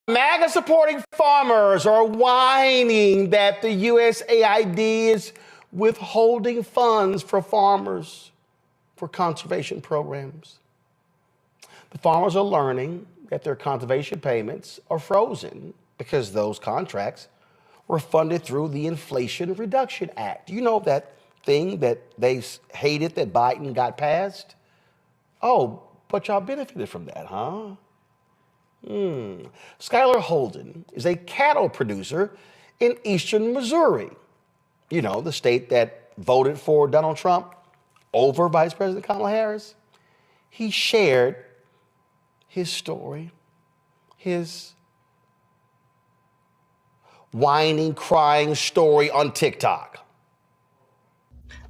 MAGA supporting farmers are whining that the USAID is withholding funds for farmers for conservation programs. The farmers are learning that their conservation payments are frozen because those contracts were funded through the Inflation Reduction Act. You know that thing that they hated that Biden got passed? Oh, but y'all benefited from that, huh? Skylar Holden is a cattle producer in eastern Missouri. You know, the state that voted for Donald Trump over Vice President Kamala Harris. He shared his story, his whining, crying story on TikTok.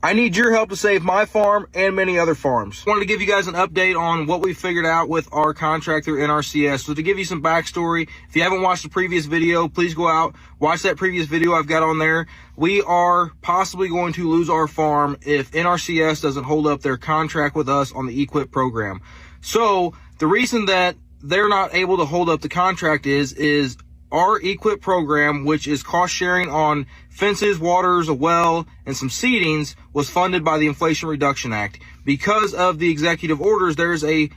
I need your help to save my farm and many other farms. I wanted to give you guys an update on what we figured out with our contract through NRCS. So to give you some backstory, if you haven't watched the previous video, please go out, watch that previous video I've got on there. We are possibly going to lose our farm if NRCS doesn't hold up their contract with us on the EQIP program. So the reason that they're not able to hold up the contract is our EQIP program, which is cost sharing on fences, waters, a well, and some seedings, was funded by the Inflation Reduction Act. Because of the executive orders, there's a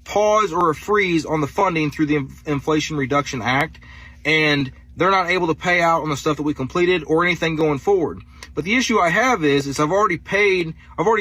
pause or a freeze on the funding through the Inflation Reduction Act, and they're not able to pay out on the stuff that we completed or anything going forward. But the issue I have is I've already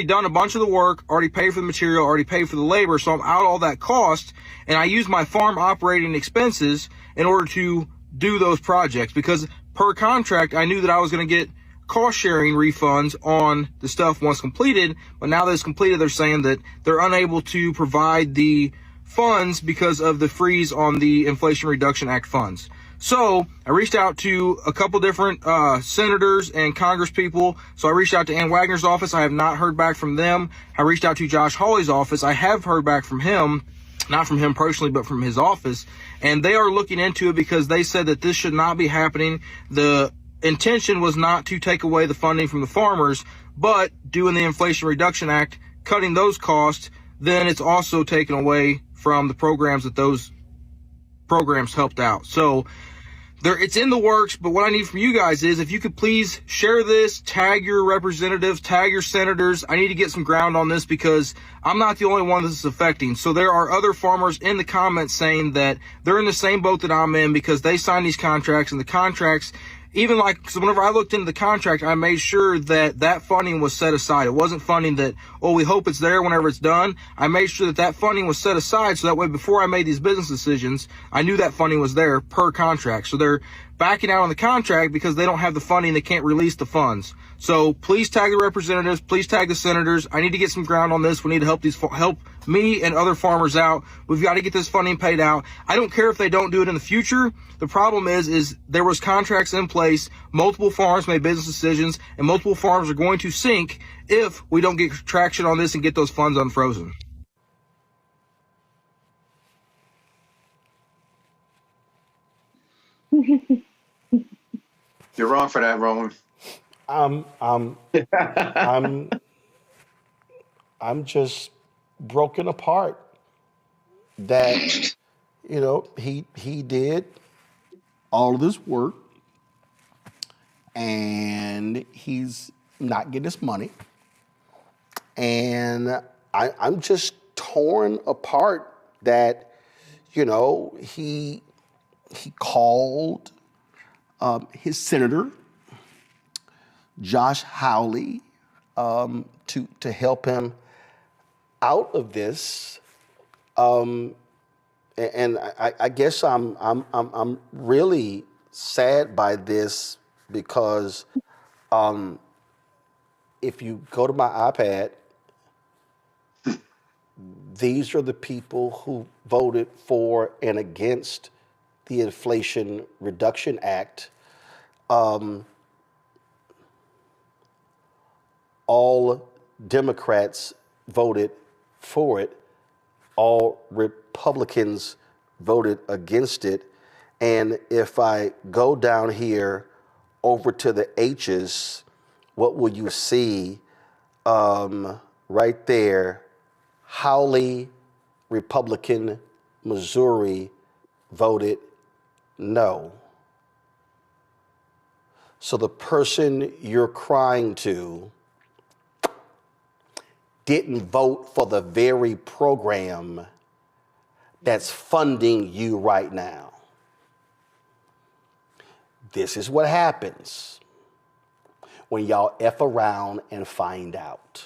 done a bunch of the work, already paid for the material, already paid for the labor, so I'm out all that cost, and I use my farm operating expenses in order to do those projects, because per contract, I knew that I was going to get cost sharing refunds on the stuff once completed, but now that it's completed, they're saying that they're unable to provide the funds because of the freeze on the Inflation Reduction Act funds. So I reached out to a couple different senators and Congress people. So I reached out to Ann Wagner's office. I have not heard back from them. I reached out to Josh Hawley's office. I have heard back from him, not from him personally, but from his office. And they are looking into it because they said that this should not be happening. The intention was not to take away the funding from the farmers, but doing the Inflation Reduction Act, cutting those costs, then it's also taken away from the programs that those programs helped out. So it's in the works, but what I need from you guys is if you could please share this, tag your representatives, tag your senators. I need to get some ground on this because I'm not the only one this is affecting. So there are other farmers in the comments saying that they're in the same boat that I'm in because they signed these contracts, and the contracts, even like, so whenever I looked into the contract, I made sure that that funding was set aside. It wasn't funding that, oh, we hope it's there whenever it's done. I made sure that that funding was set aside so that way before I made these business decisions, I knew that funding was there per contract. So they're backing out on the contract because they don't have the funding. They can't release the funds. So please tag the representatives. Please tag the senators. I need to get some ground on this. We need to help me and other farmers out. We've got to get this funding paid out. I don't care if they don't do it in the future. The problem is there was contracts in place. Multiple farms made business decisions, and multiple farms are going to sink if we don't get traction on this and get those funds unfrozen. You're wrong for that, Roland. I'm just broken apart that, you know, he did all of this work and he's not getting his money. And I'm just torn apart that, you know, he called his senator, Josh Hawley, to help him out of this. And I guess I'm really sad by this because if you go to my iPad, these are the people who voted for and against the Inflation Reduction Act. All Democrats voted for it. All Republicans voted against it. And if I go down here over to the H's, what will you see? Right there, Hawley, Republican, Missouri, voted No. So the person you're crying to didn't vote for the very program that's funding you right now. This is what happens when y'all F around and find out.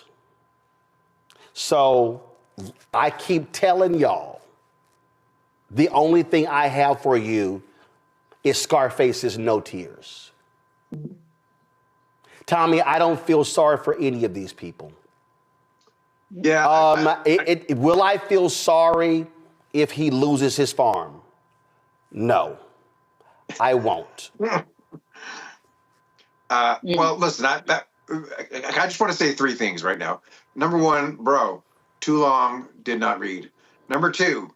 So I keep telling y'all, the only thing I have for you is Scarface's No Tears. Tommy, I don't feel sorry for any of these people. Yeah. Will I feel sorry if he loses his farm? No, I won't. Well, listen, I just want to say three things right now. Number one, bro, too long, did not read. Number two,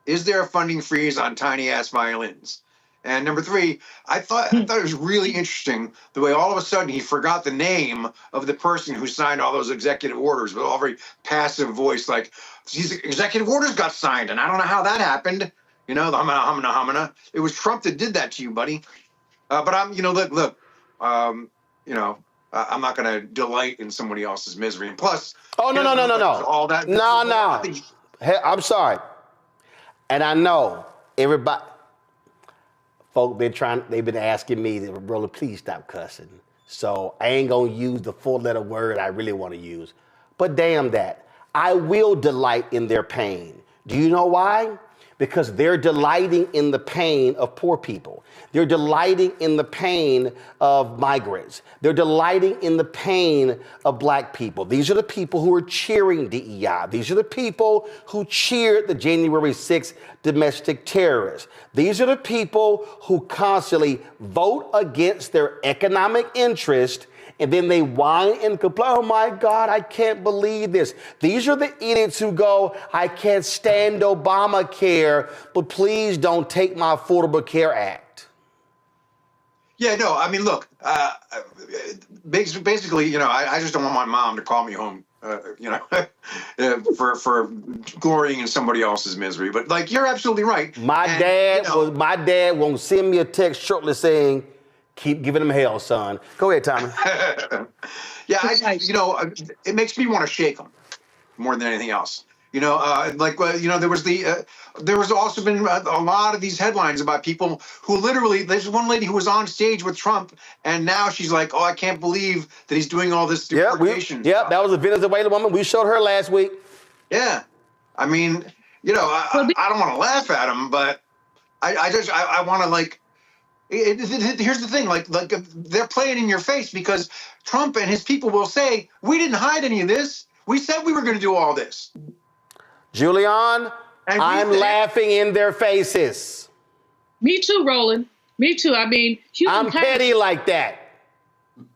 is there a funding freeze on tiny ass violins? And number three, I thought it was really interesting the way all of a sudden he forgot the name of the person who signed all those executive orders with all very passive voice, like these executive orders got signed, and I don't know how that happened. You know, the humana. It was Trump that did that to you, buddy. But I'm, look, I'm not going to delight in somebody else's misery. And plus, no. All that. No. Hey, I'm sorry. And I know everybody, folk they've been asking me, Roland, please stop cussing. So I ain't going to use the 4-letter word I really want to use. But damn that. I will delight in their pain. Do you know why? Because they're delighting in the pain of poor people. They're delighting in the pain of migrants. They're delighting in the pain of black people. These are the people who are cheering DEI. These are the people who cheered the January 6th domestic terrorists. These are the people who constantly vote against their economic interest, and then they whine and complain, oh my God, I can't believe this. These are the idiots who go, I can't stand Obamacare, but please don't take my Affordable Care Act. Yeah, no, I mean, look, basically, I just don't want my mom to call me home, for glorying in somebody else's misery. But like, you're absolutely right. My dad won't send me a text shortly saying, keep giving them hell, son. Go ahead, Tommy. Yeah, it makes me want to shake them more than anything else. There was also been a lot of these headlines about people who literally, there's one lady who was on stage with Trump, and now she's like, oh, I can't believe that he's doing all this deportation. That was a Venezuelan woman. We showed her last week. Yeah. I mean, I don't want to laugh at him, but I want to, like, here's the thing, like they're playing in your face because Trump and his people will say, we didn't hide any of this. We said we were going to do all this. Julian, I'm laughing in their faces. Me too, Roland. Me too. I mean, I'm petty like that.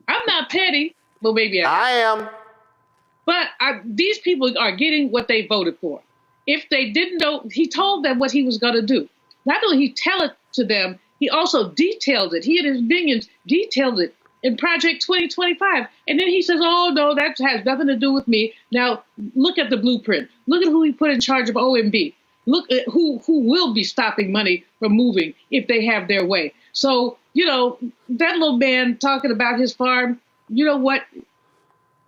I'm not petty. Well, maybe I am. But these people are getting what they voted for. If they didn't know, he told them what he was going to do. Not only he tell it to them, he also detailed it. He and his minions detailed it in Project 2025. And then he says, oh, no, that has nothing to do with me. Now, look at the blueprint. Look at who he put in charge of OMB. Look at who will be stopping money from moving if they have their way. So, that little man talking about his farm, you know what,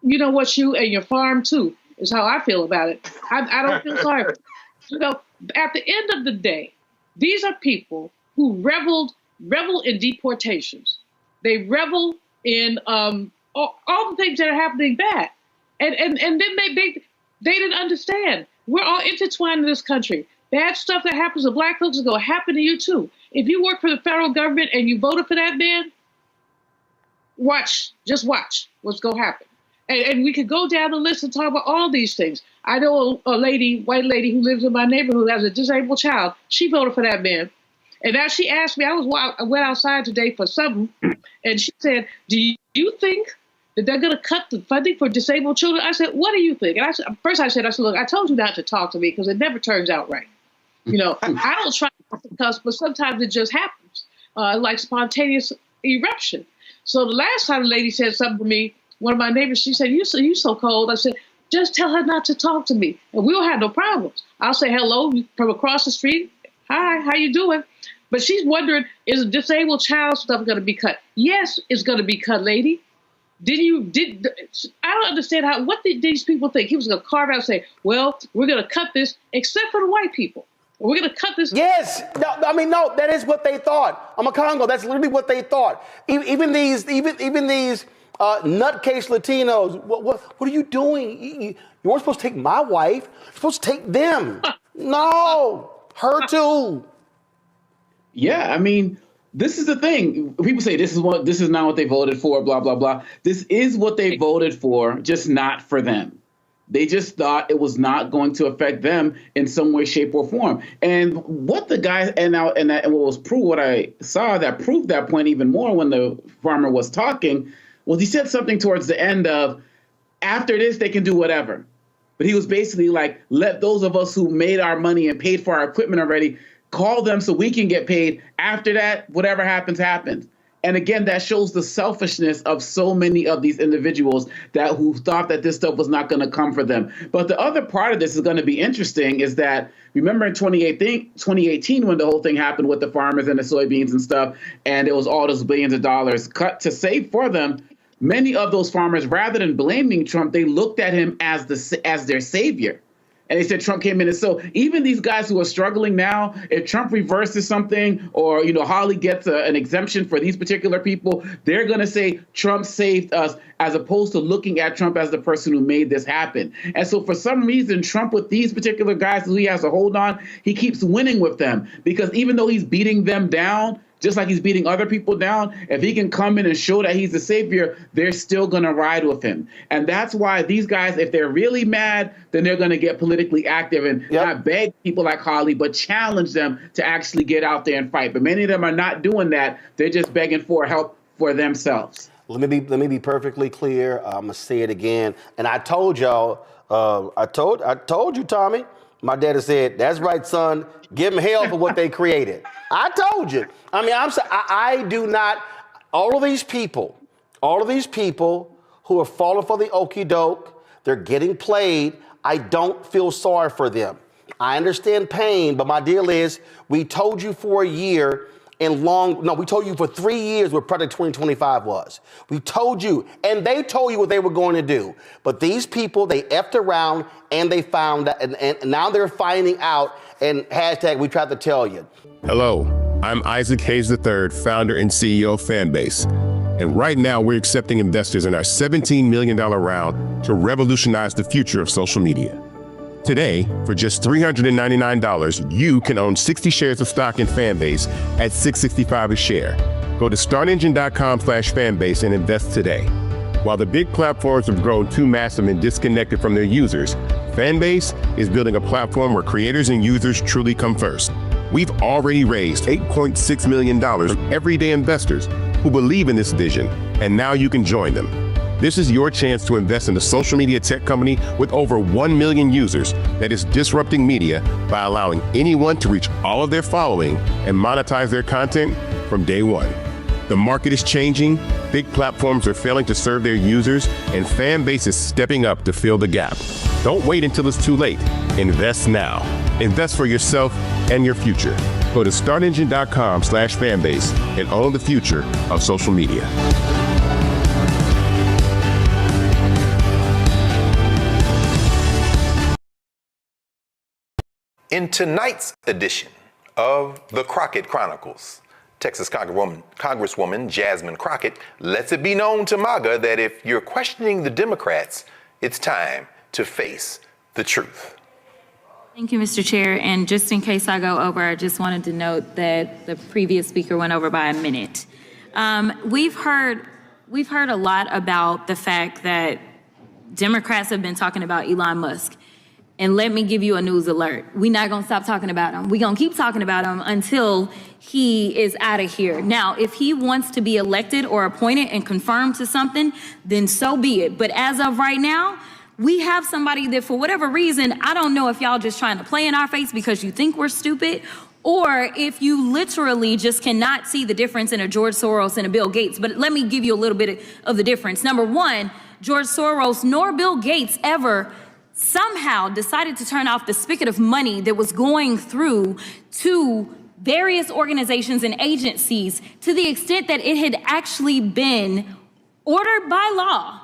you and your farm, too, is how I feel about it. I don't feel sorry for it. At the end of the day, these are people who revel in deportations. They revel in all the things that are happening bad. And then they didn't understand. We're all intertwined in this country. Bad stuff that happens to black folks is going to happen to you too. If you work for the federal government and you voted for that man, just watch what's going to happen. And we could go down the list and talk about all these things. I know a white lady who lives in my neighborhood who has a disabled child. She voted for that man. And now she asked me, I went outside today for something, and she said, do you think that they're going to cut the funding for disabled children? I said, what do you think? And I said, look, I told you not to talk to me because it never turns out right. I don't try to cuss, but sometimes it just happens, like spontaneous eruption. So the last time the lady said something to me, one of my neighbors, she said, you so cold. I said, just tell her not to talk to me, and we'll have no problems. I'll say hello from across the street. Hi, how you doing? But she's wondering, is disabled child stuff going to be cut? Yes, it's going to be cut, lady. I don't understand what did these people think? He was going to carve out and say, well, we're going to cut this, except for the white people. We're going to cut this. Yes. No, that is what they thought. I'm a Congo. That's literally what they thought. Even these nutcase Latinos, what are you doing? You weren't supposed to take my wife. You're supposed to take them. No, her too. Yeah, I mean, this is the thing. People say this is not what they voted for, blah, blah, blah. This is what they voted for, just not for them. They just thought it was not going to affect them in some way, shape, or form. And what the guy and what was proved, what I saw that proved that point even more when the farmer was talking, was he said something towards the end of, after this, they can do whatever. But he was basically like, let those of us who made our money and paid for our equipment already, call them so we can get paid. After that, whatever happens, happens. And again, that shows the selfishness of so many of these individuals who thought that this stuff was not going to come for them. But the other part of this is going to be interesting is that, remember in 2018 when the whole thing happened with the farmers and the soybeans and stuff, and it was all those billions of dollars cut to save for them, many of those farmers, rather than blaming Trump, they looked at him as their savior. And they said Trump came in. And so even these guys who are struggling now, if Trump reverses something or, Holly gets an exemption for these particular people, they're going to say Trump saved us, as opposed to looking at Trump as the person who made this happen. And so for some reason, Trump, with these particular guys who he has a hold on, he keeps winning with them, because even though he's beating them down, just like he's beating other people down, if he can come in and show that he's the savior, they're still going to ride with him. And that's why these guys, if they're really mad, then they're going to get politically active and not beg people like Holly, but challenge them to actually get out there and fight. But many of them are not doing that. They're just begging for help for themselves. Let me be perfectly clear. I'm going to say it again. And I told y'all, I told you, Tommy. My daddy said, that's right, son. Give them hell for what they created. I told you. I mean, I do not, all of these people who are falling for the okie doke, they're getting played. I don't feel sorry for them. I understand pain, but my deal is, we told you for a year we told you for 3 years what Project 2025 was. We told you, and they told you what they were going to do. But these people, they effed around and they found that, and now they're finding out, and hashtag we tried to tell you. Hello, I'm Isaac Hayes III, founder and CEO of Fanbase. And right now we're accepting investors in our $17 million round to revolutionize the future of social media. Today, for just $399, you can own 60 shares of stock in Fanbase at $665 a share. Go to startengine.com/fanbase and invest today. While the big platforms have grown too massive and disconnected from their users, Fanbase is building a platform where creators and users truly come first. We've already raised $8.6 million from everyday investors who believe in this vision, and now you can join them. This is your chance to invest in a social media tech company with over 1 million users that is disrupting media by allowing anyone to reach all of their following and monetize their content from day one. The market is changing, big platforms are failing to serve their users, and Fanbase is stepping up to fill the gap. Don't wait until it's too late. Invest now. Invest for yourself and your future. Go to startengine.com/fanbase and own the future of social media. In tonight's edition of the Crockett Chronicles, Texas Congresswoman Jasmine Crockett lets it be known to MAGA that if you're questioning the Democrats, it's time to face the truth. Thank you, Mr. Chair. And just in case I go over, I just wanted to note that the previous speaker went over by a minute. We've heard a lot about the fact that Democrats have been talking about Elon Musk. And let me give you a news alert. We're not going to stop talking about him. We're going to keep talking about him until he is out of here. Now, if he wants to be elected or appointed and confirmed to something, then so be it. But as of right now, we have somebody that for whatever reason, I don't know if y'all just trying to play in our face because you think we're stupid, or if you literally just cannot see the difference in a George Soros and a Bill Gates. But let me give you a little bit of the difference. Number one, George Soros nor Bill Gates ever somehow decided to turn off the spigot of money that was going through to various organizations and agencies to the extent that it had actually been ordered by law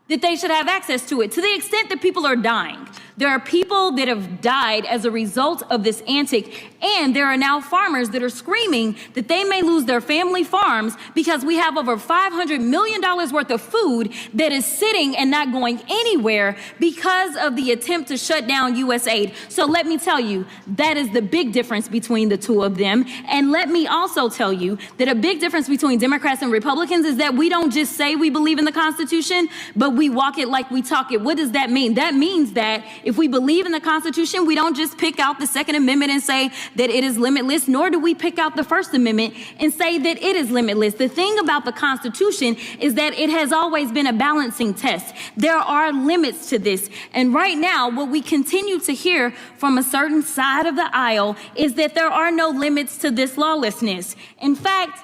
that they should have access to it, to the extent that people are dying. There are people that have died as a result of this antic, and there are now farmers that are screaming that they may lose their family farms because we have over $500 million worth of food that is sitting and not going anywhere because of the attempt to shut down USAID. So let me tell you, that is the big difference between the two of them. And let me also tell you that a big difference between Democrats and Republicans is that we don't just say we believe in the Constitution, but we walk it like we talk it. What does that mean? That means that if we believe in the Constitution, we don't just pick out the Second Amendment and say that it is limitless, nor do we pick out the First Amendment and say that it is limitless. The thing about the Constitution is that it has always been a balancing test. There are limits to this. And right now, what we continue to hear from a certain side of the aisle is that there are no limits to this lawlessness. In fact,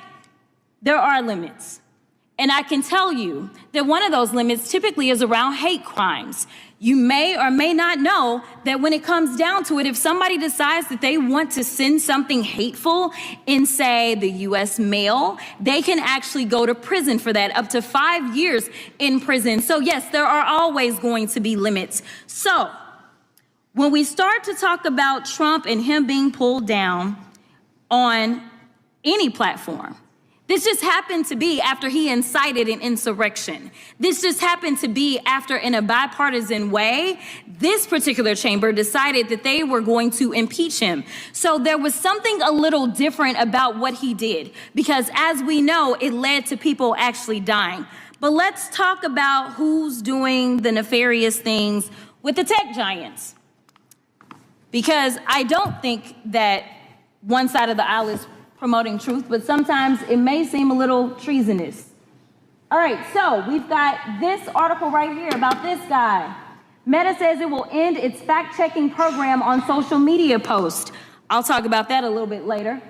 there are limits. And I can tell you that one of those limits typically is around hate crimes. You may or may not know that when it comes down to it, if somebody decides that they want to send something hateful in, say, the U.S. mail, they can actually go to prison for that, up to 5 years in prison. So yes, there are always going to be limits. So when we start to talk about Trump and him being pulled down on any platform, this just happened to be after he incited an insurrection. This just happened to be after, in a bipartisan way, this particular chamber decided that they were going to impeach him. So there was something a little different about what he did, because as we know, it led to people actually dying. But let's talk about who's doing the nefarious things with the tech giants. Because I don't think that one side of the aisle is promoting truth, but sometimes it may seem a little treasonous. All right, so we've got this article right here about this guy. Meta says it will end its fact-checking program on social media posts. I'll talk about that a little bit later.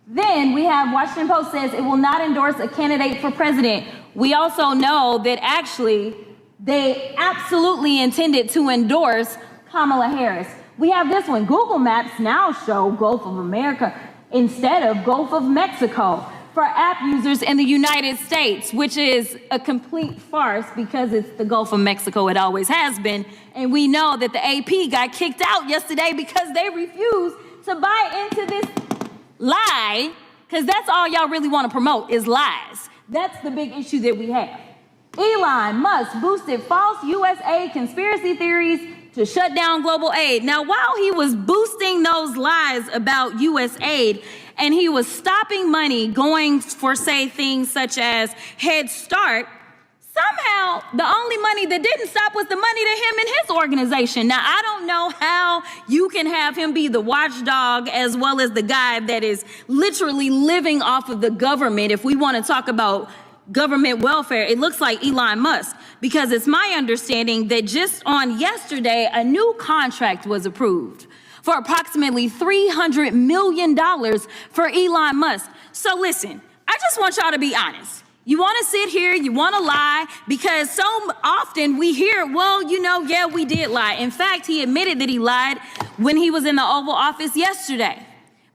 Then we have Washington Post says it will not endorse a candidate for president. We also know that actually they absolutely intended to endorse Kamala Harris. We have this one. Google Maps now show Gulf of America instead of Gulf of Mexico for app users in the United States, which is a complete farce because it's the Gulf of Mexico. It always has been. And we know that the AP got kicked out yesterday because they refused to buy into this lie, because that's all y'all really want to promote is lies. That's the big issue that we have. Elon Musk boosted false USAID conspiracy theories to shut down global aid. Now, while he was boosting those lies about USAID and he was stopping money going for, say, things such as Head Start, somehow the only money that didn't stop was the money to him and his organization. Now, I don't know how you can have him be the watchdog as well as the guy that is literally living off of the government. If we want to talk about government welfare, it looks like Elon Musk, because it's my understanding that just on yesterday, a new contract was approved for approximately $300 million for Elon Musk. So listen, I just want y'all to be honest. You want to sit here, you want to lie, because so often we hear, well, you know, yeah, we did lie. In fact, he admitted that he lied when he was in the Oval Office yesterday.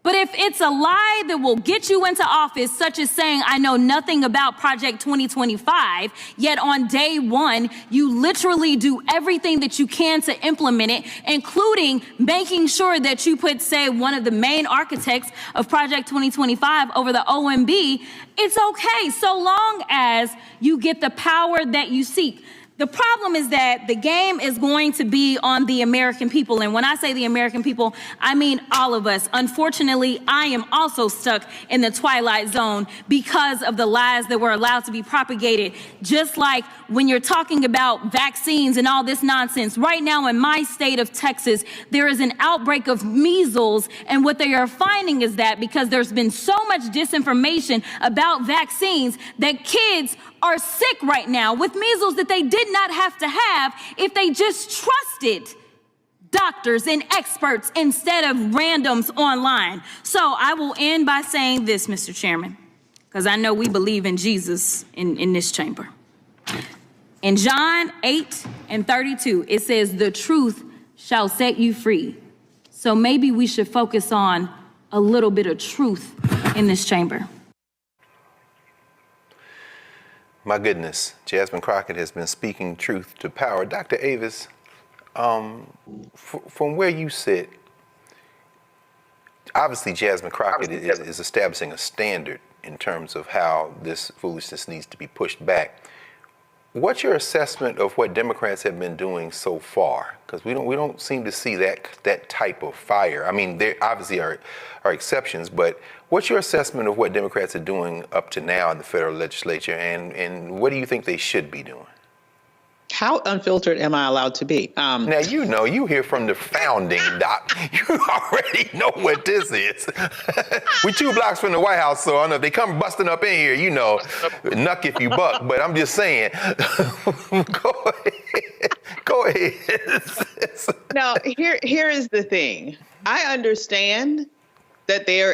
But if it's a lie that will get you into office, such as saying, I know nothing about Project 2025, yet on day one, you literally do everything that you can to implement it, including making sure that you put, say, one of the main architects of Project 2025 over the OMB, it's okay, so long as you get the power that you seek. The problem is that the game is going to be on the American people. And when I say the American people, I mean all of us. Unfortunately, I am also stuck in the twilight zone because of the lies that were allowed to be propagated. Just like when you're talking about vaccines and all this nonsense. Right now in my state of Texas, there is an outbreak of measles. And what they are finding is that because there's been so much disinformation about vaccines, that kids are sick right now with measles that they did not have to have if they just trusted doctors and experts instead of randoms online. So I will end by saying this, Mr. Chairman, because I know we believe in Jesus in this chamber. In John 8:32, it says, the truth shall set you free. So maybe we should focus on a little bit of truth in this chamber. My goodness, Jasmine Crockett has been speaking truth to power. Dr. Avis, from where you sit, obviously Jasmine Crockett is establishing a standard in terms of how this foolishness needs to be pushed back. What's your assessment of what Democrats have been doing so far? Because we don't seem to see that type of fire. I mean, there obviously are exceptions, but what's your assessment of what Democrats are doing up to now in the federal legislature, and what do you think they should be doing? How unfiltered am I allowed to be? Now, you hear from the founding, Doc. You already know what this is. We're 2 blocks from the White House, so I don't know if they come busting up in here, knuck if you buck. But I'm just saying, go ahead. Now, here is the thing. I understand that they are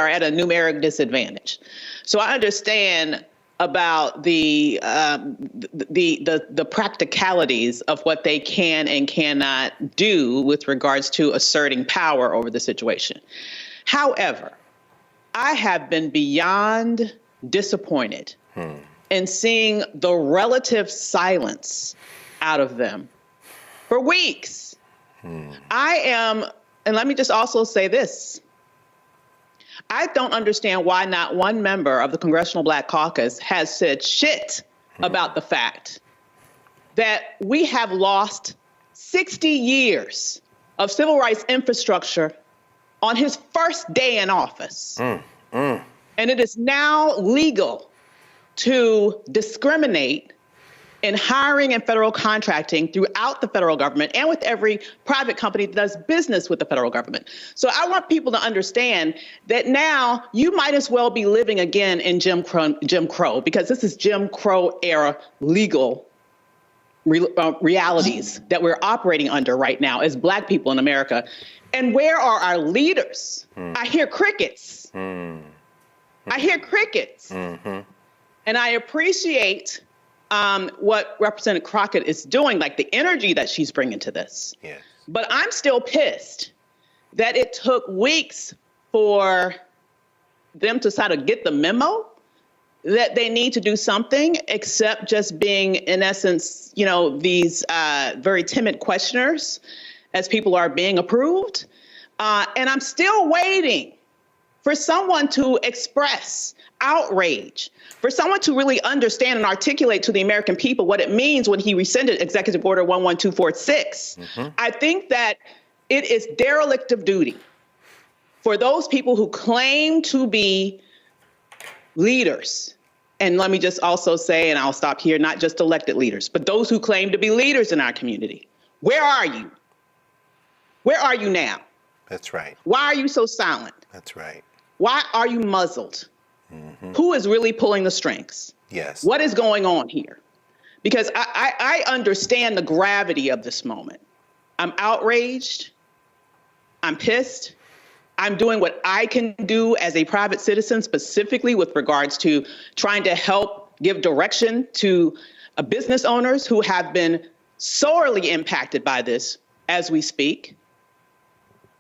at a numeric disadvantage. So I understand about the practicalities of what they can and cannot do with regards to asserting power over the situation. However, I have been beyond disappointed in seeing the relative silence out of them for weeks. I am, and let me just also say this. I don't understand why not one member of the Congressional Black Caucus has said shit about the fact that we have lost 60 years of civil rights infrastructure on his first day in office. And it is now legal to discriminate in hiring and federal contracting throughout the federal government and with every private company that does business with the federal government. So I want people to understand that now you might as well be living again in Jim Crow, because this is Jim Crow era legal realities that we're operating under right now as Black people in America. And where are our leaders? I hear crickets. I hear crickets. And I appreciate what Representative Crockett is doing, like the energy that she's bringing to this. Yes. But I'm still pissed that it took weeks for them to sort of get the memo that they need to do something except just being, in essence, these very timid questioners as people are being approved. And I'm still waiting for someone to express outrage, for someone to really understand and articulate to the American people what it means when he rescinded Executive Order 11246. I think that it is derelict of duty for those people who claim to be leaders. And let me just also say, and I'll stop here, not just elected leaders, but those who claim to be leaders in our community. Where are you? Where are you now? That's right. Why are you so silent? That's right. Why are you muzzled? Who is really pulling the strings? Yes. What is going on here? Because I understand the gravity of this moment. I'm outraged. I'm pissed. I'm doing what I can do as a private citizen, specifically with regards to trying to help give direction to business owners who have been sorely impacted by this as we speak.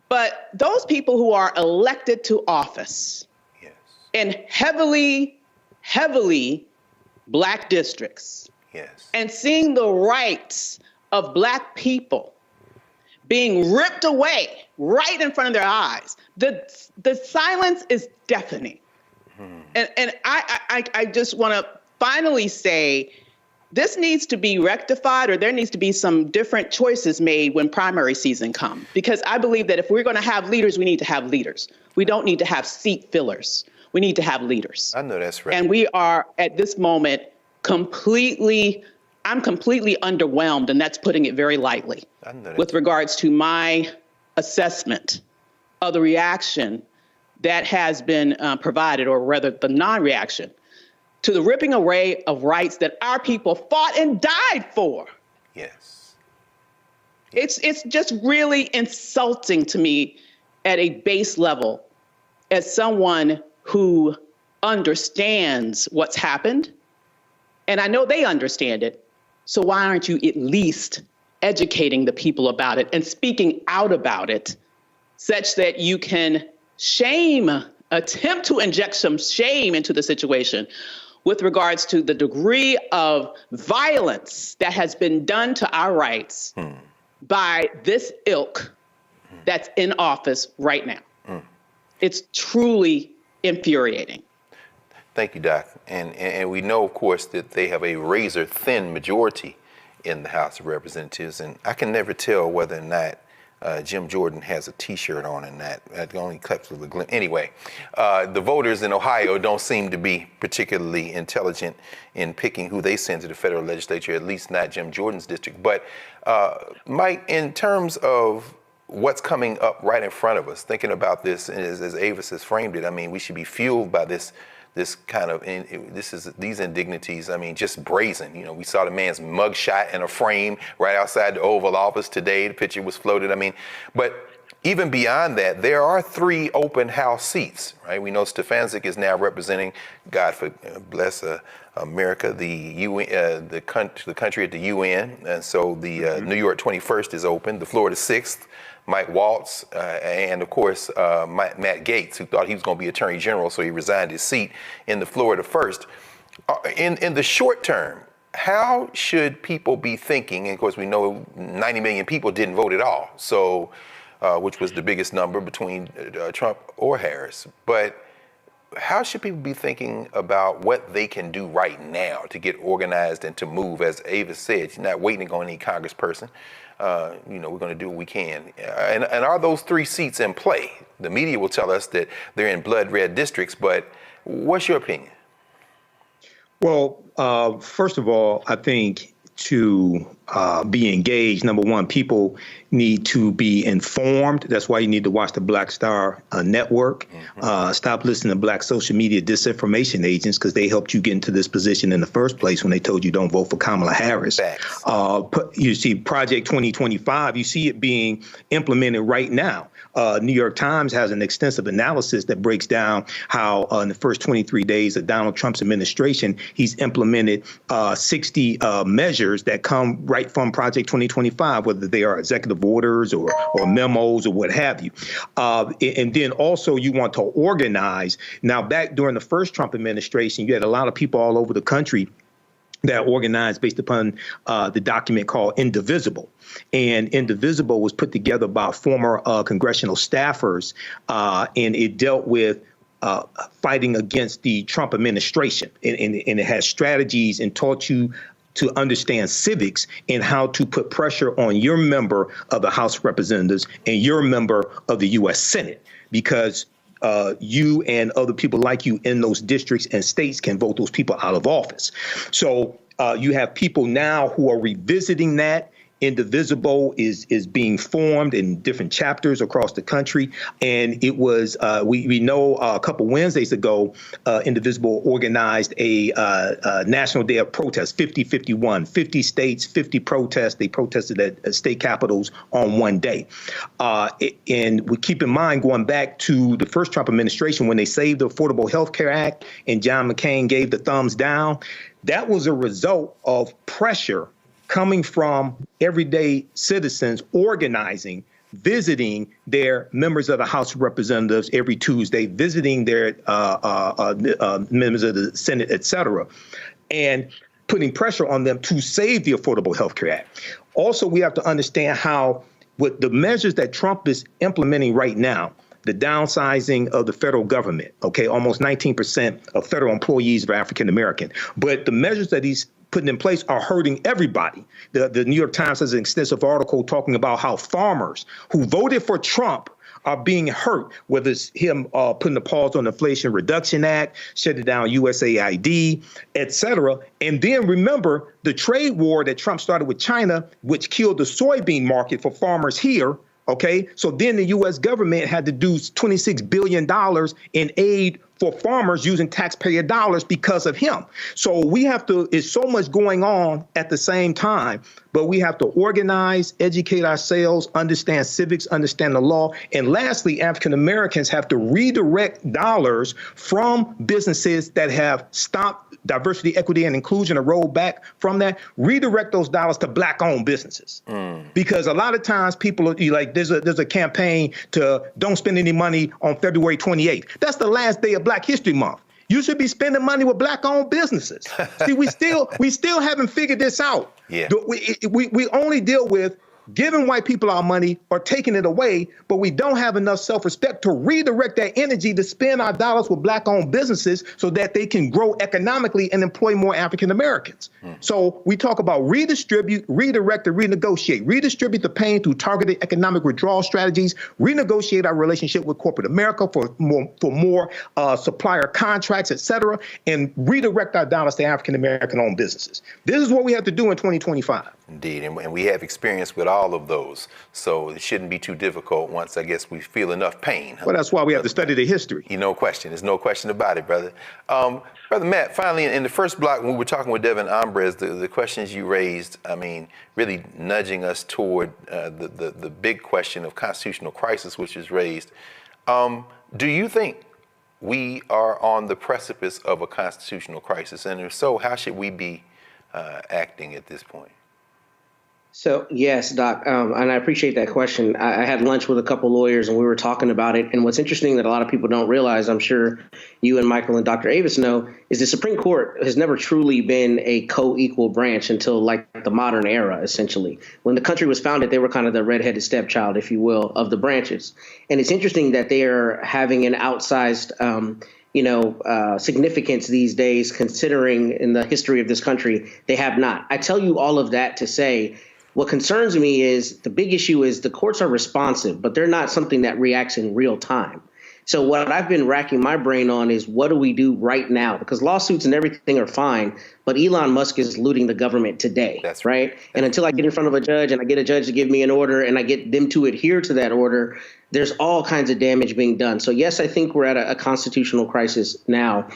But those people who are elected to office in heavily Black districts, and seeing the rights of Black people being ripped away right in front of their eyes, the silence is deafening. And I just want to finally say, this needs to be rectified, or there needs to be some different choices made when primary season comes. Because I believe that if we're going to have leaders, we need to have leaders. We don't need to have seat fillers. We need to have leaders. I know that's right. And we are, at this moment, I'm completely underwhelmed, and that's putting it very lightly, with regards to my assessment of the reaction that has been provided, or rather the non-reaction, to the ripping away of rights that our people fought and died for. Yes. It's just really insulting to me at a base level as someone who understands what's happened. And I know they understand it. So why aren't you at least educating the people about it and speaking out about it such that you can attempt to inject some shame into the situation with regards to the degree of violence that has been done to our rights by this ilk that's in office right now. It's truly infuriating. Thank you, Doc. And we know, of course, that they have a razor-thin majority in the House of Representatives, and I can never tell whether or not Jim Jordan has a T-shirt on and that only clips with a glimpse. Anyway, the voters in Ohio don't seem to be particularly intelligent in picking who they send to the federal legislature, at least not Jim Jordan's district. But Mike, in terms of what's coming up right in front of us, thinking about this as Avis has framed it, I mean, we should be fueled by this kind of, these indignities, I mean, just brazen. You know, we saw the man's mugshot in a frame right outside the Oval Office today. The picture was floated. I mean, but even beyond that, there are 3 open House seats, right? We know Stefanczyk is now representing, God bless America, the UN, the country at the UN. And so the New York 21st is open, the Florida 6th. Mike Waltz, and of course, Matt Gaetz, who thought he was going to be Attorney General, so he resigned his seat in the Florida 1st. In the short term, how should people be thinking? And of course, we know 90 million people didn't vote at all, so which was the biggest number between Trump or Harris. But how should people be thinking about what they can do right now to get organized and to move? As Avis said, she's not waiting on any congressperson. You know, we're going to do what we can. And are those 3 seats in play? The media will tell us that they're in blood red districts, but what's your opinion? Well, first of all, I think to be engaged, number one, people need to be informed. That's why you need to watch the Black Star Network. Stop listening to black social media disinformation agents, because they helped you get into this position in the first place when they told you don't vote for Kamala Harris. You see Project 2025, you see it being implemented right now. New York Times has an extensive analysis that breaks down how in the first 23 days of Donald Trump's administration, he's implemented 60 measures that come right from Project 2025, whether they are executive orders or memos or what have you. And then also you want to organize. Now, back during the first Trump administration, you had a lot of people all over the country that organized based upon the document called Indivisible. And Indivisible was put together by former congressional staffers, and it dealt with fighting against the Trump administration. And it has strategies and taught you to understand civics and how to put pressure on your member of the House of Representatives and your member of the U.S. Senate, because you and other people like you in those districts and states can vote those people out of office. So you have people now who are revisiting that. Indivisible is being formed in different chapters across the country. And it was, we know a couple Wednesdays ago, Indivisible organized a national day of protest, 50-51, 50 states, 50 protests. They protested at state capitals on one day. And we keep in mind, going back to the first Trump administration, when they saved the Affordable Health Care Act and John McCain gave the thumbs down, that was a result of pressure coming from everyday citizens organizing, visiting their members of the House of Representatives every Tuesday, visiting their members of the Senate, et cetera, and putting pressure on them to save the Affordable Health Care Act. Also, we have to understand how, with the measures that Trump is implementing right now, the downsizing of the federal government, okay, almost 19% of federal employees are African American, but the measures that he's putting in place are hurting everybody. The New York Times has an extensive article talking about how farmers who voted for Trump are being hurt, whether it's him putting a pause on the Inflation Reduction Act, shutting down USAID, et cetera. And then remember the trade war that Trump started with China, which killed the soybean market for farmers here. OK, so then the U.S. government had to do $26 billion in aid for farmers using taxpayer dollars because of him. So we have to, it's so much going on at the same time, but we have to organize, educate ourselves, understand civics, understand the law. And lastly, African Americans have to redirect dollars from businesses that have stopped diversity, equity, and inclusion, or rolled back from that, redirect those dollars to Black-owned businesses. Because a lot of times people are like, there's a campaign to don't spend any money on February 28th. That's the last day of Black History Month. You should be spending money with Black-owned businesses. See, we still haven't figured this out. Yeah. We only deal with giving white people our money or taking it away, but we don't have enough self-respect to redirect that energy to spend our dollars with Black-owned businesses so that they can grow economically and employ more African Americans. So we talk about redistribute, redirect, and renegotiate. Redistribute the pain through targeted economic withdrawal strategies, renegotiate our relationship with corporate America for more supplier contracts, et cetera, and redirect our dollars to African American-owned businesses. This is what we have to do in 2025. Indeed, and we have experience with all of those, so it shouldn't be too difficult once, I guess, we feel enough pain. Well, that's why we have to study the history. No question. There's no question about it, brother. Brother Matt, finally, in the first block, when we were talking with Devin Ambres, the questions you raised, I mean, really nudging us toward the big question of constitutional crisis, which is raised. Do you think we are on the precipice of a constitutional crisis? And if so, how should we be acting at this point? So, yes, Doc, and I appreciate that question. I had lunch with a couple lawyers and we were talking about it. And what's interesting that a lot of people don't realize, I'm sure you and Michael and Dr. Avis know, is the Supreme Court has never truly been a co-equal branch until like the modern era, essentially. When the country was founded, they were kind of the redheaded stepchild, if you will, of the branches. And it's interesting that they are having an outsized significance these days, considering in the history of this country, they have not. I tell you all of that to say, what concerns me is the big issue is the courts are responsive, but they're not something that reacts in real time. So what I've been racking my brain on is what do we do right now? Because lawsuits and everything are fine, but Elon Musk is looting the government today. That's right. And until I get in front of a judge and I get a judge to give me an order and I get them to adhere to that order, there's all kinds of damage being done. So yes, I think we're at a constitutional crisis now.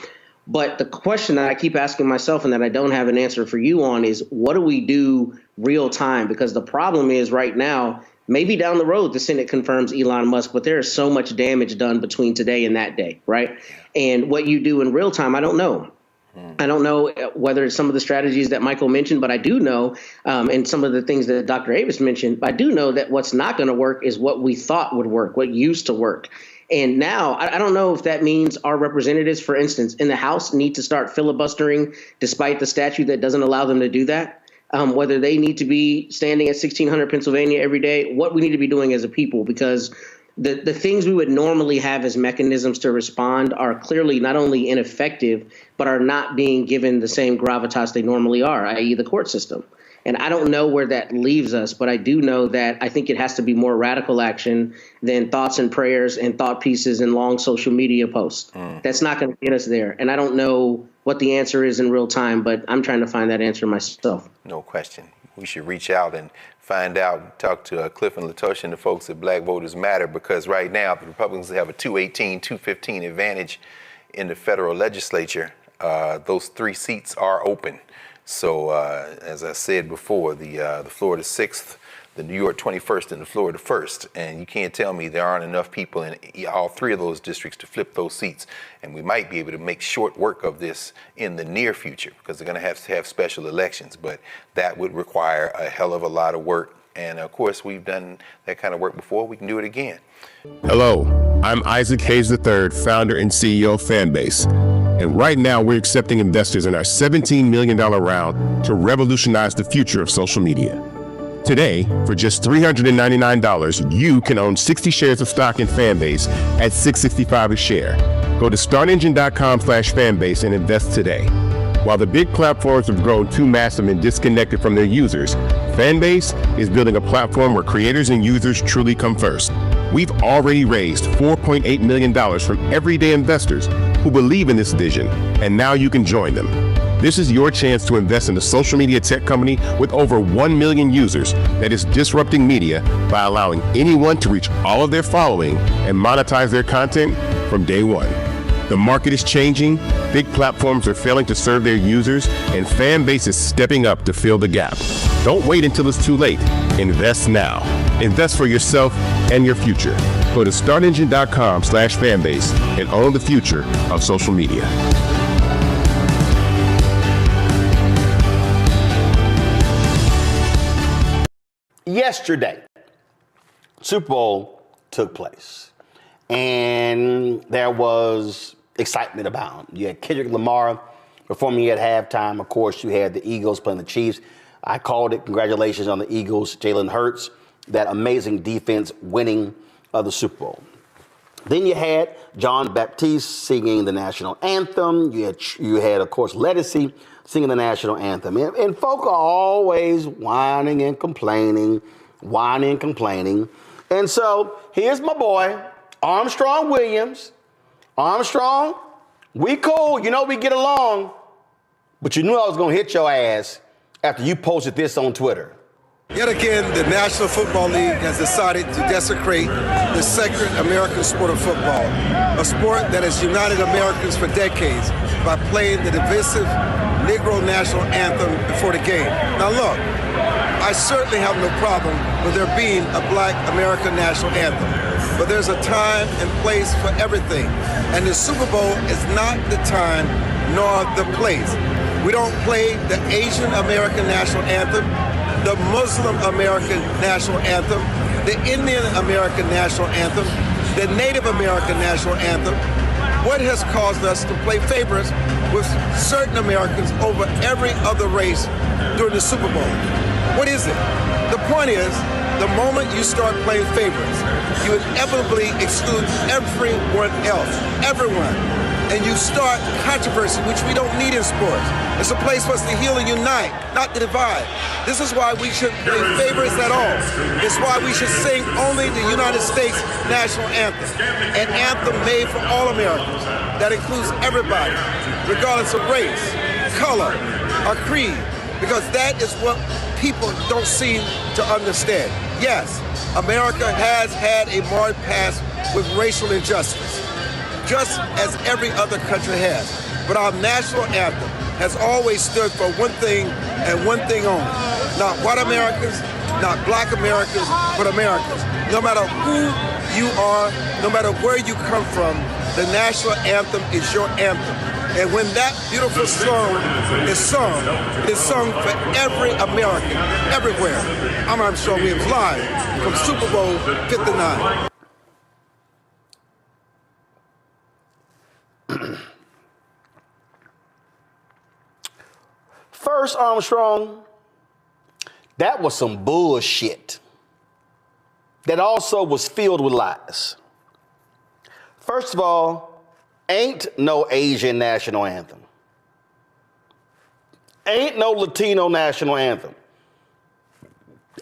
But the question that I keep asking myself and that I don't have an answer for you on is what do we do real time? Because the problem is right now, maybe down the road, the Senate confirms Elon Musk, but there is so much damage done between today and that day, right? And what you do in real time, I don't know. I don't know whether it's some of the strategies that Michael mentioned, but I do know, and some of the things that Dr. Avis mentioned, I do know that what's not going to work is what we thought would work, what used to work. And now I don't know if that means our representatives, for instance, in the House need to start filibustering despite the statute that doesn't allow them to do that, whether they need to be standing at 1600 Pennsylvania every day, what we need to be doing as a people, because the things we would normally have as mechanisms to respond are clearly not only ineffective, but are not being given the same gravitas they normally are, i.e. the court system. And I don't know where that leaves us, but I do know that I think it has to be more radical action than thoughts and prayers and thought pieces and long social media posts. That's not going to get us there. And I don't know what the answer is in real time, but I'm trying to find that answer myself. No question. We should reach out and find out, talk to Cliff and Latosha and the folks at Black Voters Matter, because right now the Republicans have a 218, 215 advantage in the federal legislature. Those 3 seats are open. So as I said before, the Florida 6th, the New York 21st, and the Florida 1st. And you can't tell me there aren't enough people in all 3 of those districts to flip those seats. And we might be able to make short work of this in the near future, because they're going to have special elections. But that would require a hell of a lot of work. And of course, we've done that kind of work before. We can do it again. Hello, I'm Isaac Hayes III, founder and CEO of Fanbase. And right now, we're accepting investors in our $17 million round to revolutionize the future of social media. Today, for just $399, you can own 60 shares of stock in Fanbase at $665 a share. Go to startengine.com/fanbase and invest today. While the big platforms have grown too massive and disconnected from their users, Fanbase is building a platform where creators and users truly come first. We've already raised $4.8 million from everyday investors who believe in this vision, and now you can join them. This is your chance to invest in a social media tech company with over 1 million users that is disrupting media by allowing anyone to reach all of their following and monetize their content from day one. The market is changing, big platforms are failing to serve their users, and Fanbase is stepping up to fill the gap. Don't wait until it's too late. Invest now. Invest for yourself and your future. Go to startengine.com/fanbase and own the future of social media. Yesterday, Super Bowl took place, and there was excitement about it. You had Kendrick Lamar performing at halftime. Of course, you had the Eagles playing the Chiefs. I called it. Congratulations on the Eagles. Jalen Hurts, that amazing defense winning the Super Bowl. Then you had John Baptiste singing the national anthem. You had, of course, Lettucey singing the national anthem. And folk are always whining and complaining. And so here's my boy, Armstrong Williams. Armstrong, we cool. You know we get along. But you knew I was going to hit your ass after you posted this on Twitter. Yet again, the National Football League has decided to desecrate the sacred American sport of football, a sport that has united Americans for decades by playing the divisive Negro National Anthem before the game. Now look, I certainly have no problem with there being a Black American National Anthem, but there's a time and place for everything, and the Super Bowl is not the time nor the place. We don't play the Asian American National Anthem, the Muslim American National Anthem, the Indian American National Anthem, the Native American National Anthem. What has caused us to play favorites with certain Americans over every other race during the Super Bowl? What is it? The point is, the moment you start playing favorites, you inevitably exclude everyone else, everyone. And you start controversy, which we don't need in sports. It's a place for us to heal and unite, not to divide. This is why we shouldn't play favorites at all. It's why we should sing only the United States National Anthem, an anthem made for all Americans that includes everybody, regardless of race, color, or creed, because that is what people don't seem to understand. Yes, America has had a marred past with racial injustice, just as every other country has. But our national anthem has always stood for one thing and one thing only. Not white Americans, not Black Americans, but Americans. No matter who you are, no matter where you come from, the national anthem is your anthem. And when that beautiful song is sung, it is sung for every American, everywhere. I'm Armstrong Williams, live from Super Bowl 59. First, Armstrong, that was some bullshit that also was filled with lies. First of all, ain't no Asian national anthem. Ain't no Latino national anthem.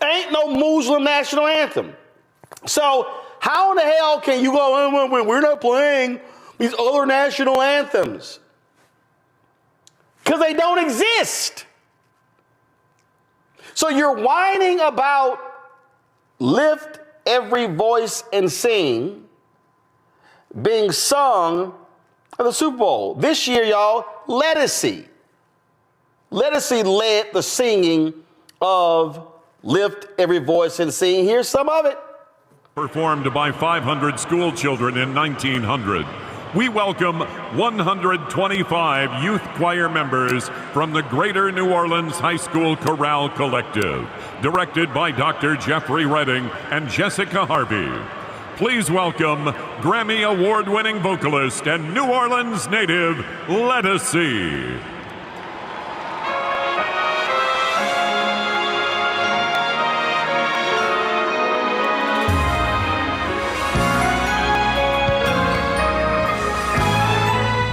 Ain't no Muslim national anthem. So how in the hell can you go, we're not playing these other national anthems? Because they don't exist. So you're whining about lift every voice and sing being sung at the Super Bowl. This year, y'all, Lettucey. Lettucey led the singing of Lift Every Voice and Sing. Here's some of it. Performed by 500 school children in 1900. We welcome 125 youth choir members from the Greater New Orleans High School Chorale Collective, directed by Dr. Jeffrey Redding and Jessica Harvey. Please welcome Grammy Award-winning vocalist and New Orleans native, Lettucey.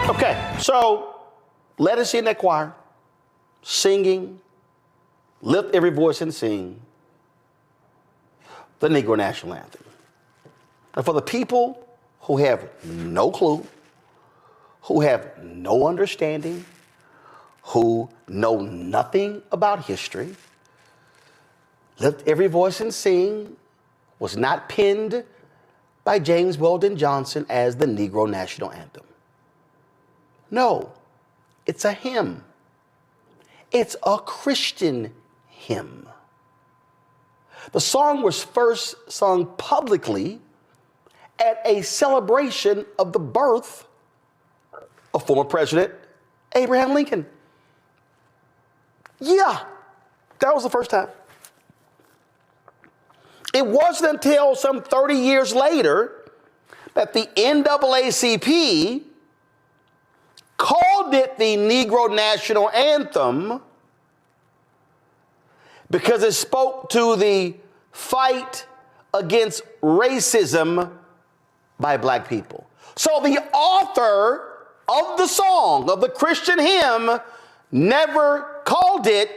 Okay, so Lettucey in that choir, singing, lift every voice and sing the Negro National Anthem. And for the people who have no clue, who have no understanding, who know nothing about history, Lift Every Voice and Sing was not penned by James Weldon Johnson as the Negro National Anthem. No, it's a hymn. It's a Christian hymn. The song was first sung publicly at a celebration of the birth of former President Abraham Lincoln. Yeah, that was the first time. It wasn't until some 30 years later that the NAACP called it the Negro National Anthem because it spoke to the fight against racism by black people. So the author of the song, of the Christian hymn, never called it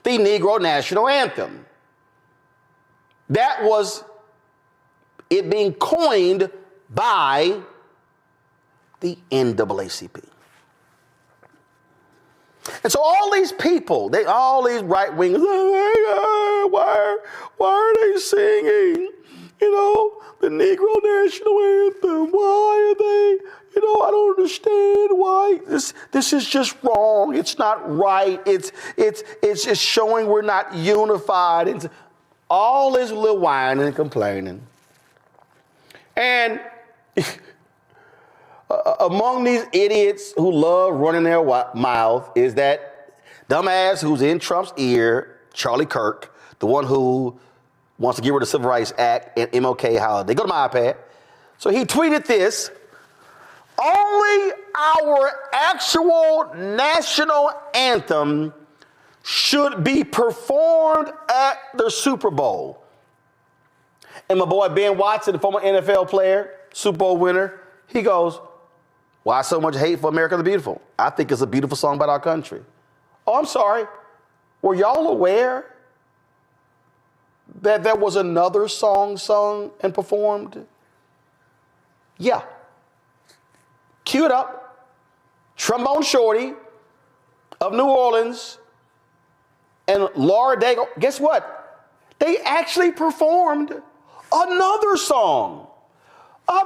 the Negro National Anthem. That was it being coined by the NAACP. And so all these people, all these right wingers, why are they singing, the Negro National Anthem? Why are they, I don't understand why. This is just wrong. It's not right. It's just showing we're not unified. It's all this little whining and complaining. And among these idiots who love running their mouth is that dumbass who's in Trump's ear, Charlie Kirk, the one who wants to get rid of the Civil Rights Act and MLK holiday. Go to my iPad. So he tweeted this: only our actual national anthem should be performed at the Super Bowl. And my boy Ben Watson, the former NFL player, Super Bowl winner, he goes, why so much hate for America the Beautiful? I think it's a beautiful song about our country. Oh, I'm sorry. Were y'all aware that there was another song sung and performed? Yeah. Cue it up. Trombone Shorty of New Orleans and Laura Daigle. Guess what? They actually performed another song,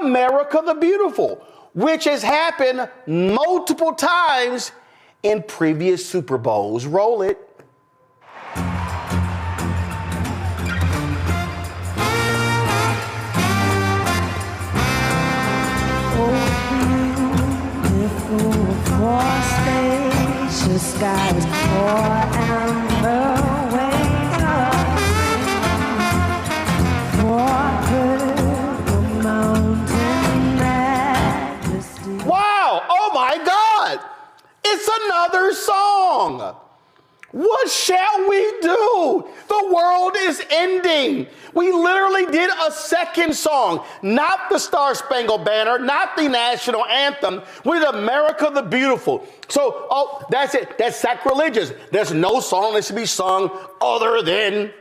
America the Beautiful, which has happened multiple times in previous Super Bowls. Roll it. Skies and the waves of mountain majesty. Wow! Oh my God! It's another song. What shall we do? The world is ending. We literally did a second song, not the Star Spangled Banner, not the national anthem. We did America the Beautiful. So, that's it. That's sacrilegious. There's no song that should be sung other than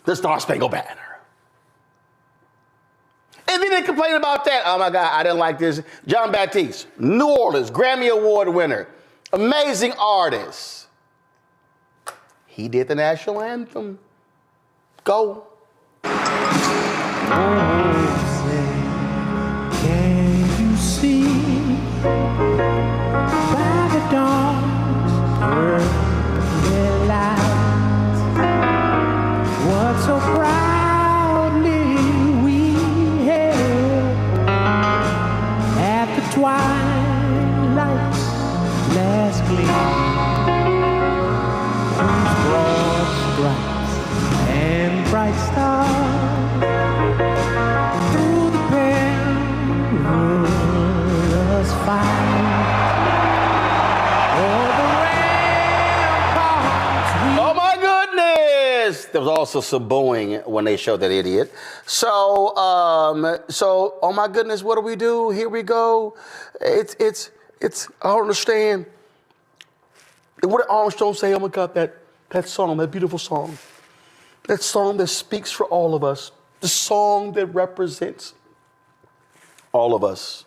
the Star Spangled Banner. And then they complain about that. Oh my God, I didn't like this. John Baptiste, New Orleans, Grammy Award winner, amazing artist. He did the national anthem. Go. Can you see by the dawn's early light what so proudly we hailed at the twilight's last gleam? And bright stars through the perilous fight. Oh my goodness! There was also some booing when they showed that idiot. So, oh my goodness, what do we do? Here we go. It's. I don't understand. What did Armstrong say? Oh my God, that song, that beautiful song. That song that speaks for all of us. The song that represents all of us.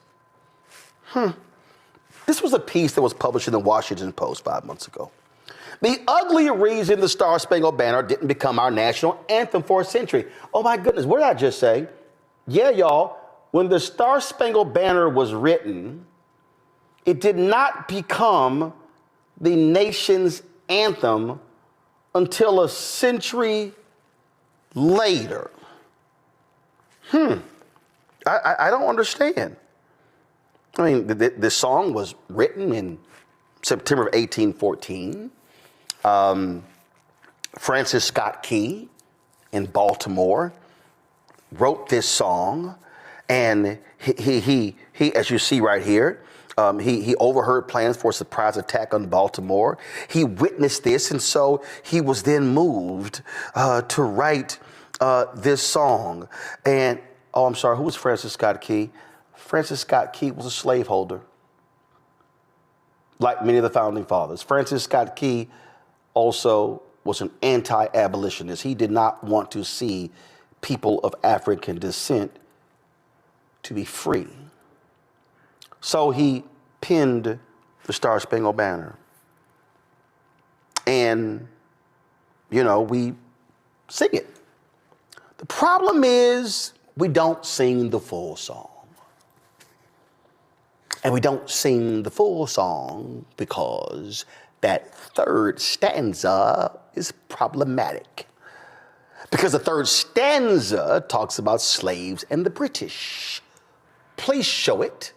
This was a piece that was published in the Washington Post 5 months ago. The ugly reason the Star Spangled Banner didn't become our national anthem for a century. Oh my goodness, what did I just say? Yeah, y'all, when the Star Spangled Banner was written, It did not become the nation's anthem until a century later. I don't understand. I mean, this song was written in September of 1814. Francis Scott Key in Baltimore wrote this song, and he as you see right here, he overheard plans for a surprise attack on Baltimore. He witnessed this, and so he was then moved to write this song. And, oh, I'm sorry, who was Francis Scott Key? Francis Scott Key was a slaveholder, like many of the founding fathers. Francis Scott Key also was an anti-abolitionist. He did not want to see people of African descent to be free. So he penned the Star-Spangled Banner. And, you know, we sing it. The problem is we don't sing the full song. And we don't sing the full song because that third stanza is problematic. Because the third stanza talks about slaves and the British. Please show it.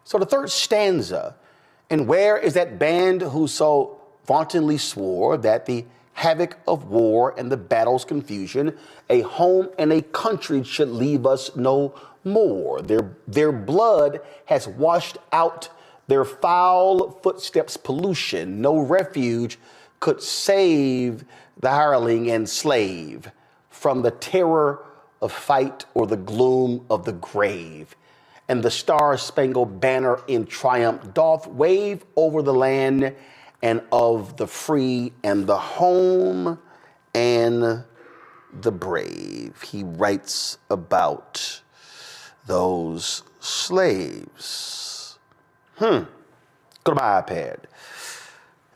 So the third stanza, and where is that band who so vauntingly swore that the havoc of war and the battle's confusion, a home and a country should leave us no more. Their blood has washed out their foul footsteps pollution. No refuge could save the hireling and slave from the terror of fight or the gloom of the grave. And the Star-Spangled Banner in triumph doth wave over the land and of the free and the home and the brave. He writes about those slaves. Go to my iPad.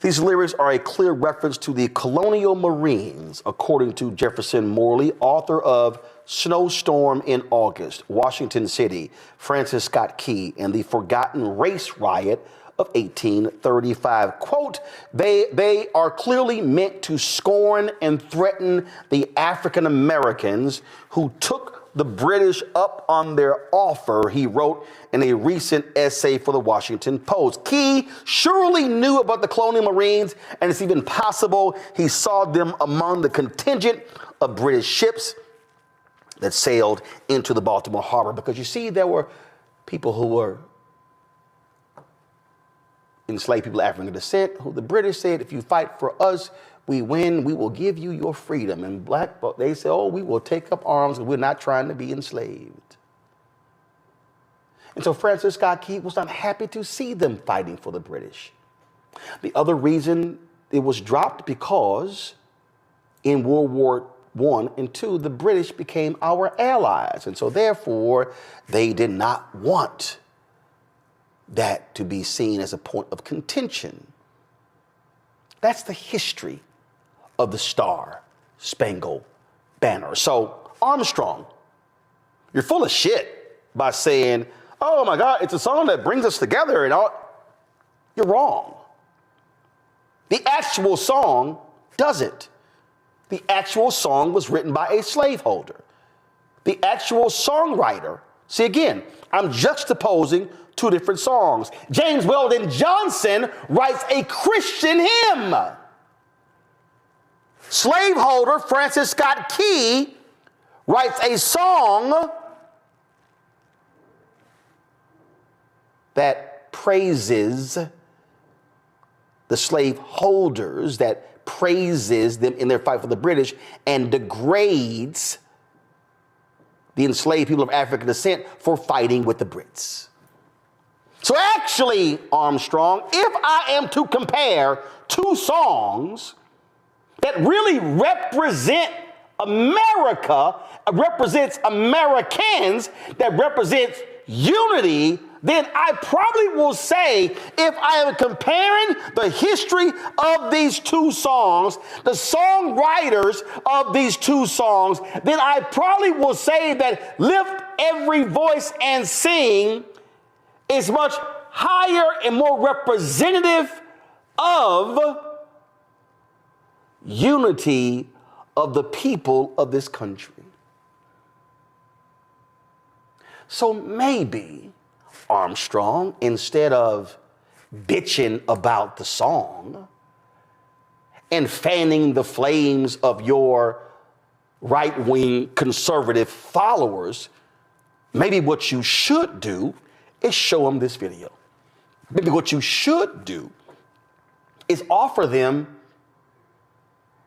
These lyrics are a clear reference to the colonial Marines, according to Jefferson Morley, author of Snowstorm in August, Washington City, Francis Scott Key, and the Forgotten Race Riot of 1835. Quote, they are clearly meant to scorn and threaten the African Americans who took the British up on their offer, he wrote in a recent essay for the Washington Post. Key surely knew about the colonial Marines, and it's even possible he saw them among the contingent of British ships that sailed into the Baltimore harbor. Because you see, there were people who were enslaved people of African descent, who the British said, if you fight for us, we win, we will give you your freedom. And black folk, they say, oh, we will take up arms and we're not trying to be enslaved. And so Francis Scott Key was not happy to see them fighting for the British. The other reason it was dropped because in World War I and II, the British became our allies. And so therefore, they did not want that to be seen as a point of contention. That's the history of the Star-Spangled Banner. So Armstrong, you're full of shit by saying, oh my God, it's a song that brings us together and all. You're wrong. The actual song doesn't. The actual song was written by a slaveholder. The actual songwriter, see again, I'm juxtaposing two different songs. James Weldon Johnson writes a Christian hymn. Slaveholder Francis Scott Key writes a song that praises the slaveholders, that praises them in their fight for the British, and degrades the enslaved people of African descent for fighting with the Brits. So actually, Armstrong, if I am to compare two songs that really represent America, represents Americans, that represents unity, then I probably will say, if I am comparing the history of these two songs, the songwriters of these two songs, then I probably will say that Lift Every Voice and Sing is much higher and more representative of unity of the people of this country. So maybe, Armstrong, instead of bitching about the song and fanning the flames of your right-wing conservative followers, maybe what you should do is show them this video. Maybe what you should do is offer them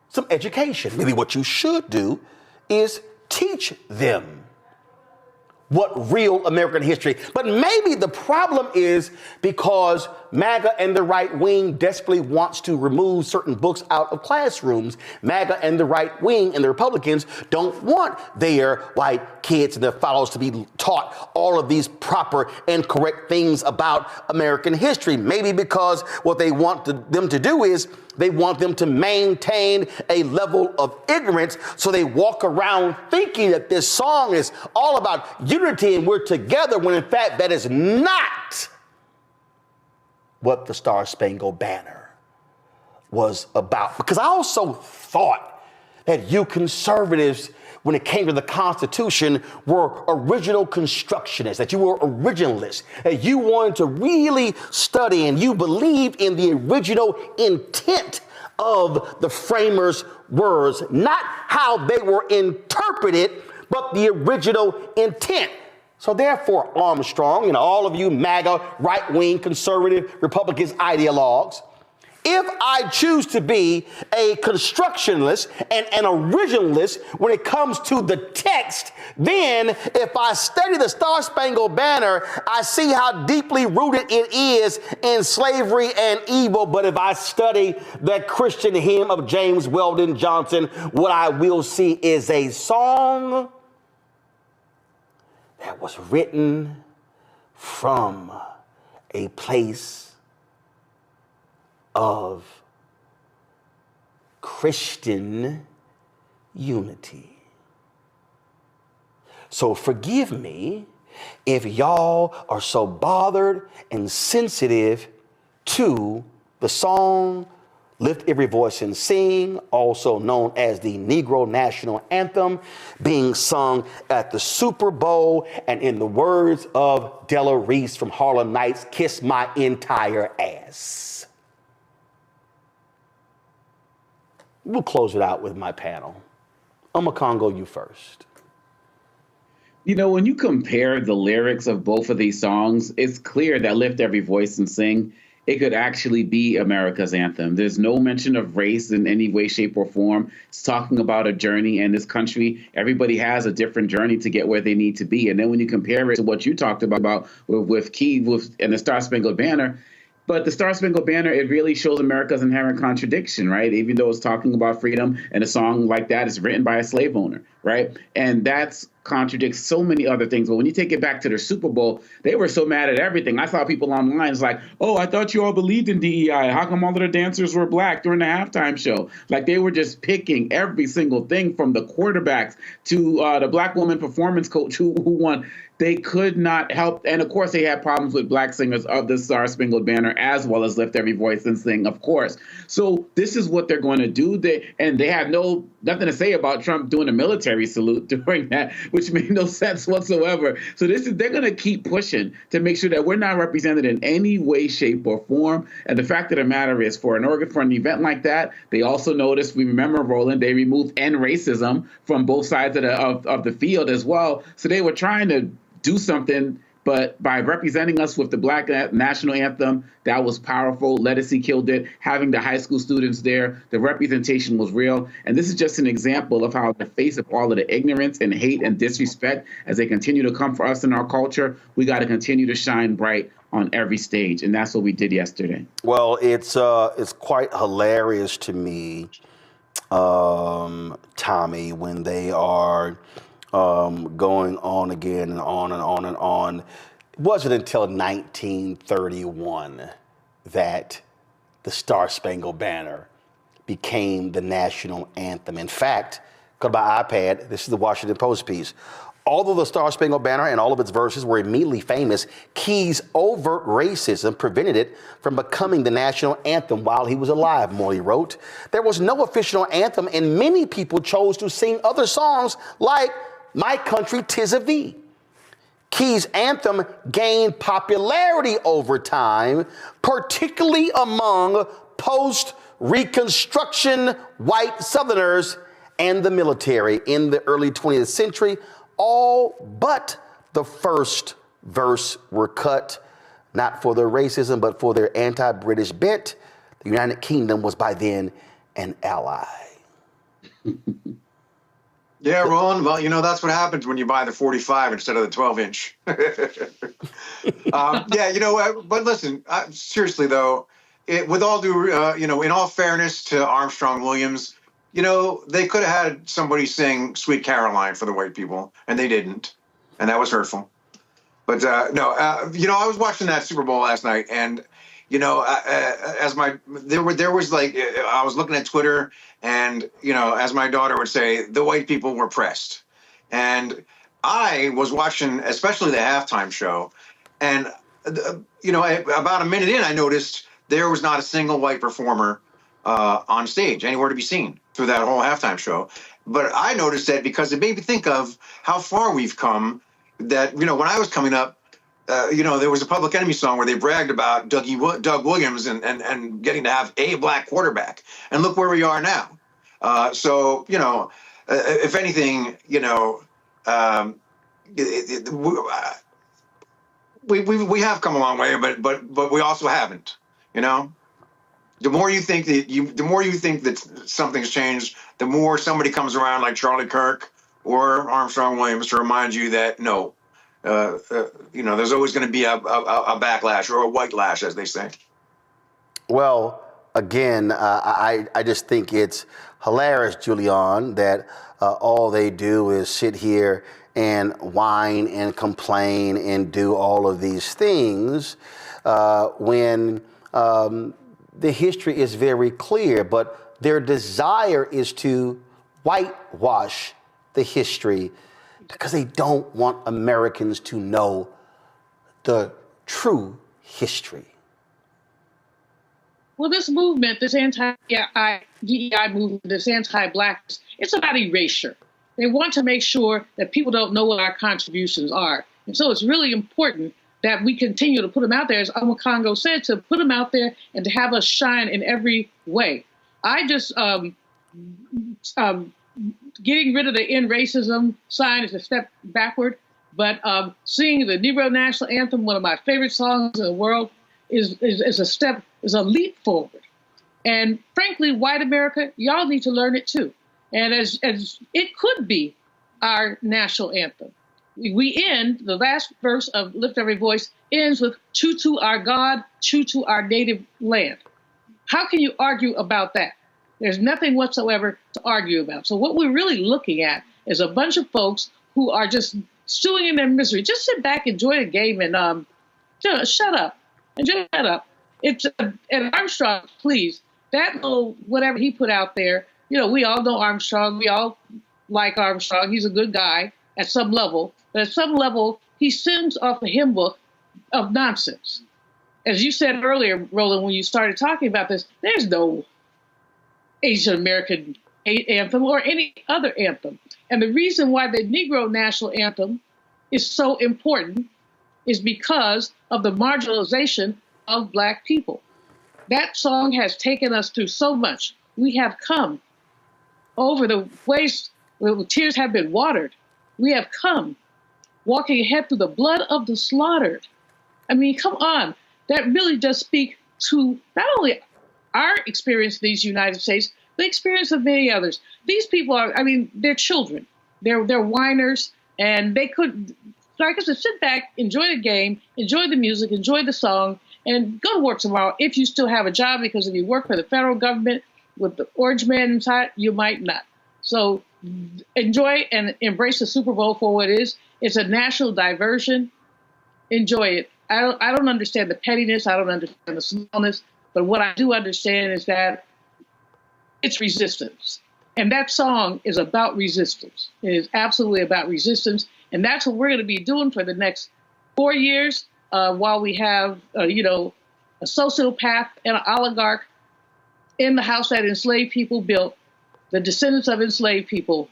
some education. Maybe what you should do is teach them what real American history. But maybe the problem is because MAGA and the right wing desperately wants to remove certain books out of classrooms. MAGA and the right wing and the Republicans don't want their white kids and their followers to be taught all of these proper and correct things about American history. Maybe because what they want them to do is they want them to maintain a level of ignorance, so they walk around thinking that this song is all about unity and we're together, when in fact that is not what the Star Spangled Banner was about. Because I also thought that you conservatives, when it came to the Constitution, were original constructionists, that you were originalists, that you wanted to really study and you believed in the original intent of the framers' words, not how they were interpreted, but the original intent. So therefore, Armstrong and all of you MAGA, right-wing, conservative, Republicans, ideologues, if I choose to be a constructionalist and an originalist when it comes to the text, then if I study the Star Spangled Banner, I see how deeply rooted it is in slavery and evil. But if I study the Christian hymn of James Weldon Johnson, what I will see is a song that was written from a place of Christian unity. So forgive me if y'all are so bothered and sensitive to the song Lift Every Voice and Sing, also known as the Negro National Anthem, being sung at the Super Bowl, and in the words of Della Reese from Harlem Nights, kiss my entire ass. We'll close it out with my panel. Congo, you first. You know, when you compare the lyrics of both of these songs, it's clear that Lift Every Voice and Sing, it could actually be America's anthem. There's no mention of race in any way, shape, or form. It's talking about a journey in this country. Everybody has a different journey to get where they need to be. And then when you compare it to what you talked about with Key and the Star Spangled Banner, but the Star Spangled Banner, it really shows America's inherent contradiction, right? Even though it's talking about freedom, and a song like that is written by a slave owner, right? And that's contradicts so many other things. But when you take it back to the Super Bowl, they were so mad at everything. I saw people online, it's like, oh, I thought you all believed in DEI. How come all of the dancers were black during the halftime show? Like, they were just picking every single thing, from the quarterbacks to the black woman performance coach who won. They could not help. And of course, they had problems with black singers of the Star Spangled Banner, as well as Lift Every Voice and Sing, of course. So this is what they're going to do. They have nothing to say about Trump doing a military salute during that, which made no sense whatsoever. So they're going to keep pushing to make sure that we're not represented in any way, shape, or form. And the fact of the matter is, for an event like that, they also noticed, we remember, Roland, they removed end racism from both sides of the field as well. So they were trying to do something, but by representing us with the Black National Anthem, that was powerful. Lettucey killed it. Having the high school students there, the representation was real. And this is just an example of how, in the face of all of the ignorance and hate and disrespect, as they continue to come for us in our culture, we got to continue to shine bright on every stage. And that's what we did yesterday. Well, it's quite hilarious to me, Tommy, when they are going on again and on and on and on. It wasn't until 1931 that the Star Spangled Banner became the national anthem. In fact, go to my iPad, this is the Washington Post piece. Although the Star Spangled Banner and all of its verses were immediately famous, Key's overt racism prevented it from becoming the national anthem while he was alive, Morley wrote. There was no official anthem, and many people chose to sing other songs like My Country 'Tis of Thee. Key's anthem gained popularity over time, particularly among post-Reconstruction white Southerners and the military in the early 20th century. All but the first verse were cut, not for their racism, but for their anti-British bent. The United Kingdom was by then an ally. Yeah, Roland. Well, you know, that's what happens when you buy the 45 instead of the 12-inch. Yeah, you know, but listen, seriously, though, with all due, you know, in all fairness to Armstrong Williams, you know, they could have had somebody sing Sweet Caroline for the white people, and they didn't. And that was hurtful. But no, you know, I was watching that Super Bowl last night, and, you know, there was like, I was looking at Twitter, and, you know, as my daughter would say, the white people were pressed. And I was watching, especially the halftime show, and, you know, about a minute in, I noticed there was not a single white performer on stage, anywhere to be seen through that whole halftime show. But I noticed that because it made me think of how far we've come, that, you know, when I was coming up, you know, there was a Public Enemy song where they bragged about Doug Williams and getting to have a black quarterback. And look where we are now. So, you know, if anything, you know, we have come a long way, but we also haven't, you know. The more you think that something's changed, the more somebody comes around like Charlie Kirk or Armstrong Williams to remind you that no, you know, there's always going to be a backlash or a white lash, as they say. Well, again, I just think it's hilarious, Julian, that all they do is sit here and whine and complain and do all of these things when the history is very clear, but their desire is to whitewash the history because they don't want Americans to know the true history. Well, this movement, this anti-DEI movement, this anti-blackness, it's about erasure. They want to make sure that people don't know what our contributions are. And so it's really important that we continue to put them out there, as Alma Congo said, to put them out there and to have us shine in every way. I just, getting rid of the end racism sign is a step backward, but singing the Negro National Anthem, one of my favorite songs in the world, is a leap forward. And frankly, white America, y'all need to learn it too. And as it could be our national anthem. We end, the last verse of Lift Every Voice ends with "True to our God, true to our native land." How can you argue about that? There's nothing whatsoever to argue about. So what we're really looking at is a bunch of folks who are just stewing in their misery. Just sit back, enjoy the game, and shut up. And just shut up. It's and Armstrong, please, that little whatever he put out there, you know, we all know Armstrong. We all like Armstrong. He's a good guy at some level. But at some level, he sings off a hymn book of nonsense. As you said earlier, Roland, when you started talking about this, there's no Asian American anthem or any other anthem. And the reason why the Negro National Anthem is so important is because of the marginalization of Black people. That song has taken us through so much. We have come over the ways where the tears have been watered. We have come walking ahead through the blood of the slaughtered. I mean, come on. That really does speak to not only our experience in these United States, the experience of many others. These people are, I mean, they're children. They're whiners, and they could, like I said, sit back, enjoy the game, enjoy the music, enjoy the song, and go to work tomorrow if you still have a job, because if you work for the federal government with the orange man inside, you might not. So enjoy and embrace the Super Bowl for what it is. It's a national diversion. Enjoy it. I don't understand the pettiness. I don't understand the smallness. But what I do understand is that it's resistance. And that song is about resistance. It is absolutely about resistance. And that's what we're going to be doing for the next 4 years while we have, a sociopath and an oligarch in the house that enslaved people built, the descendants of enslaved people.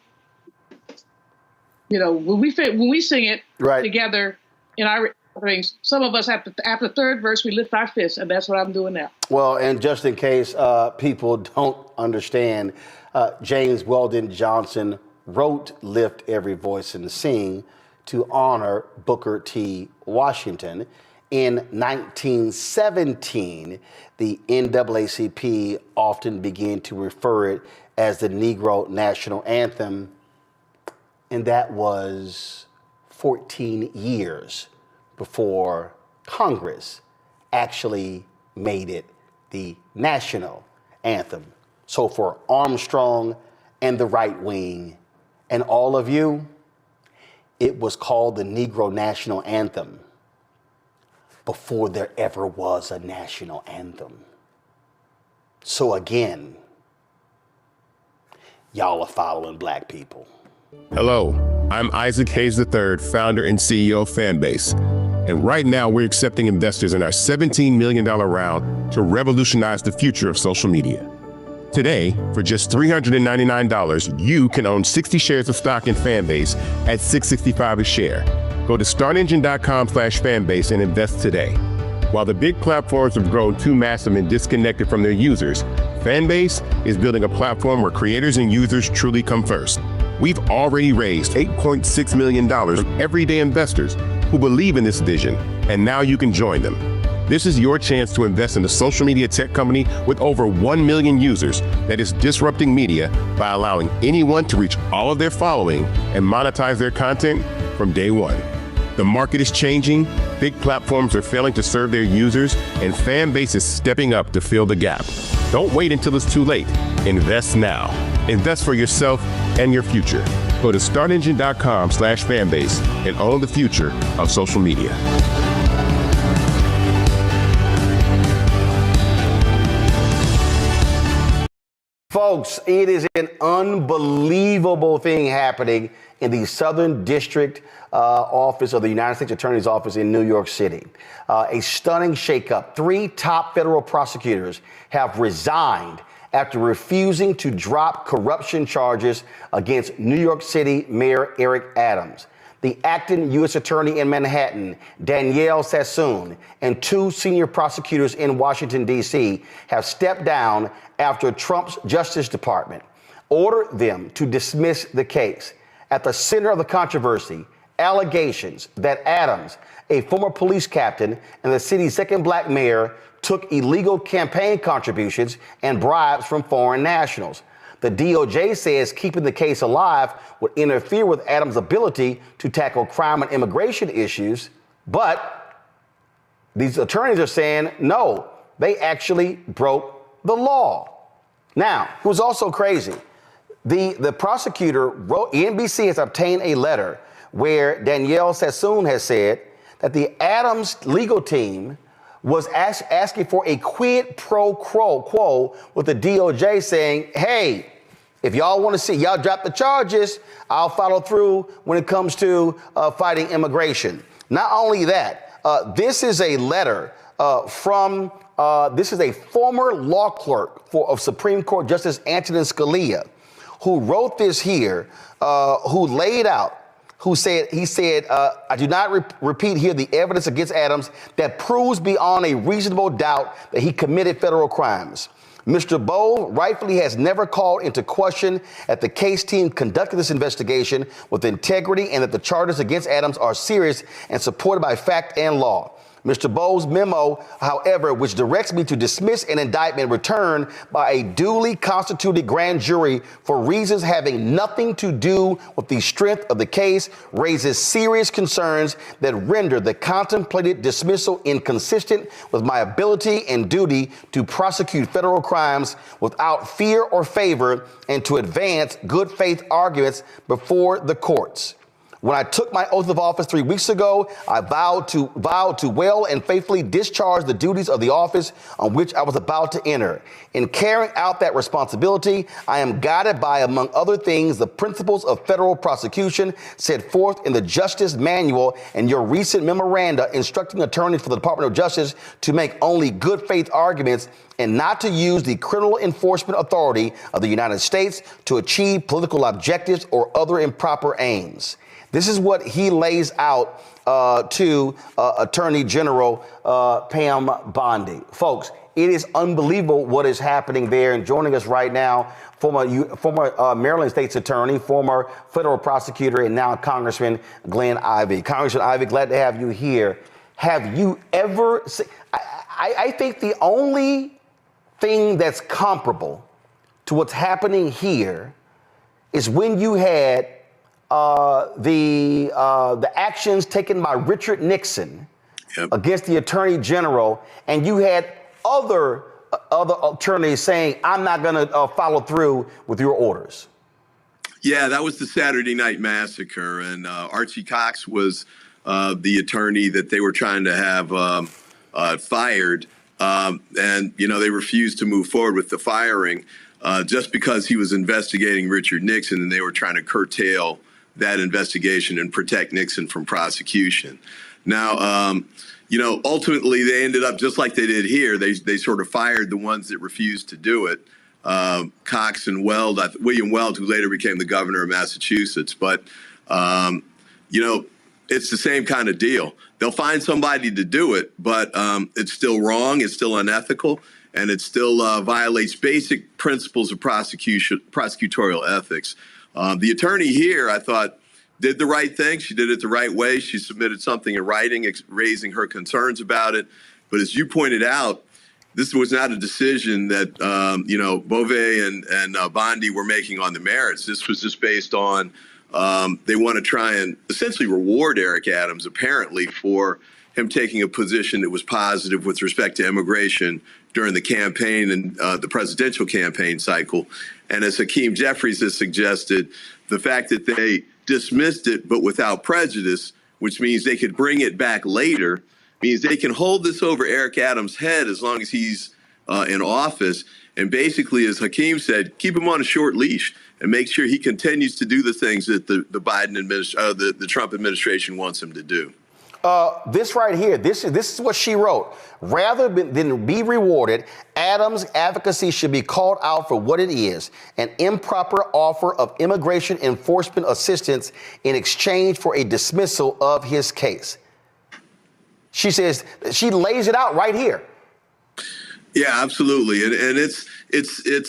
When we sing it together in our things, some of us after the third verse, we lift our fists, and that's what I'm doing now. Well, and just in case people don't understand, James Weldon Johnson wrote Lift Every Voice and Sing to honor Booker T. Washington. In 1917, the NAACP often began to refer it as the Negro National Anthem, and that was 14 years before Congress actually made it the national anthem. So for Armstrong and the right wing and all of you, it was called the Negro National Anthem before there ever was a national anthem. So again, y'all are following black people. Hello, I'm Isaac Hayes III, founder and CEO of Fanbase. And right now we're accepting investors in our $17 million round to revolutionize the future of social media. Today, for just $399, you can own 60 shares of stock in Fanbase at $665 a share. Go to startengine.com/fanbase and invest today. While the big platforms have grown too massive and disconnected from their users, Fanbase is building a platform where creators and users truly come first. We've already raised $8.6 million from everyday investors who believe in this vision, and now you can join them. This is your chance to invest in a social media tech company with over 1 million users that is disrupting media by allowing anyone to reach all of their following and monetize their content from day one. The market is changing, big platforms are failing to serve their users, and Fanbase is stepping up to fill the gap. Don't wait until it's too late. Invest now. Invest for yourself and your future. Go to startengine.com/fanbase and own the future of social media. Folks, it is an unbelievable thing happening in the Southern District Office of the United States Attorney's Office in New York City. A stunning shakeup. 3 top federal prosecutors have resigned after refusing to drop corruption charges against New York City Mayor Eric Adams. The acting U.S. Attorney in Manhattan, Danielle Sassoon, and 2 senior prosecutors in Washington, D.C. have stepped down after Trump's Justice Department ordered them to dismiss the case. At the center of the controversy, allegations that Adams, a former police captain and the city's second black mayor, took illegal campaign contributions and bribes from foreign nationals. The DOJ says keeping the case alive would interfere with Adams' ability to tackle crime and immigration issues, but these attorneys are saying, no, they actually broke the law. Now, it was also crazy. The prosecutor wrote, NBC has obtained a letter where Danielle Sassoon has said that the Adams legal team was asking for a quid pro quo with the DOJ saying, hey, if y'all want to see, y'all drop the charges, I'll follow through when it comes to fighting immigration. Not only that, this is a letter this is a former law clerk of Supreme Court Justice Antonin Scalia, who wrote this here, who laid out, he said, I do not repeat here the evidence against Adams that proves beyond a reasonable doubt that he committed federal crimes. Mr. Bowe rightfully has never called into question that the case team conducted this investigation with integrity and that the charges against Adams are serious and supported by fact and law. Mr. Bowe's memo, however, which directs me to dismiss an indictment returned by a duly constituted grand jury for reasons having nothing to do with the strength of the case, raises serious concerns that render the contemplated dismissal inconsistent with my ability and duty to prosecute federal crimes without fear or favor and to advance good faith arguments before the courts. When I took my oath of office 3 weeks ago, I vowed to well and faithfully discharge the duties of the office on which I was about to enter. In carrying out that responsibility, I am guided by, among other things, the principles of federal prosecution set forth in the Justice Manual and your recent memoranda instructing attorneys for the Department of Justice to make only good faith arguments and not to use the criminal enforcement authority of the United States to achieve political objectives or other improper aims. This is what he lays out to Attorney General Pam Bondi. Folks, it is unbelievable what is happening there. And joining us right now, former Maryland State's Attorney, former federal prosecutor, and now Congressman Glenn Ivey. Congressman Ivey, glad to have you here. Have you ever seen, I think the only thing that's comparable to what's happening here is when you had the actions taken by Richard Nixon against the Attorney General, and you had other attorneys saying, I'm not going to follow through with your orders. Yeah, that was the Saturday Night Massacre, and Archie Cox was the attorney that they were trying to have fired, and they refused to move forward with the firing just because he was investigating Richard Nixon, and they were trying to curtail that investigation and protect Nixon from prosecution. Now, ultimately they ended up just like they did here. They sort of fired the ones that refused to do it. Cox and Weld, William Weld, who later became the governor of Massachusetts. But, it's the same kind of deal. They'll find somebody to do it, but it's still wrong. It's still unethical. And it still violates basic principles of prosecutorial ethics. The attorney here, I thought, did the right thing. She did it the right way. She submitted something in writing, raising her concerns about it. But as you pointed out, this was not a decision that, Beauvais and Bondi were making on the merits. This was just based on they want to try and essentially reward Eric Adams, apparently, for him taking a position that was positive with respect to immigration during the campaign and the presidential campaign cycle. And as Hakeem Jeffries has suggested, the fact that they dismissed it but without prejudice, which means they could bring it back later, means they can hold this over Eric Adams' head as long as he's in office. And basically, as Hakeem said, keep him on a short leash and make sure he continues to do the things that the Biden administration, the Trump administration wants him to do. This right here, this is what she wrote. Rather than be rewarded, Adams' advocacy should be called out for what it is, an improper offer of immigration enforcement assistance in exchange for a dismissal of his case. She says, she lays it out right here. Yeah, absolutely. And it's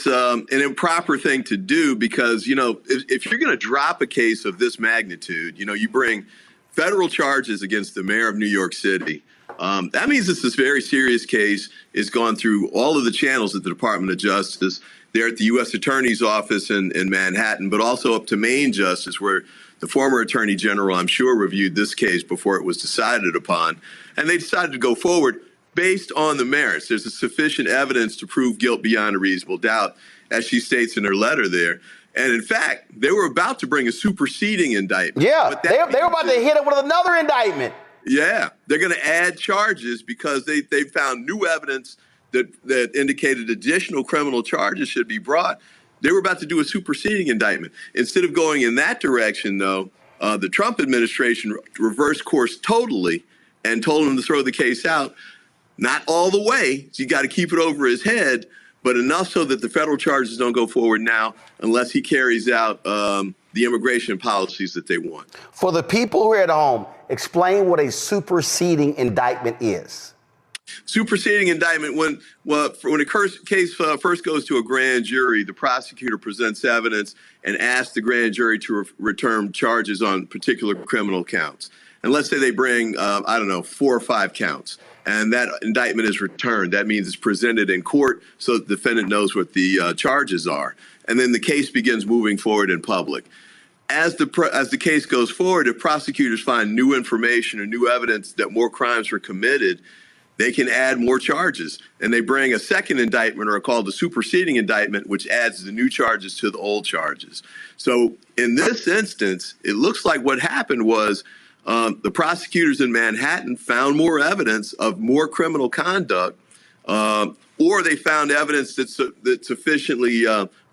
an improper thing to do because, if you're going to drop a case of this magnitude, you bring federal charges against the mayor of New York City. That means this very serious case is gone through all of the channels at the Department of Justice. They're at the U.S. Attorney's Office in Manhattan, but also up to Maine Justice, where the former Attorney General, I'm sure, reviewed this case before it was decided upon. And they decided to go forward based on the merits. There's sufficient evidence to prove guilt beyond a reasonable doubt, as she states in her letter there. And in fact, they were about to bring a superseding indictment. Yeah, they were about to hit it with another indictment. Yeah, they're going to add charges because they found new evidence that indicated additional criminal charges should be brought. They were about to do a superseding indictment. Instead of going in that direction, though, the Trump administration reversed course totally and told him to throw the case out. Not all the way. So you got to keep it over his head, but enough so that the federal charges don't go forward now unless he carries out the immigration policies that they want. For the people who are at home, explain what a superseding indictment is. Superseding indictment, when a case first goes to a grand jury, the prosecutor presents evidence and asks the grand jury to return charges on particular criminal counts. And let's say they bring, 4 or 5 counts. And that indictment is returned. That means it's presented in court so the defendant knows what the charges are. And then the case begins moving forward in public. As the case goes forward, if prosecutors find new information or new evidence that more crimes were committed, they can add more charges. And they bring a second indictment, or called the superseding indictment, which adds the new charges to the old charges. So in this instance, it looks like what happened was the prosecutors in Manhattan found more evidence of more criminal conduct, or they found evidence that sufficiently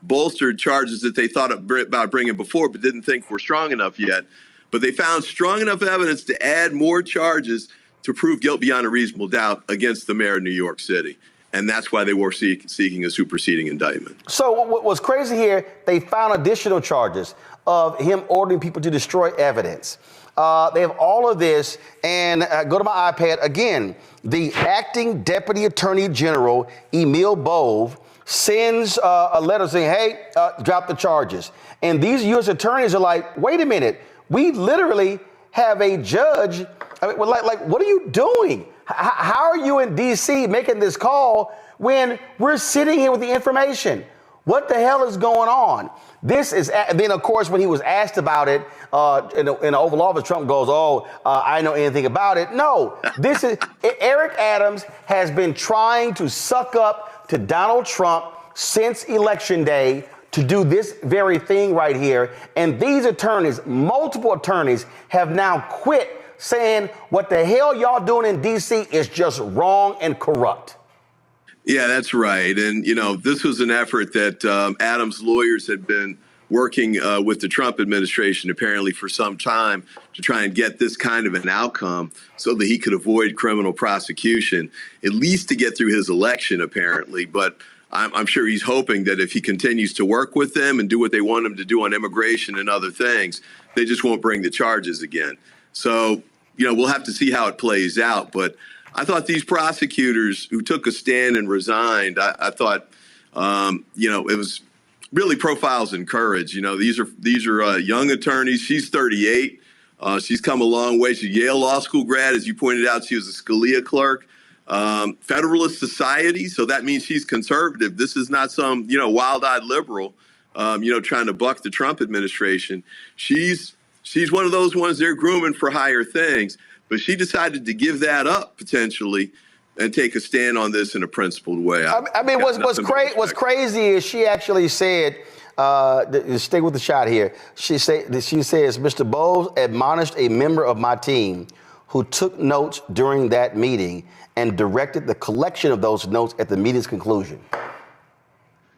bolstered charges that they thought about bringing before but didn't think were strong enough yet. But they found strong enough evidence to add more charges to prove guilt beyond a reasonable doubt against the mayor of New York City. And that's why they were seeking a superseding indictment. So what was crazy here, they found additional charges of him ordering people to destroy evidence. They have all of this, and go to my iPad again. The acting deputy attorney general, Emil Bove, sends a letter saying, hey, drop the charges. And these U.S. attorneys are like, wait a minute, we literally have a judge. I mean, like, what are you doing? How are you in D.C. making this call when we're sitting here with the information? What the hell is going on? This is, then of course, when he was asked about it in the Oval Office, Trump goes, I know anything about it. No, this is, Eric Adams has been trying to suck up to Donald Trump since Election Day to do this very thing right here. And these attorneys, multiple attorneys, have now quit, saying what the hell y'all doing in D.C. is just wrong and corrupt. Yeah, that's right. And, you know, this was an effort that Adams' lawyers had been working with the Trump administration apparently for some time to try and get this kind of an outcome so that he could avoid criminal prosecution, at least to get through his election, apparently. But I'm sure he's hoping that if he continues to work with them and do what they want him to do on immigration and other things, they just won't bring the charges again. So, you know, we'll have to see how it plays out. But I thought these prosecutors who took a stand and resigned, I thought, you know, it was really profiles in courage. You know, these are young attorneys. She's 38. She's come a long way. She's a Yale Law School grad. As you pointed out, she was a Scalia clerk. Federalist Society. So that means she's conservative. This is not some, you know, wild-eyed liberal, you know, trying to buck the Trump administration. She's one of those ones they're grooming for higher things. But she decided to give that up potentially and take a stand on this in a principled way. I mean, what's crazy is she actually said, stay with the shot here. She says, Mr. Bowles admonished a member of my team who took notes during that meeting and directed the collection of those notes at the meeting's conclusion.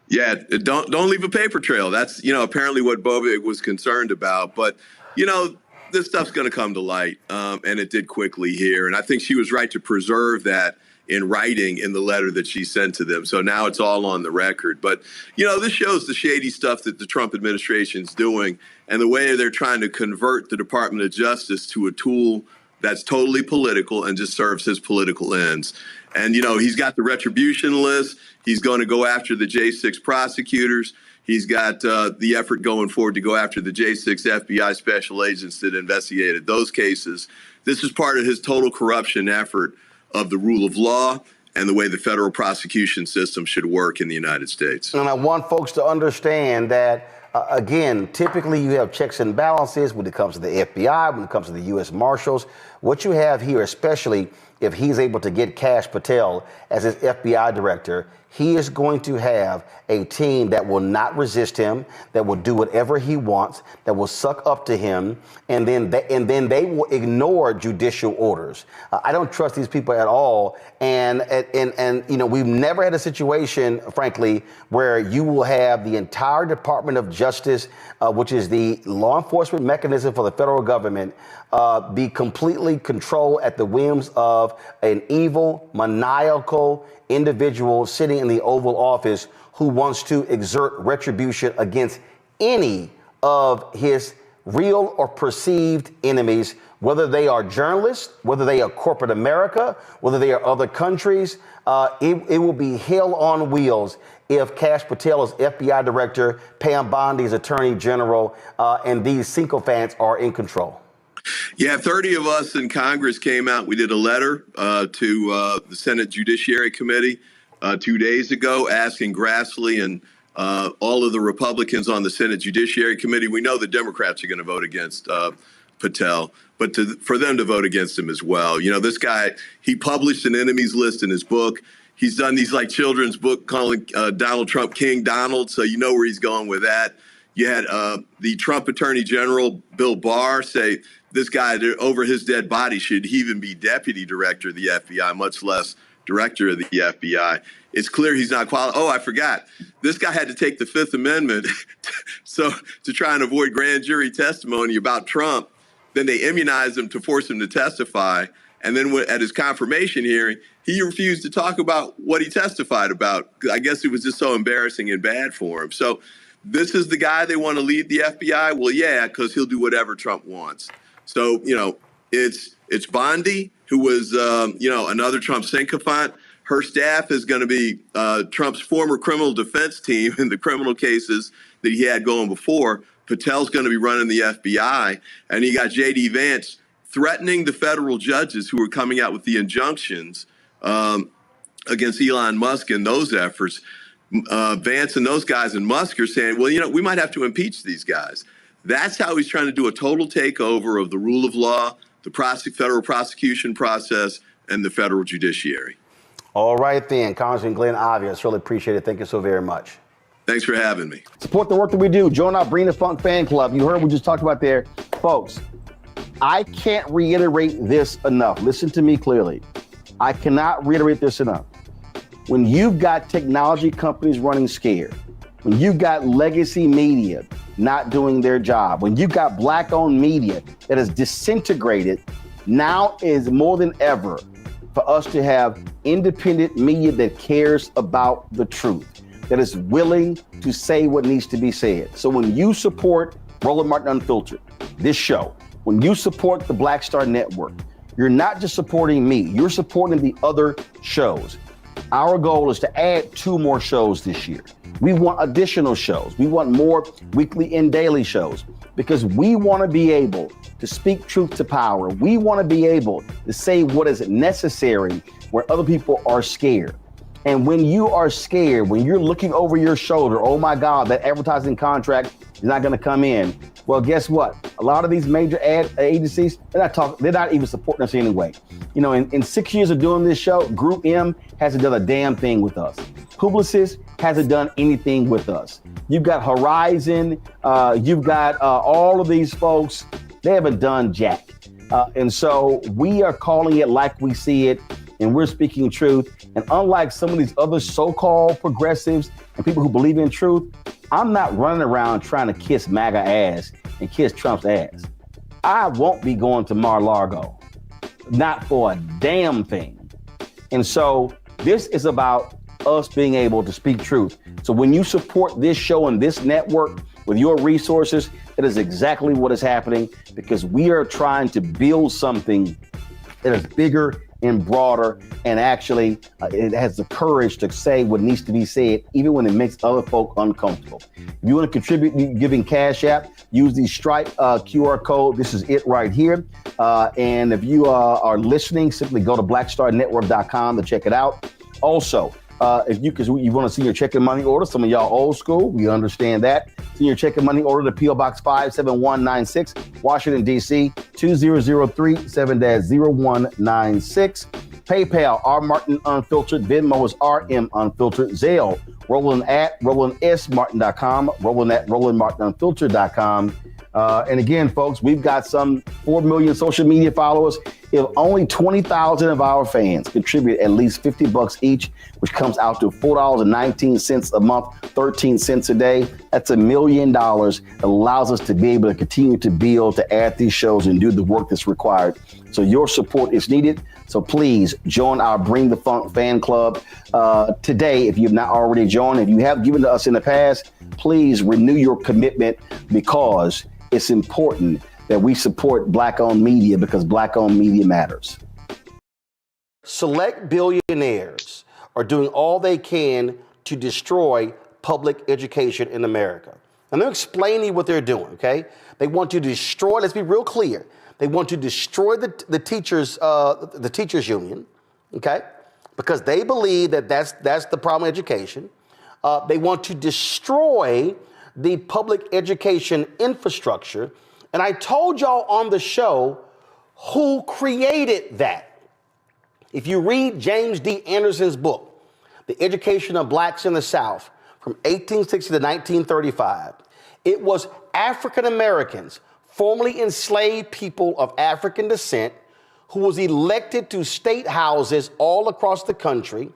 Yeah, don't leave a paper trail. That's, you know, apparently what Bovig was concerned about. But, you know, this stuff's going to come to light, and it did quickly here. And I think she was right to preserve that in writing in the letter that she sent to them. So now it's all on the record. But, you know, this shows the shady stuff that the Trump administration's doing and the way they're trying to convert the Department of Justice to a tool that's totally political and just serves his political ends. And, you know, he's got the retribution list. He's going to go after the J6 prosecutors. He's got the effort going forward to go after the J6 FBI special agents that investigated those cases. This is part of his total corruption effort of the rule of law and the way the federal prosecution system should work in the United States. And I want folks to understand that, again, typically you have checks and balances when it comes to the FBI, when it comes to the U.S. Marshals. What you have here, especially if he's able to get Kash Patel as his FBI director, he is going to have a team that will not resist him, that will do whatever he wants, that will suck up to him, and then they will ignore judicial orders. I don't trust these people at all. And you know, we've never had a situation, frankly, where you will have the entire Department of Justice, which is the law enforcement mechanism for the federal government, be completely controlled at the whims of an evil, maniacal individual sitting in the Oval Office who wants to exert retribution against any of his real or perceived enemies, whether they are journalists, whether they are corporate America, whether they are other countries. It will be hell on wheels if Kash Patel is FBI director, Pam Bondi is attorney general, and these sycophants are in control. Yeah, 30 of us in Congress came out. We did a letter to the Senate Judiciary Committee 2 days ago asking Grassley and all of the Republicans on the Senate Judiciary Committee. We know the Democrats are going to vote against Patel, but for them to vote against him as well. You know, this guy, he published an enemies list in his book. He's done these like children's book calling Donald Trump King Donald, so you know where he's going with that. You had the Trump Attorney General, Bill Barr, say this guy over his dead body should he even be deputy director of the FBI, much less director of the FBI. It's clear he's not qualified. Oh, I forgot. This guy had to take the Fifth Amendment so to try and avoid grand jury testimony about Trump. Then they immunized him to force him to testify. And then at his confirmation hearing, he refused to talk about what he testified about. I guess it was just so embarrassing and bad for him. So this is the guy they want to lead the FBI? Well, yeah, because he'll do whatever Trump wants. So, you know, it's Bondi, who was, you know, another Trump sycophant. Her staff is going to be Trump's former criminal defense team in the criminal cases that he had going before. Patel's going to be running the FBI. And you got J.D. Vance threatening the federal judges who are coming out with the injunctions against Elon Musk and those efforts. Vance and those guys and Musk are saying, well, you know, we might have to impeach these guys. That's how he's trying to do a total takeover of the rule of law, the federal prosecution process, and the federal judiciary. All right, then, Congressman Glenn Obvious. Really appreciate it. Thank you so very much. Thanks for having me. Support the work that we do. Join our Bring the Funk fan club. You heard what we just talked about there. Folks, I can't reiterate this enough. Listen to me clearly. I cannot reiterate this enough. When you've got technology companies running scared, when you've got legacy media not doing their job, when you've got black-owned media that is disintegrated, now is more than ever for us to have independent media that cares about the truth, that is willing to say what needs to be said. So when you support Roland Martin Unfiltered, this show, when you support the Black Star Network, you're not just supporting me, you're supporting the other shows. Our goal is to add 2 more shows this year. We want additional shows. We want more weekly and daily shows because we want to be able to speak truth to power. We want to be able to say what is necessary where other people are scared. And when you are scared, when you're looking over your shoulder, oh my God, that advertising contract is not going to come in. Well, guess what? A lot of these major ad agencies, they're not even supporting us anyway. You know, in 6 years of doing this show, Group M hasn't done a damn thing with us. Publicis hasn't done anything with us. You've got Horizon, you've got all of these folks, they haven't done jack. And so we are calling it like we see it, and we're speaking truth. And unlike some of these other so-called progressives and people who believe in truth, I'm not running around trying to kiss MAGA ass and kiss Trump's ass. I won't be going to Mar-a-Lago, not for a damn thing. And so this is about us being able to speak truth. So when you support this show and this network with your resources, that is exactly what is happening, because we are trying to build something that is bigger and broader, and actually it has the courage to say what needs to be said, even when it makes other folk uncomfortable. If you want to contribute giving Cash App, use the Stripe QR code. This is it right here. And if you are listening, simply go to blackstarnetwork.com to check it out. Also, if you want to see your checking money order, some of y'all old school, we understand that. See your checking money order to P.O. Box 57196, Washington, D.C., 2003 7-0196. PayPal, R. Martin Unfiltered. Venmo is RM Unfiltered. Zelle, Roland at RolandSMartin.com, Roland at RolandMartinUnfiltered.com. And again, folks, we've got some 4 million social media followers. If only 20,000 of our fans contribute at least $50 each, which comes out to $4.19 a month, 13 cents a day, that's $1 million. That allows us to be able to continue to build, to add these shows and do the work that's required. So your support is needed. So please join our Bring the Funk fan club today. If you've not already joined, if you have given to us in the past, please renew your commitment, because it's important that we support Black-owned media, because Black-owned media matters. Select billionaires are doing all they can to destroy public education in America. And they're explaining what they're doing, okay? They want to destroy, let's be real clear, they want to destroy the teachers union, okay? Because they believe that that's the problem in education. They want to destroy the public education infrastructure. And I told y'all on the show who created that. If you read James D. Anderson's book, The Education of Blacks in the South, from 1860 to 1935, it was African Americans, formerly enslaved people of African descent, who was elected to state houses all across the country,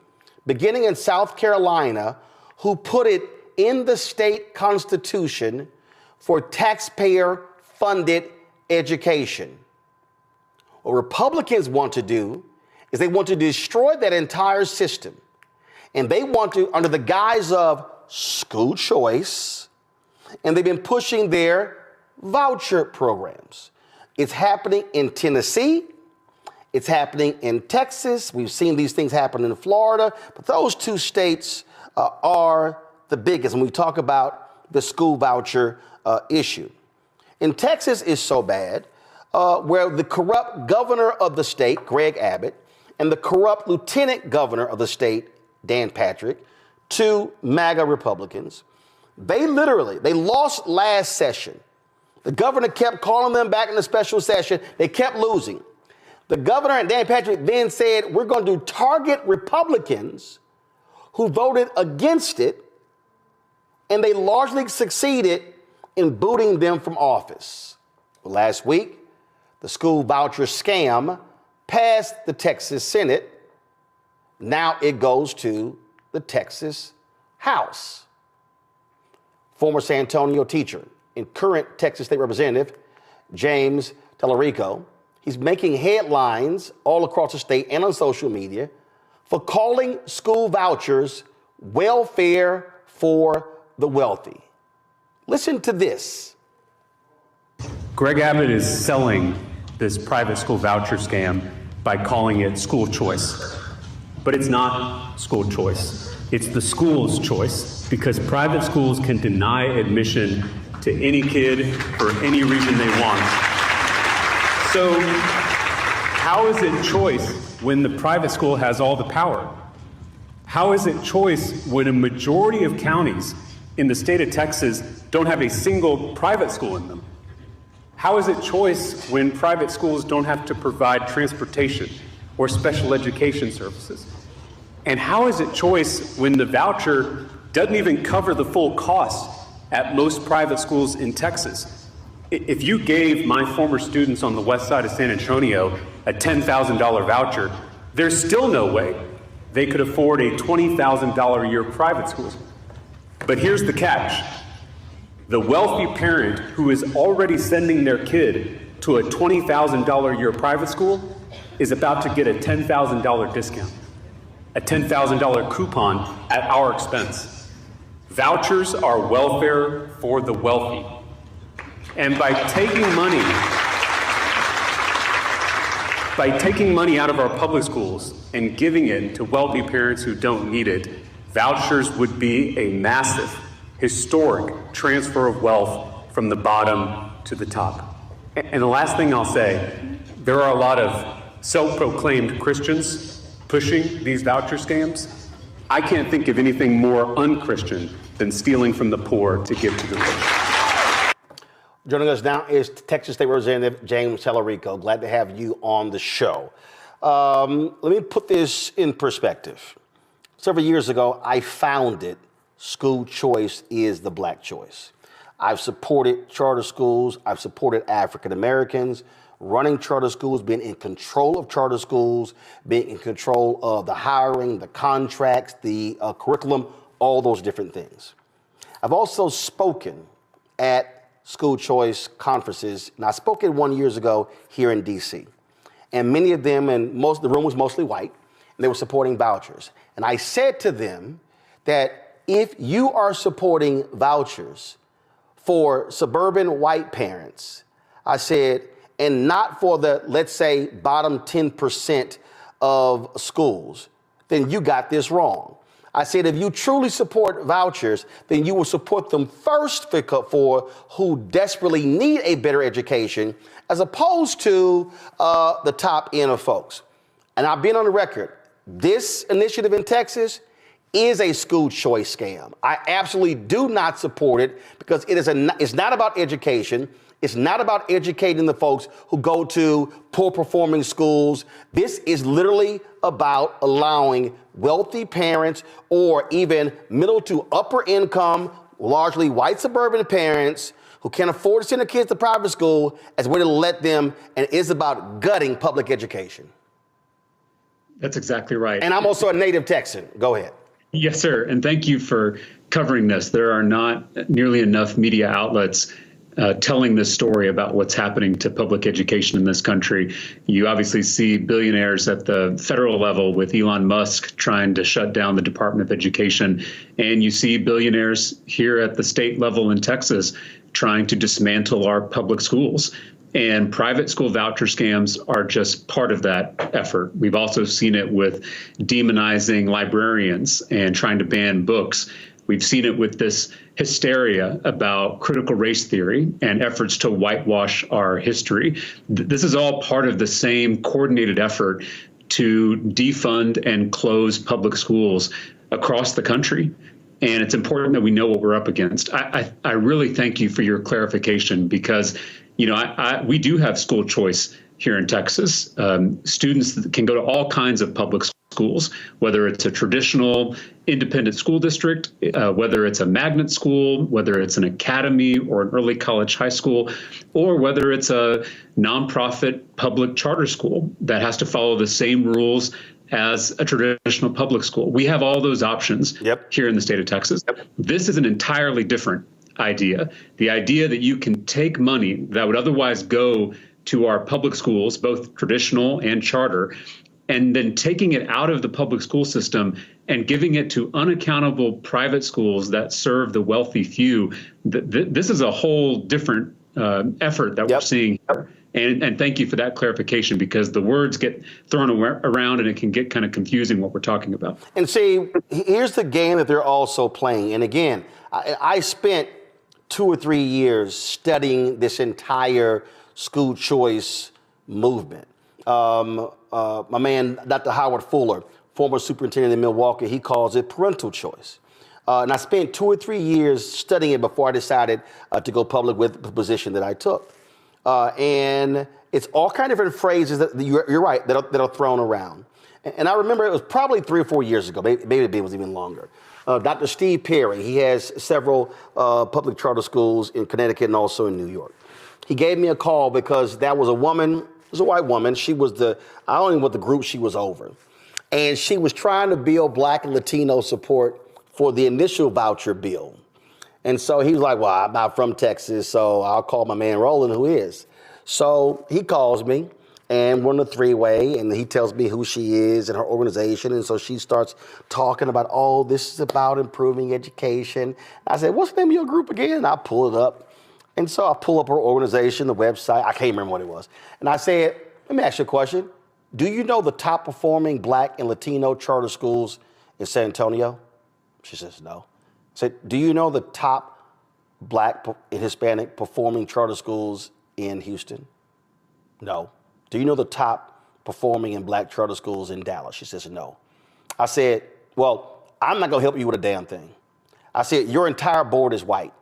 beginning in South Carolina, who put it in the state constitution for taxpayer-funded education. What Republicans want to do is they want to destroy that entire system. And they want to, under the guise of school choice, and they've been pushing their voucher programs. It's happening in Tennessee. It's happening in Texas. We've seen these things happen in Florida, but those two states are the biggest when we talk about the school voucher issue. In Texas is so bad, where the corrupt governor of the state, Greg Abbott, and the corrupt lieutenant governor of the state, Dan Patrick, two MAGA Republicans, they lost last session. The governor kept calling them back in the special session. They kept losing. The governor and Dan Patrick then said, we're going to target Republicans who voted against it, and they largely succeeded in booting them from office. Last week, the school voucher scam passed the Texas Senate. Now it goes to the Texas House. Former San Antonio teacher and current Texas State Representative James Tellerico, he's making headlines all across the state and on social media for calling school vouchers welfare for the wealthy. Listen to this. Greg Abbott is selling this private school voucher scam by calling it school choice. But it's not school choice. It's the school's choice, because private schools can deny admission to any kid for any reason they want. So how is it choice when the private school has all the power? How is it choice when a majority of counties in the state of Texas don't have a single private school in them? How is it choice when private schools don't have to provide transportation or special education services? And how is it choice when the voucher doesn't even cover the full cost at most private schools in Texas? If you gave my former students on the west side of San Antonio a $10,000 voucher, there's still no way they could afford a $20,000 a year private school. But here's the catch. The wealthy parent who is already sending their kid to a $20,000 a year private school is about to get a $10,000 discount, a $10,000 coupon at our expense. Vouchers are welfare for the wealthy. And by taking money out of our public schools and giving it to wealthy parents who don't need it, vouchers would be a massive, historic transfer of wealth from the bottom to the top. And the last thing I'll say, there are a lot of self-proclaimed Christians pushing these voucher scams. I can't think of anything more unchristian than stealing from the poor to give to the rich. Joining us now is Texas State Representative James Tellerico. Glad to have you on the show. Let me put this in perspective. Several years ago, I founded School Choice is the Black Choice. I've supported charter schools. I've supported African Americans, running charter schools, being in control of charter schools, being in control of the hiring, the contracts, the curriculum, all those different things. I've also spoken at school choice conferences, and I spoke at one years ago here in DC. And many of them, and most of the room was mostly white, and they were supporting vouchers. And I said to them that if you are supporting vouchers for suburban white parents, I said, and not for the, let's say, bottom 10% of schools, then you got this wrong. I said, if you truly support vouchers, then you will support them first for who desperately need a better education, as opposed to the top end of folks. And I've been on the record, this initiative in Texas is a school choice scam. I absolutely do not support it because it's not about education. It's not about educating the folks who go to poor performing schools. This is literally about allowing wealthy parents or even middle to upper income, largely white suburban parents who can't afford to send their kids to private school as a way to let them, and it is about gutting public education. That's exactly right. And I'm also a native Texan. Go ahead. Yes, sir. And thank you for covering this. There are not nearly enough media outlets telling this story about what's happening to public education in this country. You obviously see billionaires at the federal level with Elon Musk trying to shut down the Department of Education. And you see billionaires here at the state level in Texas trying to dismantle our public schools. And private school voucher scams are just part of that effort. We've also seen it with demonizing librarians and trying to ban books. We've seen it with this hysteria about critical race theory and efforts to whitewash our history. This is all part of the same coordinated effort to defund and close public schools across the country. And it's important that we know what we're up against. I really thank you for your clarification because, you know, we do have school choice here in Texas. Students can go to all kinds of public schools, whether it's a traditional independent school district, whether it's a magnet school, whether it's an academy or an early college high school, or whether it's a nonprofit public charter school that has to follow the same rules as a traditional public school. We have all those options here in the state of Texas. This is an entirely different idea. The idea that you can take money that would otherwise go to our public schools, both traditional and charter, and then taking it out of the public school system and giving it to unaccountable private schools that serve the wealthy few. This is a whole different effort that we're seeing here. And thank you for that clarification, because the words get thrown around and it can get kind of confusing what we're talking about. And see, here's the game that they're also playing. And again, I spent 2 or 3 years studying this entire school choice movement. My man, Dr. Howard Fuller, former superintendent in Milwaukee, he calls it parental choice. And I spent 2 or 3 years studying it before I decided to go public with the position that I took. And it's all kind of different phrases that you're right, that are thrown around. And I remember it was probably 3 or 4 years ago, maybe it was even longer. Dr. Steve Perry, he has several public charter schools in Connecticut and also in New York. He gave me a call because that was a woman, it was a white woman. She was I don't even know what the group she was over. And she was trying to build Black and Latino support for the initial voucher bill. And so he was like, well, I'm not from Texas, so I'll call my man Roland, who is. So he calls me, and we're on a three-way, and he tells me who she is and her organization. And so she starts talking about, oh, this is about improving education. I said, what's the name of your group again? And I pull it up. And so I pull up her organization, the website. I can't remember what it was. And I said, let me ask you a question. Do you know the top performing Black and Latino charter schools in San Antonio? She says, no. I said, do you know the top Black and Hispanic performing charter schools in Houston? No. Do you know the top performing and Black charter schools in Dallas? She says, no. I said, well, I'm not going to help you with a damn thing. I said, your entire board is white.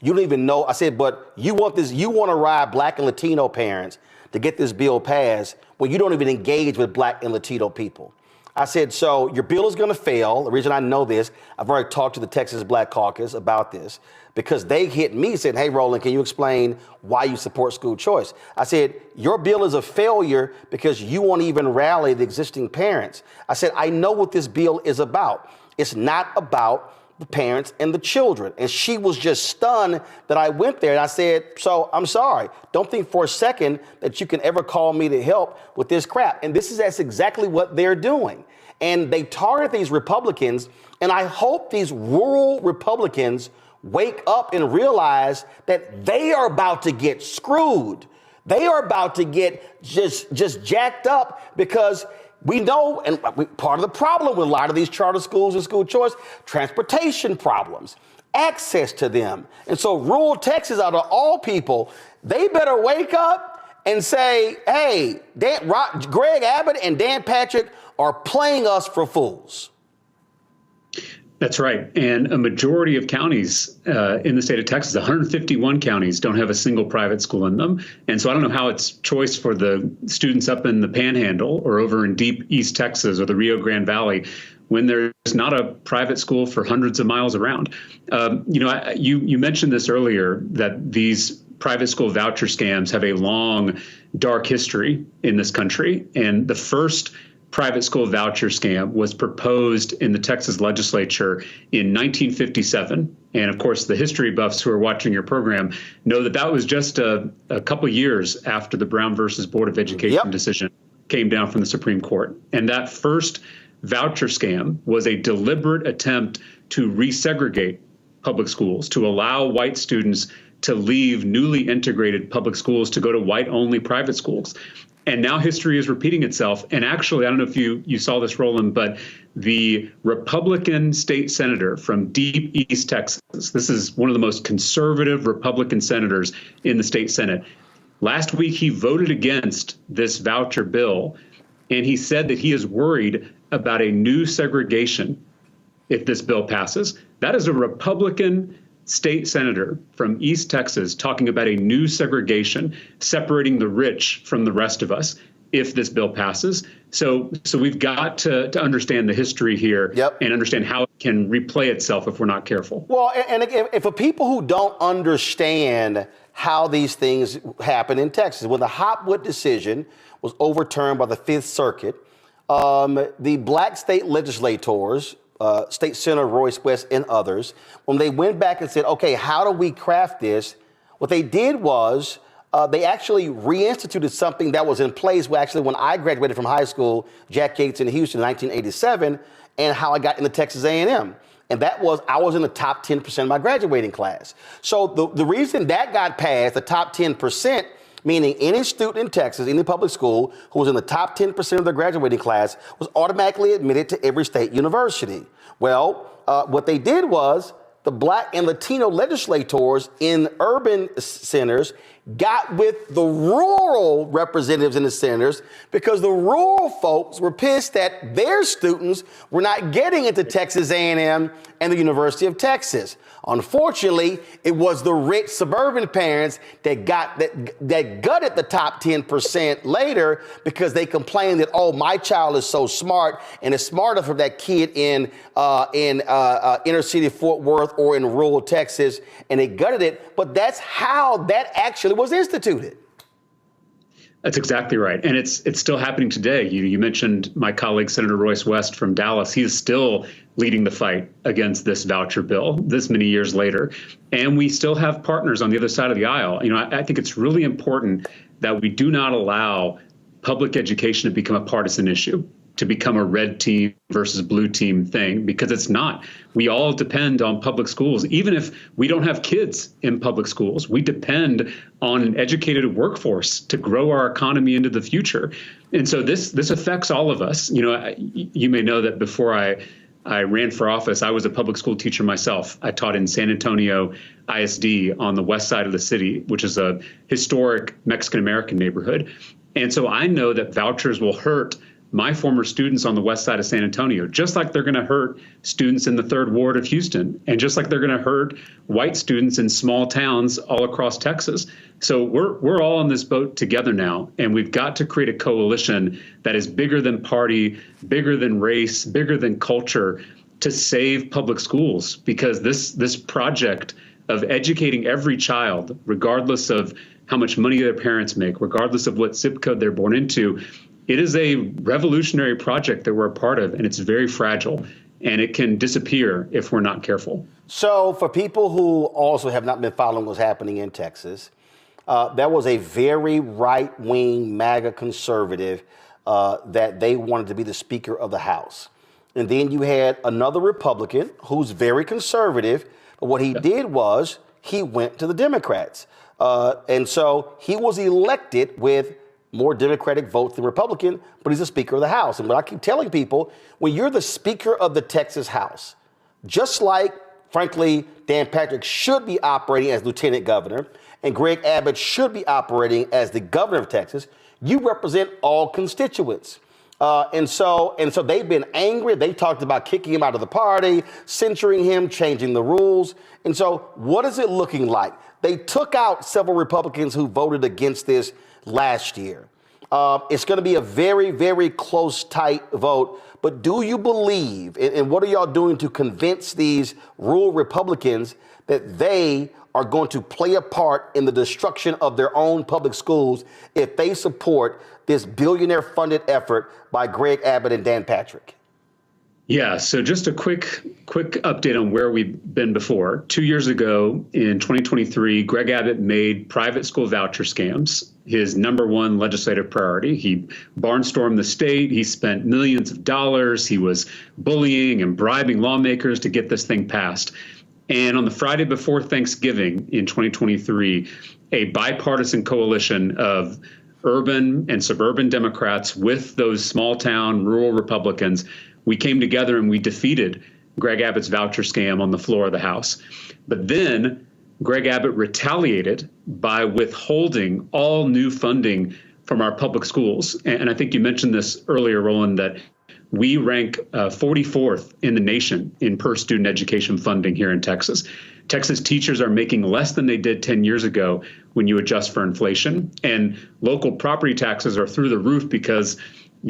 You don't even know. I said, but you want to ride Black and Latino parents to get this bill passed when you don't even engage with Black and Latino people. I said, so your bill is going to fail. The reason I know this, I've already talked to the Texas Black Caucus about this, because they hit me saying, hey, Roland, can you explain why you support school choice? I said, your bill is a failure because you won't even rally the existing parents. I said, I know what this bill is about. It's not about the parents and the children. And she was just stunned that I went there. And I said, so I'm sorry. Don't think for a second that you can ever call me to help with this crap. And that's exactly what they're doing. And they target these Republicans. And I hope these rural Republicans wake up and realize that they are about to get screwed. They are about to get just jacked up, because we know, and part of the problem with a lot of these charter schools and school choice, transportation problems, access to them. And so rural Texas, out of all people, they better wake up and say, hey, Greg Abbott and Dan Patrick are playing us for fools. That's right. And a majority of counties in the state of Texas, 151 counties, don't have a single private school in them. And so I don't know how it's choice for the students up in the Panhandle or over in deep East Texas or the Rio Grande Valley when there's not a private school for hundreds of miles around. You mentioned this earlier, that these private school voucher scams have a long, dark history in this country. And the first private school voucher scam was proposed in the Texas legislature in 1957. And of course, the history buffs who are watching your program know that that was just a couple years after the Brown versus Board of Education decision came down from the Supreme Court. And that first voucher scam was a deliberate attempt to resegregate public schools, to allow white students to leave newly integrated public schools to go to white-only private schools. And now history is repeating itself. And actually, I don't know if you saw this, Roland, but the Republican state senator from deep East Texas, this is one of the most conservative Republican senators in the state Senate. Last week, he voted against this voucher bill, and he said that he is worried about a new segregation if this bill passes. That is a Republican state senator from East Texas talking about a new segregation, separating the rich from the rest of us if this bill passes. So we've got to understand the history here and understand how it can replay itself if we're not careful. Well, and again, for people who don't understand how these things happen in Texas, when the Hopwood decision was overturned by the Fifth Circuit, the black state legislators, State Senator Royce West and others, when they went back and said, okay, how do we craft this? What they did was they actually reinstituted something that was in place when I graduated from high school, Jack Yates in Houston in 1987, and how I got into Texas A&M. And that was, I was in the top 10% of my graduating class. So the reason that got passed, the top 10%, meaning any student in Texas, any public school who was in the top 10% of their graduating class was automatically admitted to every state university. Well, what they did was the black and Latino legislators in urban centers got with the rural representatives in the centers because the rural folks were pissed that their students were not getting into Texas A&M and the University of Texas. Unfortunately, it was the rich suburban parents that gutted the top 10% later because they complained that, oh, my child is so smart and it's smarter for that kid in inner city Fort Worth or in rural Texas, and they gutted it. But that's how that actually was instituted. That's exactly right. And it's still happening today. You mentioned my colleague, Senator Royce West from Dallas. He is still leading the fight against this voucher bill this many years later. And we still have partners on the other side of the aisle. I think it's really important that we do not allow public education to become a partisan issue, to become a red team versus blue team thing, because it's not. We all depend on public schools. Even if we don't have kids in public schools, we depend on an educated workforce to grow our economy into the future. And so this affects all of us. You may know that before I ran for office, I was a public school teacher myself. I taught in San Antonio ISD on the west side of the city, which is a historic Mexican-American neighborhood. And so I know that vouchers will hurt my former students on the west side of San Antonio, just like they're going to hurt students in the 3rd Ward of Houston, and just like they're going to hurt white students in small towns all across Texas. So we're all in this boat together now, and we've got to create a coalition that is bigger than party, bigger than race, bigger than culture, to save public schools, because this project of educating every child, regardless of how much money their parents make, regardless of what zip code they're born into, it is a revolutionary project that we're a part of, and it's very fragile, and it can disappear if we're not careful. So for people who also have not been following what's happening in Texas, there was a very right-wing MAGA conservative that they wanted to be the Speaker of the House. And then you had another Republican who's very conservative, but what he did was he went to the Democrats. And so he was elected with more Democratic votes than Republican, but he's the Speaker of the House. And what I keep telling people, when you're the Speaker of the Texas House, just like, frankly, Dan Patrick should be operating as Lieutenant Governor, and Greg Abbott should be operating as the Governor of Texas, you represent all constituents. And so they've been angry. They talked about kicking him out of the party, censoring him, changing the rules. And so what is it looking like? They took out several Republicans who voted against this last year. It's going to be a very, very close, tight vote. But do you believe, and what are y'all doing to convince these rural Republicans that they are going to play a part in the destruction of their own public schools if they support this billionaire-funded effort by Greg Abbott and Dan Patrick? Yeah, so just a quick update on where we've been before. 2 years ago, in 2023, Greg Abbott made private school voucher scams his number one legislative priority. He barnstormed the state. He spent millions of dollars. He was bullying and bribing lawmakers to get this thing passed. And on the Friday before Thanksgiving in 2023, a bipartisan coalition of urban and suburban Democrats with those small town rural Republicans, we came together and we defeated Greg Abbott's voucher scam on the floor of the House. But then Greg Abbott retaliated by withholding all new funding from our public schools. And I think you mentioned this earlier, Roland, that we rank 44th in the nation in per student education funding here in Texas. Texas teachers are making less than they did 10 years ago when you adjust for inflation. And local property taxes are through the roof because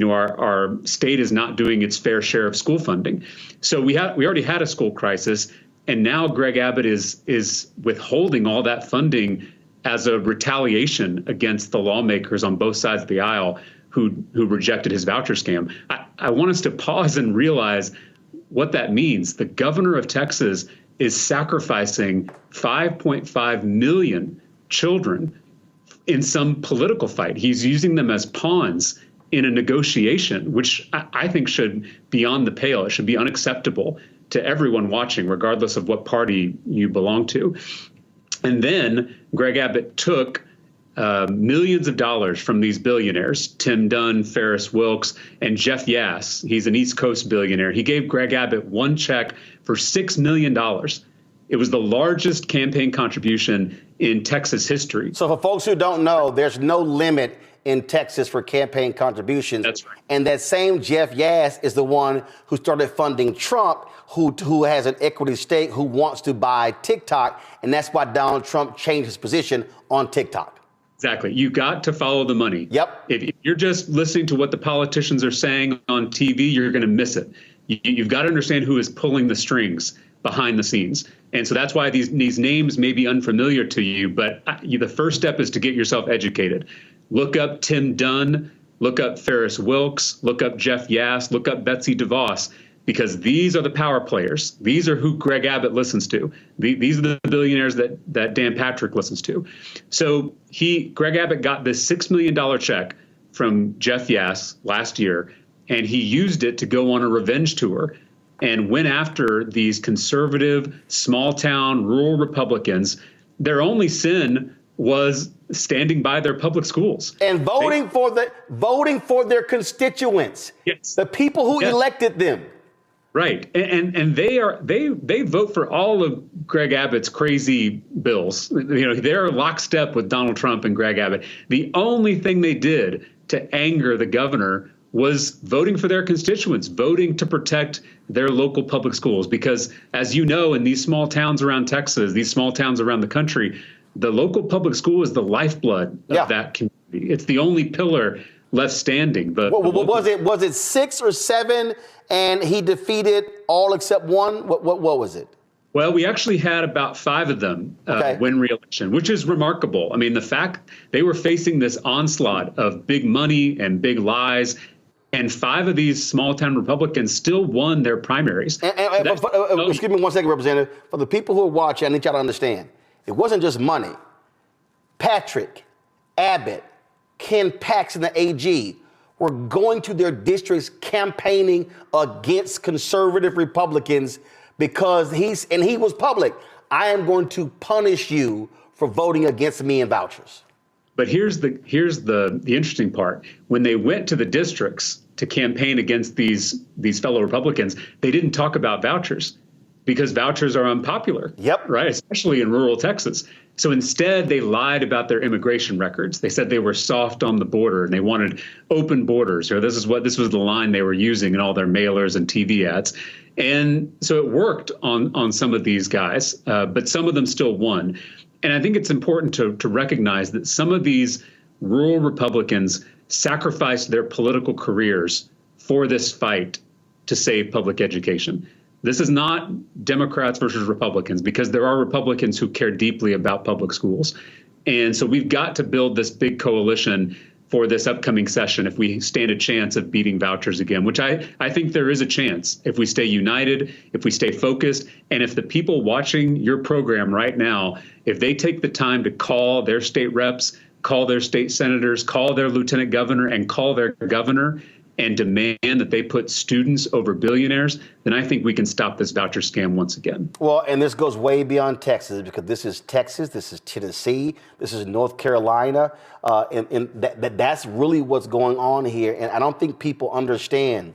our state is not doing its fair share of school funding. So we already had a school crisis, and now Greg Abbott is withholding all that funding as a retaliation against the lawmakers on both sides of the aisle who rejected his voucher scam. I want us to pause and realize what that means. The governor of Texas is sacrificing 5.5 million children in some political fight. He's using them as pawns in a negotiation, which I think should be on the pale. It should be unacceptable to everyone watching, regardless of what party you belong to. And then Greg Abbott took millions of dollars from these billionaires, Tim Dunn, Ferris Wilks, and Jeff Yass. He's an East Coast billionaire. He gave Greg Abbott one check for $6 million. It was the largest campaign contribution in Texas history. So for folks who don't know, there's no limit in Texas for campaign contributions. That's right. And that same Jeff Yass is the one who started funding Trump, who has an equity stake, who wants to buy TikTok. And that's why Donald Trump changed his position on TikTok. Exactly. You got to follow the money. Yep. If you're just listening to what the politicians are saying on TV, you're going to miss it. You've got to understand who is pulling the strings behind the scenes. And so that's why these names may be unfamiliar to you, but the first step is to get yourself educated. Look up Tim Dunn, look up Ferris Wilks, look up Jeff Yass, look up Betsy DeVos, because these are the power players. These are who Greg Abbott listens to. These are the billionaires that Dan Patrick listens to. So Greg Abbott got this $6 million check from Jeff Yass last year, and he used it to go on a revenge tour and went after these conservative, small-town, rural Republicans. Their only sin was standing by their public schools and voting for their constituents. Yes. The people who elected them. Right. And they vote for all of Greg Abbott's crazy bills. They're lockstep with Donald Trump and Greg Abbott. The only thing they did to anger the governor was voting for their constituents, voting to protect their local public schools. Because as you know, in these small towns around Texas, these small towns around the country, the local public school is the lifeblood of that community. It's the only pillar left standing. Was it 6 or 7 and he defeated all except one? What was it? Well, we actually had about 5 of them win re-election, which is remarkable. I mean, the fact they were facing this onslaught of big money and big lies, and 5 of these small-town Republicans still won their primaries. Excuse me 1 second, Representative. For the people who are watching, I need y'all to understand, it wasn't just money. Patrick, Abbott, Ken Paxton, the AG, were going to their districts campaigning against conservative Republicans because he was public. I am going to punish you for voting against me in vouchers. But here's the interesting part. When they went to the districts to campaign against these fellow Republicans, they didn't talk about vouchers. because vouchers are unpopular. Yep. Right, especially in rural Texas. So instead, they lied about their immigration records. They said they were soft on the border and they wanted open borders, or this was the line they were using in all their mailers and TV ads. And so it worked on some of these guys, but some of them still won. And I think it's important to recognize that some of these rural Republicans sacrificed their political careers for this fight to save public education. This is not Democrats versus Republicans, because there are Republicans who care deeply about public schools. And so we've got to build this big coalition for this upcoming session if we stand a chance of beating vouchers again, which I think there is a chance if we stay united, if we stay focused, and if the people watching your program right now, if they take the time to call their state reps, call their state senators, call their lieutenant governor, and call their governor, and demand that they put students over billionaires, then I think we can stop this voucher scam once again. Well, and this goes way beyond Texas, because this is Texas, this is Tennessee, this is North Carolina, and that's really what's going on here. And I don't think people understand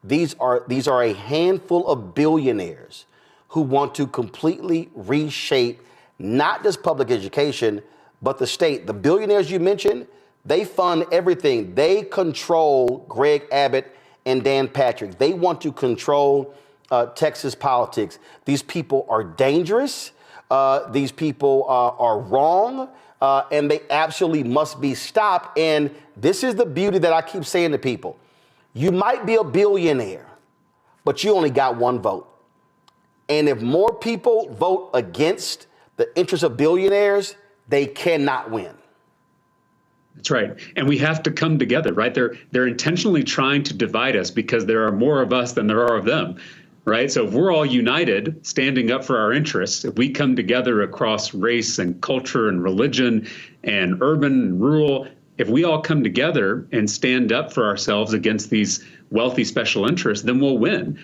these are a handful of billionaires who want to completely reshape not just public education, but the state. The billionaires you mentioned, they fund everything. They control Greg Abbott and Dan Patrick. They want to control Texas politics. These people are dangerous. These people are wrong, and they absolutely must be stopped. And this is the beauty that I keep saying to people. You might be a billionaire, but you only got one vote. And if more people vote against the interests of billionaires, they cannot win. That's right. And we have to come together, right? They're intentionally trying to divide us because there are more of us than there are of them, right? So if we're all united, standing up for our interests, if we come together across race and culture and religion and urban and rural, if we all come together and stand up for ourselves against these wealthy special interests, then we'll win.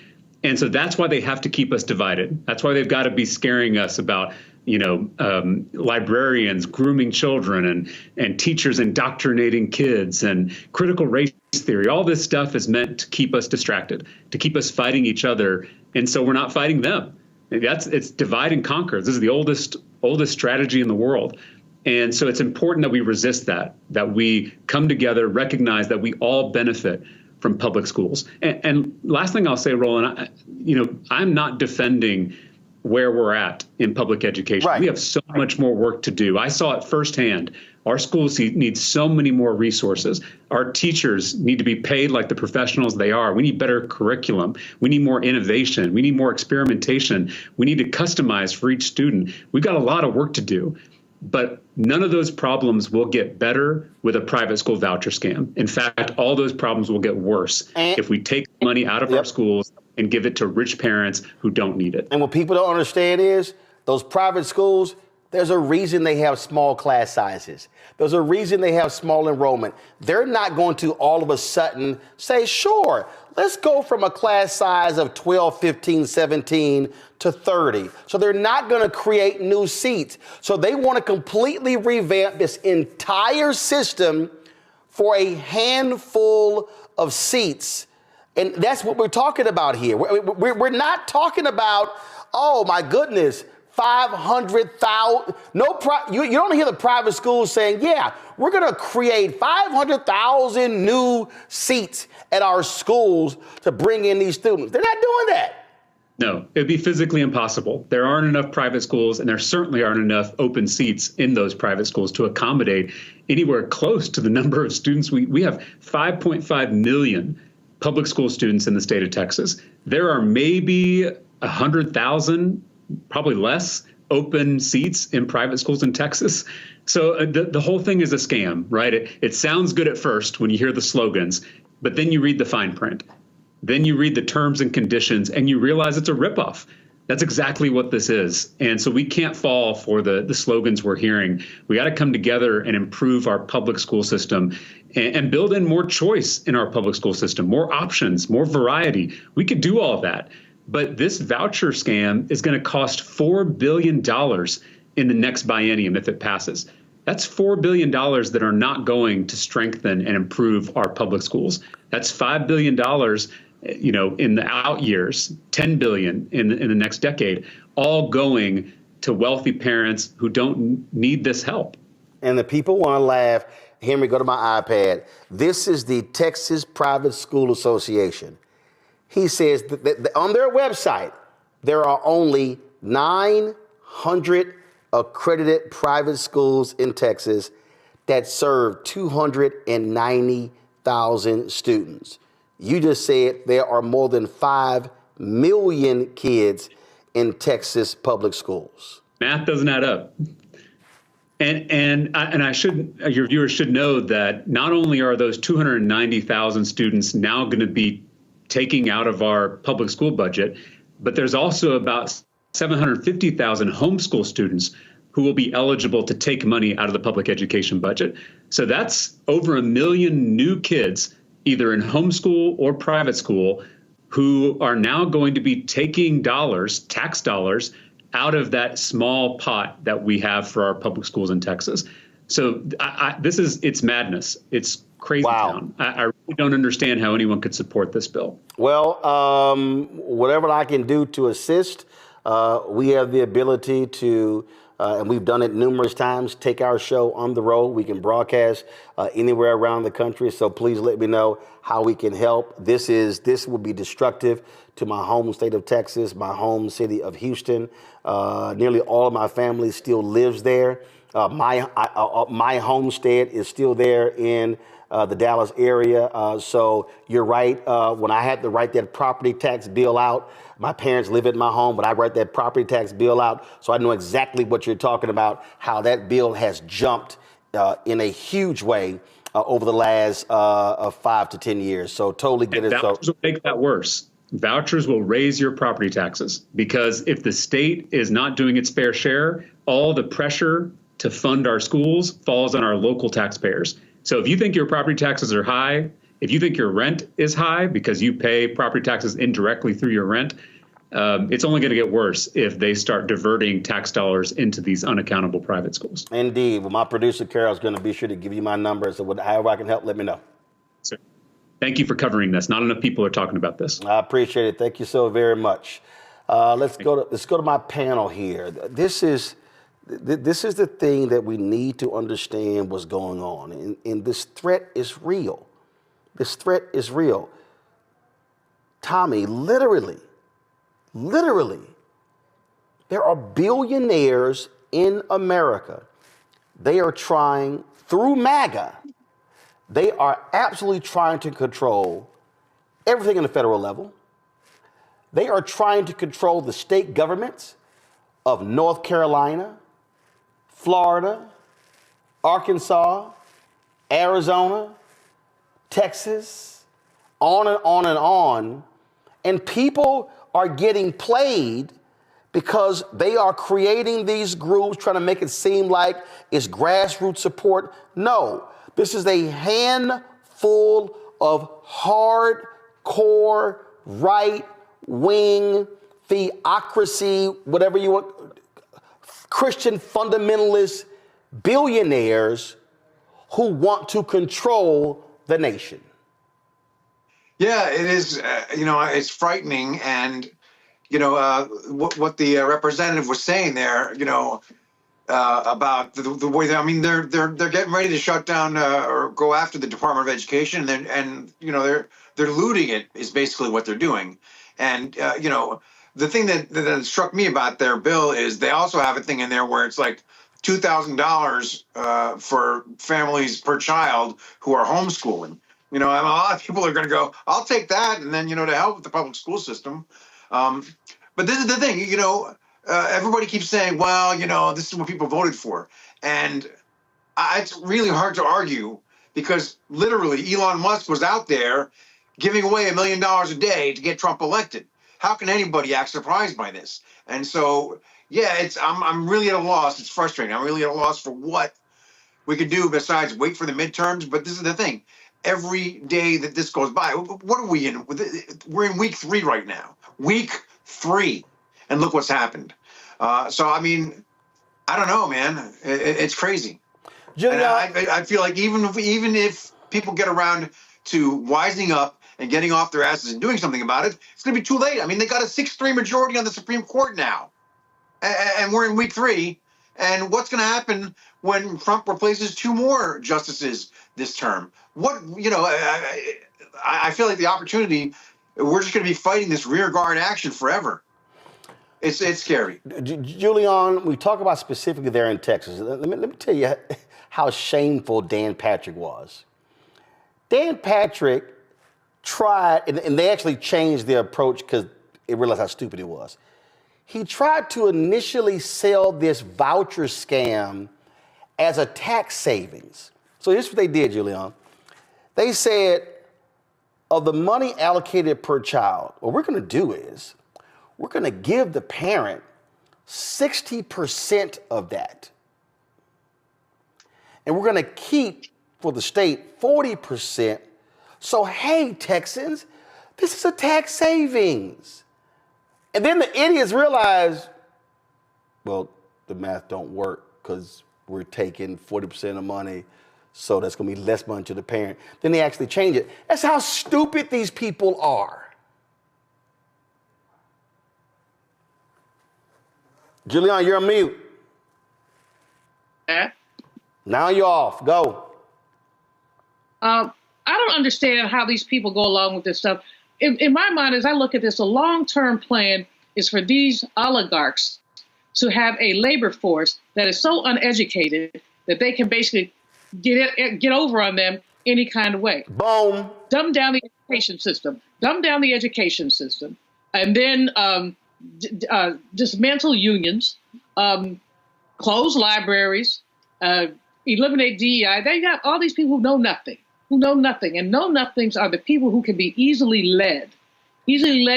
And so that's why they have to keep us divided. That's why they've got to be scaring us about librarians grooming children and teachers indoctrinating kids and critical race theory. All this stuff is meant to keep us distracted, to keep us fighting each other. And so we're not fighting them. It's divide and conquer. This is the oldest strategy in the world. And so it's important that we resist that we come together, recognize that we all benefit from public schools. And last thing I'll say, Roland, I'm not defending where we're at in public education. Right. We have so much more work to do. I saw it firsthand. Our schools need so many more resources. Our teachers need to be paid like the professionals they are. We need better curriculum. We need more innovation. We need more experimentation. We need to customize for each student. We've got a lot of work to do. But none of those problems will get better with a private school voucher scam. In fact, all those problems will get worse if we take money out of our schools and give it to rich parents who don't need it. And what people don't understand is those private schools, there's a reason they have small class sizes. There's a reason they have small enrollment. They're not going to all of a sudden say, sure, let's go from a class size of 12, 15, 17 to 30. So they're not going to create new seats. So they want to completely revamp this entire system for a handful of seats. And that's what we're talking about here. We're not talking about, oh my goodness, 500,000. You don't hear the private schools saying, yeah, we're going to create 500,000 new seats at our schools to bring in these students. They're not doing that. No, it'd be physically impossible. There aren't enough private schools, and there certainly aren't enough open seats in those private schools to accommodate anywhere close to the number of students. We have 5.5 million public school students in the state of Texas. There are maybe 100,000, probably less, open seats in private schools in Texas. So the whole thing is a scam, right? It sounds good at first when you hear the slogans, but then you read the fine print. Then you read the terms and conditions and you realize it's a ripoff. That's exactly what this is. And so we can't fall for the slogans we're hearing. We got to come together and improve our public school system and build in more choice in our public school system, more options, more variety. We could do all of that. But this voucher scam is going to cost $4 billion in the next biennium if it passes. That's $4 billion that are not going to strengthen and improve our public schools. That's $5 billion in the out years, 10 billion in the next decade, all going to wealthy parents who don't need this help. And the people want to laugh. Henry, go to my iPad. This is the Texas Private School Association. He says that on their website, there are only 900 accredited private schools in Texas that serve 290,000 students. You just said there are more than 5 million kids in Texas public schools. Math doesn't add up. And your viewers should know that not only are those 290,000 students now going to be taking out of our public school budget, but there's also about 750,000 homeschool students who will be eligible to take money out of the public education budget. So that's over 1 million new kids, either in homeschool or private school, who are now going to be taking dollars, tax dollars, out of that small pot that we have for our public schools in Texas. So it's madness. It's crazy town. I really don't understand how anyone could support this bill. Well, whatever I can do to assist, we have the ability to, and we've done it numerous times, take our show on the road. We can broadcast anywhere around the country. So please let me know how we can help. This would be destructive to my home state of Texas, my home city of Houston. Nearly all of my family still lives there. My homestead is still there in the Dallas area. So you're right. When I had to write that property tax bill out, my parents live at my home, but I write that property tax bill out. So I know exactly what you're talking about, how that bill has jumped in a huge way over the last 5 to 10 years. So totally get it. Vouchers will make that worse. Vouchers will raise your property taxes because if the state is not doing its fair share, all the pressure to fund our schools falls on our local taxpayers. So if you think your property taxes are high, if you think your rent is high because you pay property taxes indirectly through your rent, it's only going to get worse if they start diverting tax dollars into these unaccountable private schools. Indeed. Well, my producer, Carol, is going to be sure to give you my number. So however I can help, let me know. Sir, thank you for covering this. Not enough people are talking about this. I appreciate it. Thank you so very much. Let's go to my panel here. This is the thing that we need to understand what's going on. And this threat is real. This threat is real. Tommy, literally, there are billionaires in America. They are trying, through MAGA, they are absolutely trying to control everything in the federal level. They are trying to control the state governments of North Carolina, Florida, Arkansas, Arizona, Texas, on and on and on. And people are getting played because they are creating these groups, trying to make it seem like it's grassroots support. No, this is a handful of hardcore right-wing theocracy, whatever you want, Christian fundamentalist billionaires who want to control the nation. Yeah, it is. It's frightening, and what the representative was saying there. About the way that, I mean, they're getting ready to shut down or go after the Department of Education, and they're looting it is basically what they're doing, and the thing that struck me about their bill is they also have a thing in there where it's like $2,000 for families per child who are homeschooling. A lot of people are going to go, I'll take that, and then to help with the public school system. But this is the thing, everybody keeps saying, well, this is what people voted for, and it's really hard to argue because literally Elon Musk was out there giving away $1 million a day to get Trump elected. How can anybody act surprised by this? And so, yeah, I'm really at a loss. It's frustrating. I'm really at a loss for what we could do besides wait for the midterms. But this is the thing. Every day that this goes by, what are we in? We're in week 3 right now. Week 3. And look what's happened. So, I mean, I don't know, man. It's crazy. And I feel like even if people get around to wising up and getting off their asses and doing something about it, it's going to be too late. I mean, they got a 6-3 majority on the Supreme Court now, and we're in week 3. And what's going to happen when Trump replaces 2 more justices this term? I feel like the opportunity, we're just going to be fighting this rearguard action forever. It's scary. Julian, we talk about specifically there in Texas. Let me tell you how shameful Dan Patrick was. Dan Patrick tried, and they actually changed their approach because they realized how stupid it was. He tried to initially sell this voucher scam as a tax savings. So here's what they did, Julian. They said, of the money allocated per child, what we're going to do is we're going to give the parent 60% of that. And we're going to keep, for the state, 40%. So, hey, Texans, this is a tax savings. And then the idiots realize, well, the math don't work because we're taking 40% of money, so that's going to be less money to the parent. Then they actually change it. That's how stupid these people are. Julian, you're on mute. Now you're off. Go. I don't understand how these people go along with this stuff. In my mind, as I look at this, a long-term plan is for these oligarchs to have a labor force that is so uneducated that they can basically get over on them any kind of way. Boom. Dumb down the education system. And then dismantle unions, close libraries, eliminate DEI. They got all these people who know nothing. And know-nothings are the people who can be easily led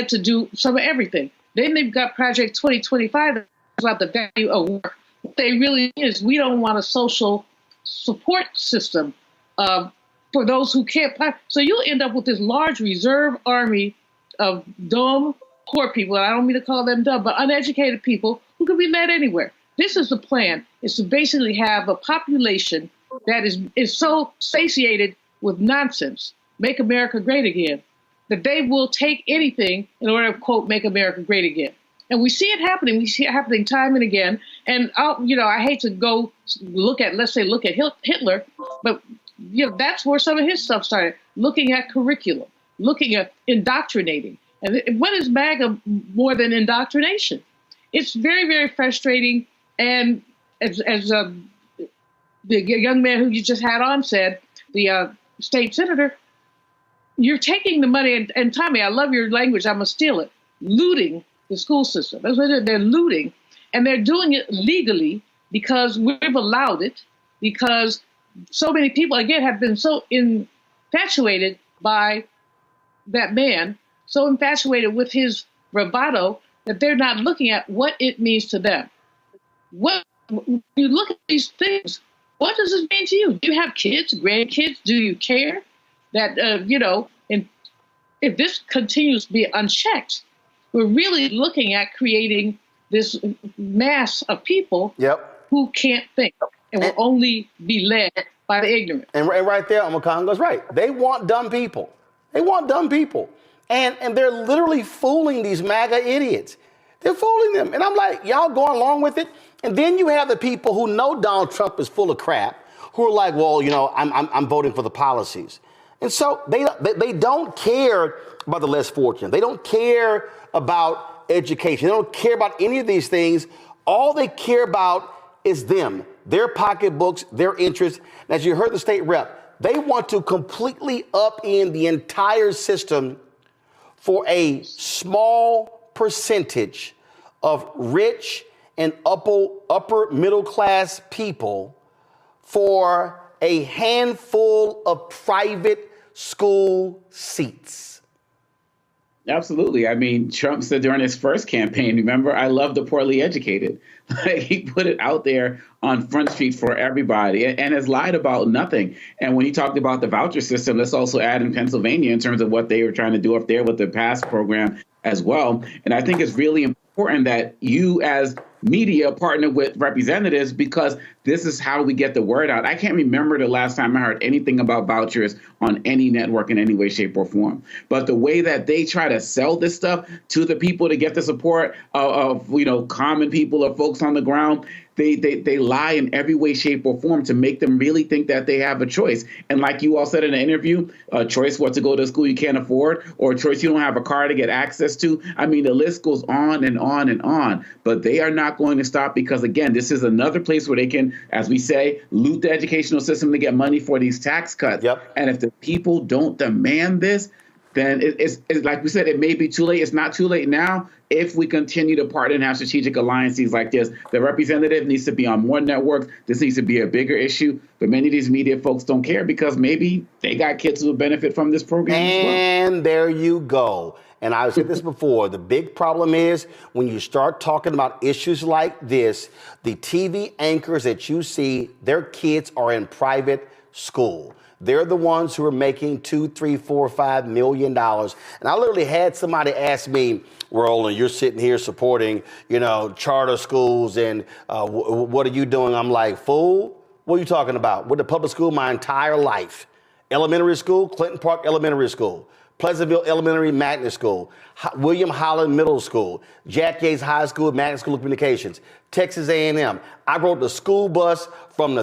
to do some of everything. Then they've got Project 2025 about the value of work. What they really is, we don't want a social support system for those who can't. So you'll end up with this large reserve army of dumb, poor people, and I don't mean to call them dumb, but uneducated people who can be led anywhere. This is the plan, is to basically have a population that is so satiated with nonsense, make America great again, that they will take anything in order to, quote, make America great again. And we see it happening. We see it happening time and again. And, I hate to go look at Hitler, but, that's where some of his stuff started, looking at curriculum, looking at indoctrinating. And what is MAGA more than indoctrination? It's very, very frustrating. And as the young man who you just had on said, the state senator, you're taking the money, and Tommy, I love your language, I'm going to steal it, looting the school system. That's what they're looting. And they're doing it legally because we've allowed it, because so many people, again, have been so infatuated by that man, so infatuated with his bravado that they're not looking at what it means to them. When you look at these things, what does this mean to you? Do you have kids, grandkids? Do you care that, and if this continues to be unchecked, we're really looking at creating this mass of people who can't think and will only be led by the ignorant. And right there, Omakongo's right. They want dumb people. And they're literally fooling these MAGA idiots. They're fooling them. And I'm like, y'all going along with it? And then you have the people who know Donald Trump is full of crap, who are like, well, I'm voting for the policies. And so they don't care about the less fortunate. They don't care about education. They don't care about any of these things. All they care about is them, their pocketbooks, their interests. And as you heard the state rep, they want to completely upend the entire system for a small percentage of rich and upper middle class people for a handful of private school seats. Absolutely. I mean, Trump said during his first campaign, remember, I love the poorly educated. He put it out there on Front Street for everybody and has lied about nothing. And when he talked about the voucher system, let's also add in Pennsylvania in terms of what they were trying to do up there with the PASS program as well. And I think it's really important that you, as media partner with representatives because this is how we get the word out. I can't remember the last time I heard anything about vouchers on any network in any way, shape, or form. But the way that they try to sell this stuff to the people to get the support of common people or folks on the ground, they lie in every way, shape, or form to make them really think that they have a choice. And like you all said in the interview, a choice what to go to a school you can't afford, or a choice you don't have a car to get access to. I mean, the list goes on and on and on. But they are not going to stop because, again, this is another place where they can, as we say, loot the educational system to get money for these tax cuts. Yep. And if the people don't demand this, then it's like we said, it may be too late. It's not too late now. If we continue to partner and have strategic alliances like this, the representative needs to be on more networks. This needs to be a bigger issue. But many of these media folks don't care because maybe they got kids who will benefit from this program as well. And there you go. And I've said this before. The big problem is when you start talking about issues like this, the TV anchors that you see, their kids are in private school. They're the ones who are making $2, $3, $4, $5 million. And I literally had somebody ask me, Roland, you're sitting here supporting, charter schools, and what are you doing? I'm like, fool, what are you talking about? Went to public school my entire life. Elementary school, Clinton Park Elementary School, Pleasantville Elementary Magnet School, William Holland Middle School, Jack Yates High School, Magnet School of Communications, Texas A&M. I rode the school bus from the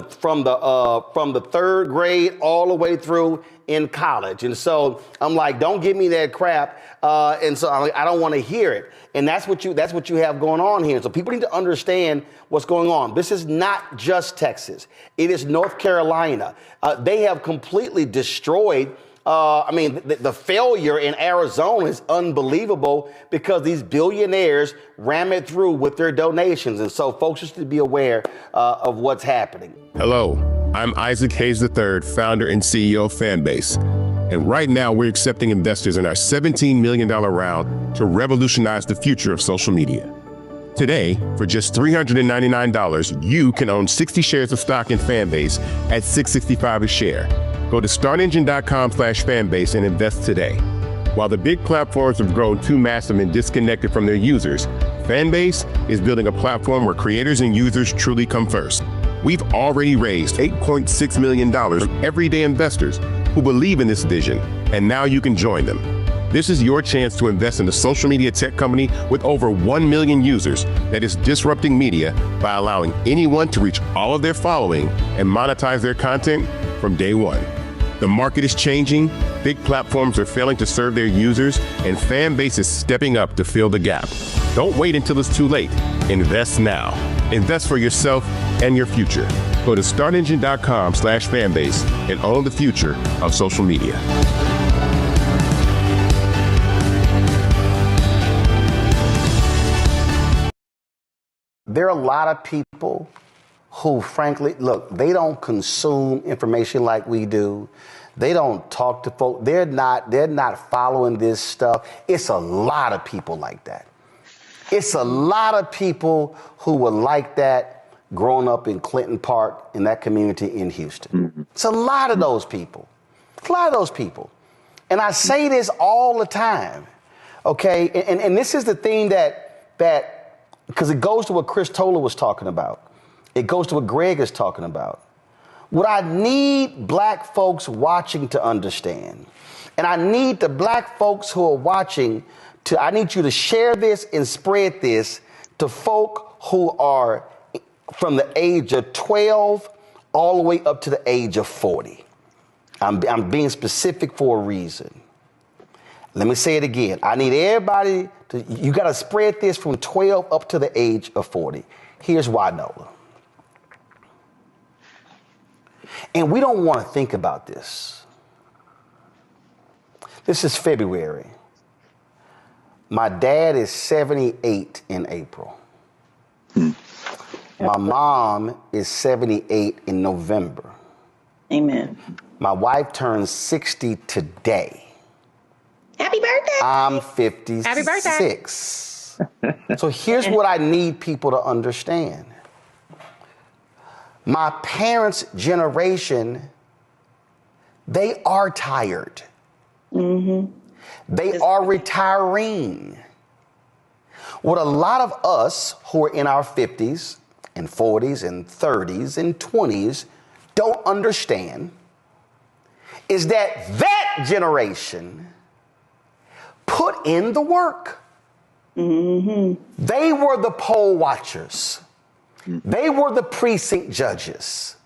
third grade all the way through in college. And so I'm like, don't give me that crap. And so I'm like, I don't want to hear it. And that's what you have going on here. So people need to understand what's going on. This is not just Texas. It is North Carolina. They have completely destroyed. The failure in Arizona is unbelievable because these billionaires ram it through with their donations. And so folks just to be aware of what's happening. Hello, I'm Isaac Hayes III, founder and CEO of Fanbase. And right now we're accepting investors in our $17 million round to revolutionize the future of social media. Today, for just $399, you can own 60 shares of stock in Fanbase at $665 a share. Go to startengine.com/fanbase and invest today. While the big platforms have grown too massive and disconnected from their users, Fanbase is building a platform where creators and users truly come first. We've already raised $8.6 million from everyday investors who believe in this vision, and now you can join them. This is your chance to invest in a social media tech company with over 1 million users that is disrupting media by allowing anyone to reach all of their following and monetize their content from day one. The market is changing, big platforms are failing to serve their users, and Fanbase is stepping up to fill the gap. Don't wait until it's too late. Invest now. Invest for yourself and your future. Go to startengine.com/fanbase and own the future of social media. There are a lot of people who, frankly, look, they don't consume information like we do. They don't talk to folks. They're not following this stuff. It's a lot of people like that. It's a lot of people who were like that growing up in Clinton Park in that community in Houston. Mm-hmm. It's a lot of those people. It's a lot of those people. And I say this all the time, okay? And this is the thing that because it goes to what Chris Toller was talking about. It goes to what Greg is talking about. What I need black folks watching to understand, and I need the black folks who are watching I need you to share this and spread this to folk who are from the age of 12 all the way up to the age of 40. I'm being specific for a reason. Let me say it again. I need everybody you got to spread this from 12 up to the age of 40. Here's why, Nola. And we don't want to think about this. This is February. My dad is 78 in April. My mom is 78 in November. Amen. My wife turns 60 today. Happy birthday. I'm 56. Happy birthday. So here's what I need people to understand. My parents' generation, they are tired. Mm-hmm. They are retiring. What a lot of us who are in our 50s and 40s and 30s and 20s don't understand is that that generation put in the work. Mm-hmm. They were the poll watchers. They were the precinct judges.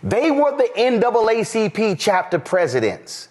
They were the NAACP chapter presidents.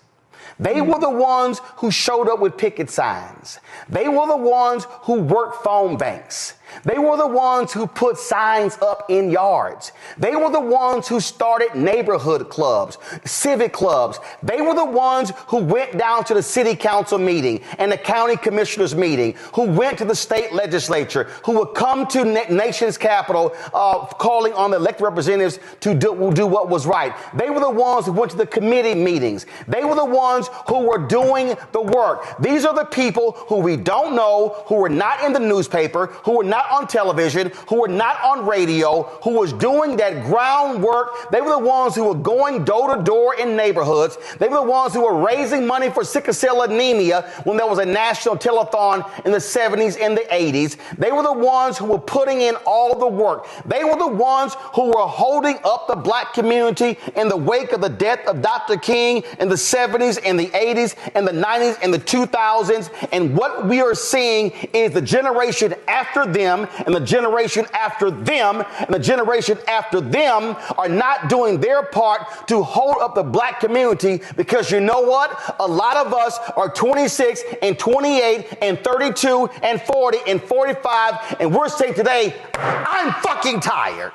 They were the ones who showed up with picket signs. They were the ones who worked phone banks. They were the ones who put signs up in yards. They were the ones who started neighborhood clubs, civic clubs. They were the ones who went down to the city council meeting and the county commissioners meeting, who went to the state legislature, who would come to nation's capital calling on the elected representatives to do what was right. They were the ones who went to the committee meetings. They were the ones who were doing the work. These are the people who we don't know, who were not in the newspaper, who were not on television, who were not on radio, who was doing that groundwork. They were the ones who were going door to door in neighborhoods. They were the ones who were raising money for sickle cell anemia when there was a national telethon in the 70s and the 80s. They were the ones who were putting in all the work. They were the ones who were holding up the black community in the wake of the death of Dr. King in the 70s and the 80s and the 90s and the 2000s. And what we are seeing is the generation after them and the generation after them and the generation after them are not doing their part to hold up the black community, because you know what? A lot of us are 26 and 28 and 32 and 40 and 45, and we're saying today, I'm fucking tired.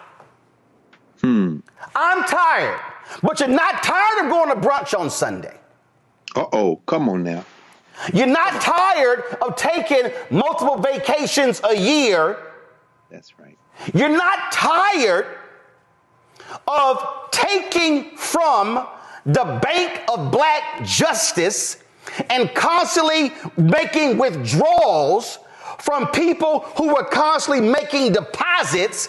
I'm tired. But you're not tired of going to brunch on Sunday. Uh-oh, come on now. You're not tired of taking multiple vacations a year. That's right. You're not tired of taking from the bank of black justice and constantly making withdrawals from people who were constantly making deposits.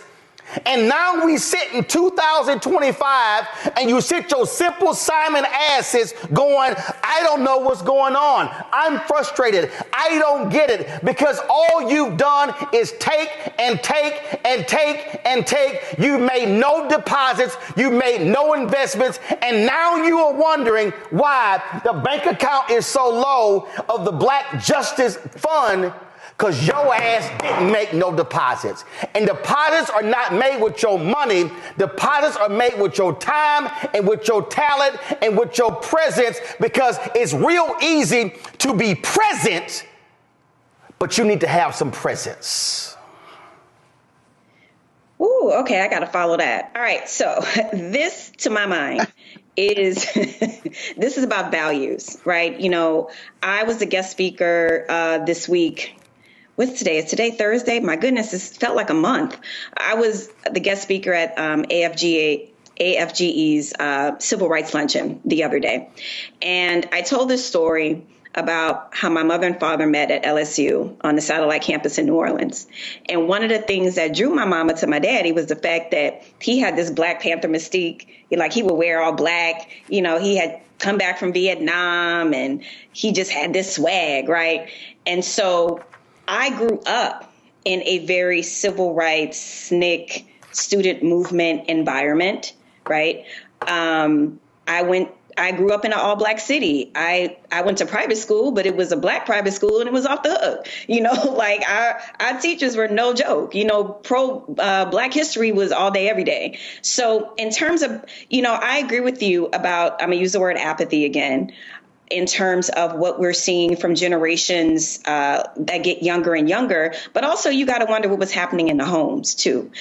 And now we sit in 2025 and you sit your simple Simon asses going, I don't know what's going on. I'm frustrated. I don't get it, because all you've done is take and take and take and take. You made no deposits. You made no investments. And now you are wondering why the bank account is so low of the Black Justice Fund, because your ass didn't make no deposits. And deposits are not made with your money. Deposits are made with your time and with your talent and with your presence, because it's real easy to be present, but you need to have some presence. Ooh, okay, I got to follow that. All right, so this, to my mind, is this is about values, right? You know, I was a guest speaker this week. What's today? Is today Thursday? My goodness, this felt like a month. I was the guest speaker at AFGE's Civil Rights Luncheon the other day. And I told this story about how my mother and father met at LSU on the satellite campus in New Orleans. And one of the things that drew my mama to my daddy was the fact that he had this Black Panther mystique. Like, he would wear all black. You know, he had come back from Vietnam and he just had this swag, right? And so I grew up in a very civil rights, SNCC, student movement environment, right? I grew up in an all-black city. I went to private school, but it was a Black private school, and it was off the hook. You know, like our teachers were no joke. You know, Black history was all day, every day. So in terms of, you know, I agree with you about, I'm going to use the word apathy again, in terms of what we're seeing from generations that get younger and younger. But also, you got to wonder what was happening in the homes, too.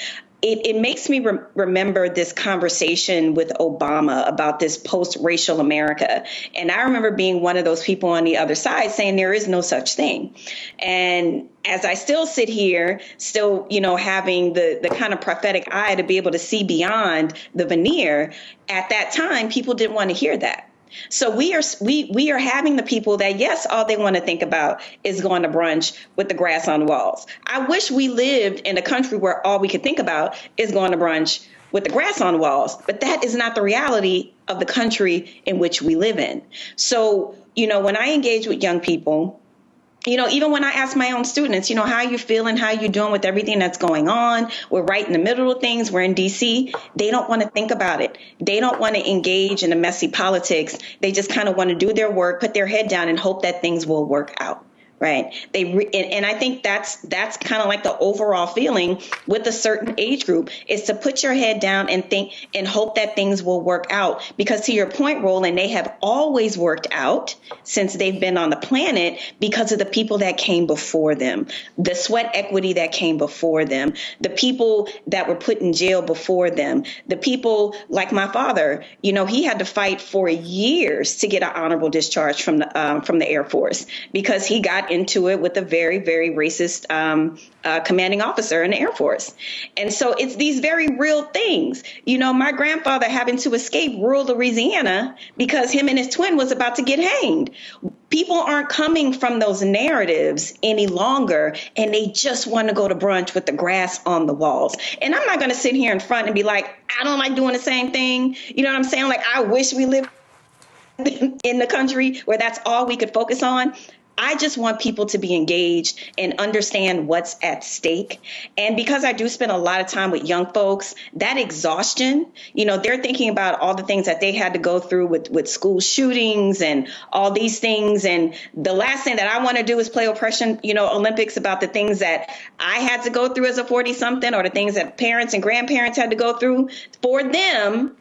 It makes me remember this conversation with Obama about this post-racial America. And I remember being one of those people on the other side saying there is no such thing. And as I still sit here, still, you know, having the kind of prophetic eye to be able to see beyond the veneer, at that time, people didn't want to hear that. So we are having the people that, yes, all they want to think about is going to brunch with the grass on the walls. I wish we lived in a country where all we could think about is going to brunch with the grass on the walls. But that is not the reality of the country in which we live in. So, you know, when I engage with young people, even when I ask my own students, how you feeling, how you doing with everything that's going on? We're right in the middle of things. We're in DC. They don't want to think about it. They don't want to engage in the messy politics. They just kind of want to do their work, put their head down and hope that things will work out. Right. And I think that's kind of like the overall feeling with a certain age group, is to put your head down and think and hope that things will work out. Because to your point, Roland, they have always worked out since they've been on the planet because of the people that came before them, the sweat equity that came before them, the people that were put in jail before them, the people like my father. He had to fight for years to get an honorable discharge from the Air Force because he got into it with a very, very racist commanding officer in the Air Force. And so it's these very real things. My grandfather having to escape rural Louisiana because him and his twin was about to get hanged. People aren't coming from those narratives any longer, and they just want to go to brunch with the grass on the walls. And I'm not going to sit here in front and be like, I don't like doing the same thing. You know what I'm saying? Like, I wish we lived in the country where that's all we could focus on. I just want people to be engaged and understand what's at stake. And because I do spend a lot of time with young folks, that exhaustion, they're thinking about all the things that they had to go through with school shootings and all these things. And the last thing that I want to do is play oppression, Olympics about the things that I had to go through as a 40-something or the things that parents and grandparents had to go through. For them,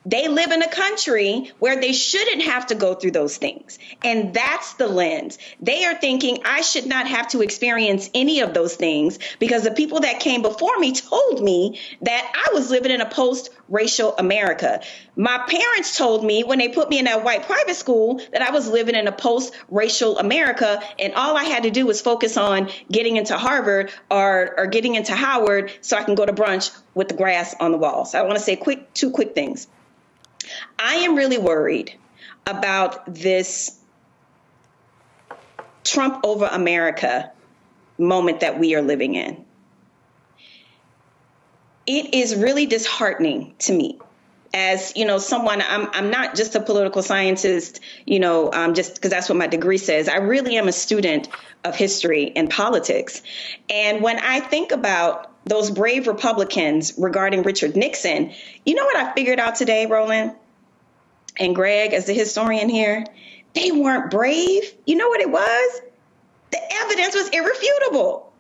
they live in a country where they shouldn't have to go through those things. And that's the lens. They are thinking, I should not have to experience any of those things because the people that came before me told me that I was living in a post-racial America. My parents told me when they put me in that white private school that I was living in a post-racial America, and all I had to do was focus on getting into Harvard or getting into Howard so I can go to brunch with the grass on the wall. So I want to say two quick things. I am really worried about this Trump over America moment that we are living in. It is really disheartening to me. As someone, I'm not just a political scientist, just because that's what my degree says. I really am a student of history and politics. And when I think about those brave Republicans regarding Richard Nixon, you know what I figured out today, Roland and Greg, as the historian here? They weren't brave. You know what it was? The evidence was irrefutable.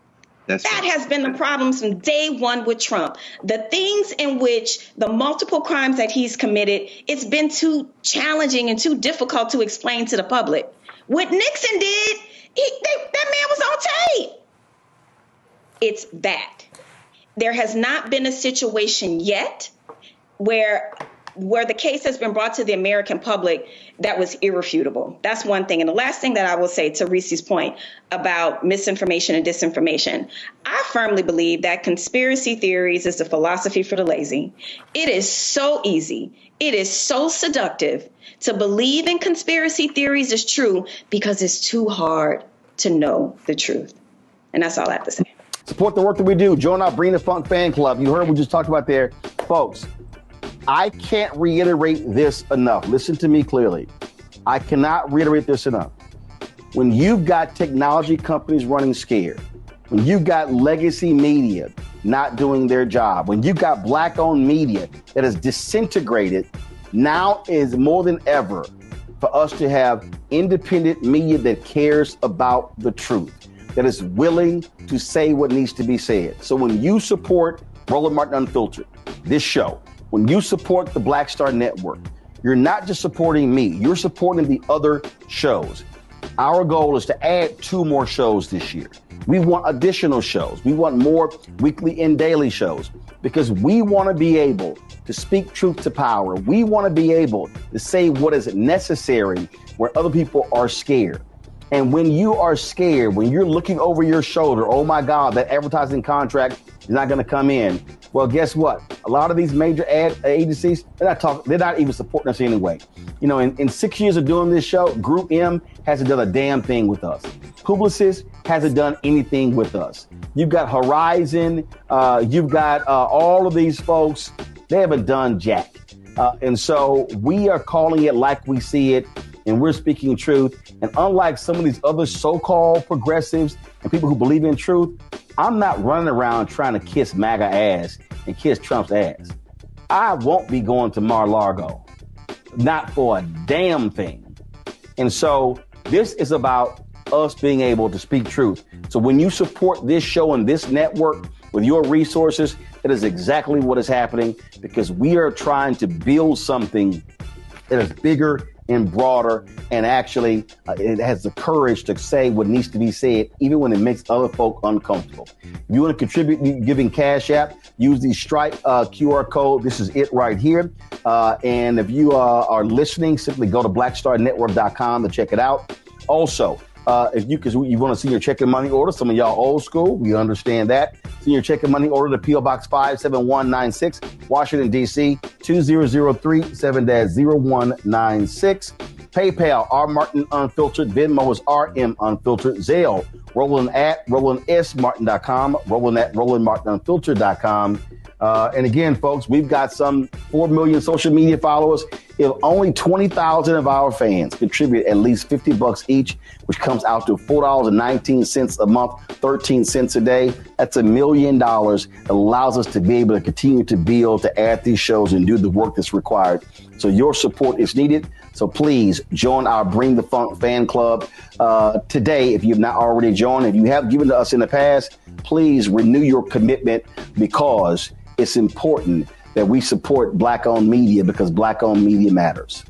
That has been the problem from day one with Trump. The things in which the multiple crimes that he's committed, it's been too challenging and too difficult to explain to the public. What Nixon did, that man was on tape. It's that. There has not been a situation yet where the case has been brought to the American public that was irrefutable. That's one thing. And the last thing that I will say to Reese's point about misinformation and disinformation, I firmly believe that conspiracy theories is the philosophy for the lazy. It is so easy. It is so seductive to believe in conspiracy theories is true because it's too hard to know the truth. And that's all I have to say. Support the work that we do. Join our Bring the Funk fan club. You heard what we just talked about there. Folks, I can't reiterate this enough. Listen to me clearly. I cannot reiterate this enough. When you've got technology companies running scared, when you've got legacy media not doing their job, when you've got black-owned media that is disintegrated, now is more than ever for us to have independent media that cares about the truth, that is willing to say what needs to be said. So when you support Roland Martin Unfiltered, this show, when you support the Black Star Network, you're not just supporting me, you're supporting the other shows. Our goal is to add 2 more shows this year. We want additional shows. We want more weekly and daily shows because we want to be able to speak truth to power. We want to be able to say what is necessary where other people are scared. And when you are scared, when you're looking over your shoulder, oh my God, that advertising contract is not going to come in. Well, guess what? A lot of these major ad agencies, they're not even supporting us anyway. You know, in 6 years of doing this show, Group M hasn't done a damn thing with us. Publicis hasn't done anything with us. You've got Horizon, you've got all of these folks, they haven't done jack. And so we are calling it like we see it. and we're speaking truth. And unlike some of these other so-called progressives and people who believe in truth, I'm not running around trying to kiss MAGA ass and kiss Trump's ass. I won't be going to Mar-a-Lago, not for a damn thing. And so this is about us being able to speak truth. So when you support this show and this network with your resources, that is exactly what is happening, because we are trying to build something that is bigger and broader, and actually it has the courage to say what needs to be said, even when it makes other folk uncomfortable. If you want to contribute giving Cash App, use the Stripe QR code. This is it right here. And if you are listening, simply go to blackstarnetwork.com to check it out. Also, if you want to see your check and money order, some of y'all old school, we understand that. See your check and money order to P.O. Box 57196, Washington, D.C., 2003 7-0196. PayPal, R. Martin Unfiltered. Venmo is RM Unfiltered. Zelle, Roland at RolandSMartin.com, Roland at RolandMartinUnfiltered.com. And again, folks, we've got some 4 million social media followers. If only 20,000 of our fans contribute at least $50 each, which comes out to $4.19 a month, 13 cents a day, that's $1 million. It allows us to be able to continue to build, to add these shows and do the work that's required. So your support is needed. So please join our Bring the Funk fan club today if you've not already joined. If you have given to us in the past, please renew your commitment, because it's important that we support Black-owned media, because Black-owned media matters.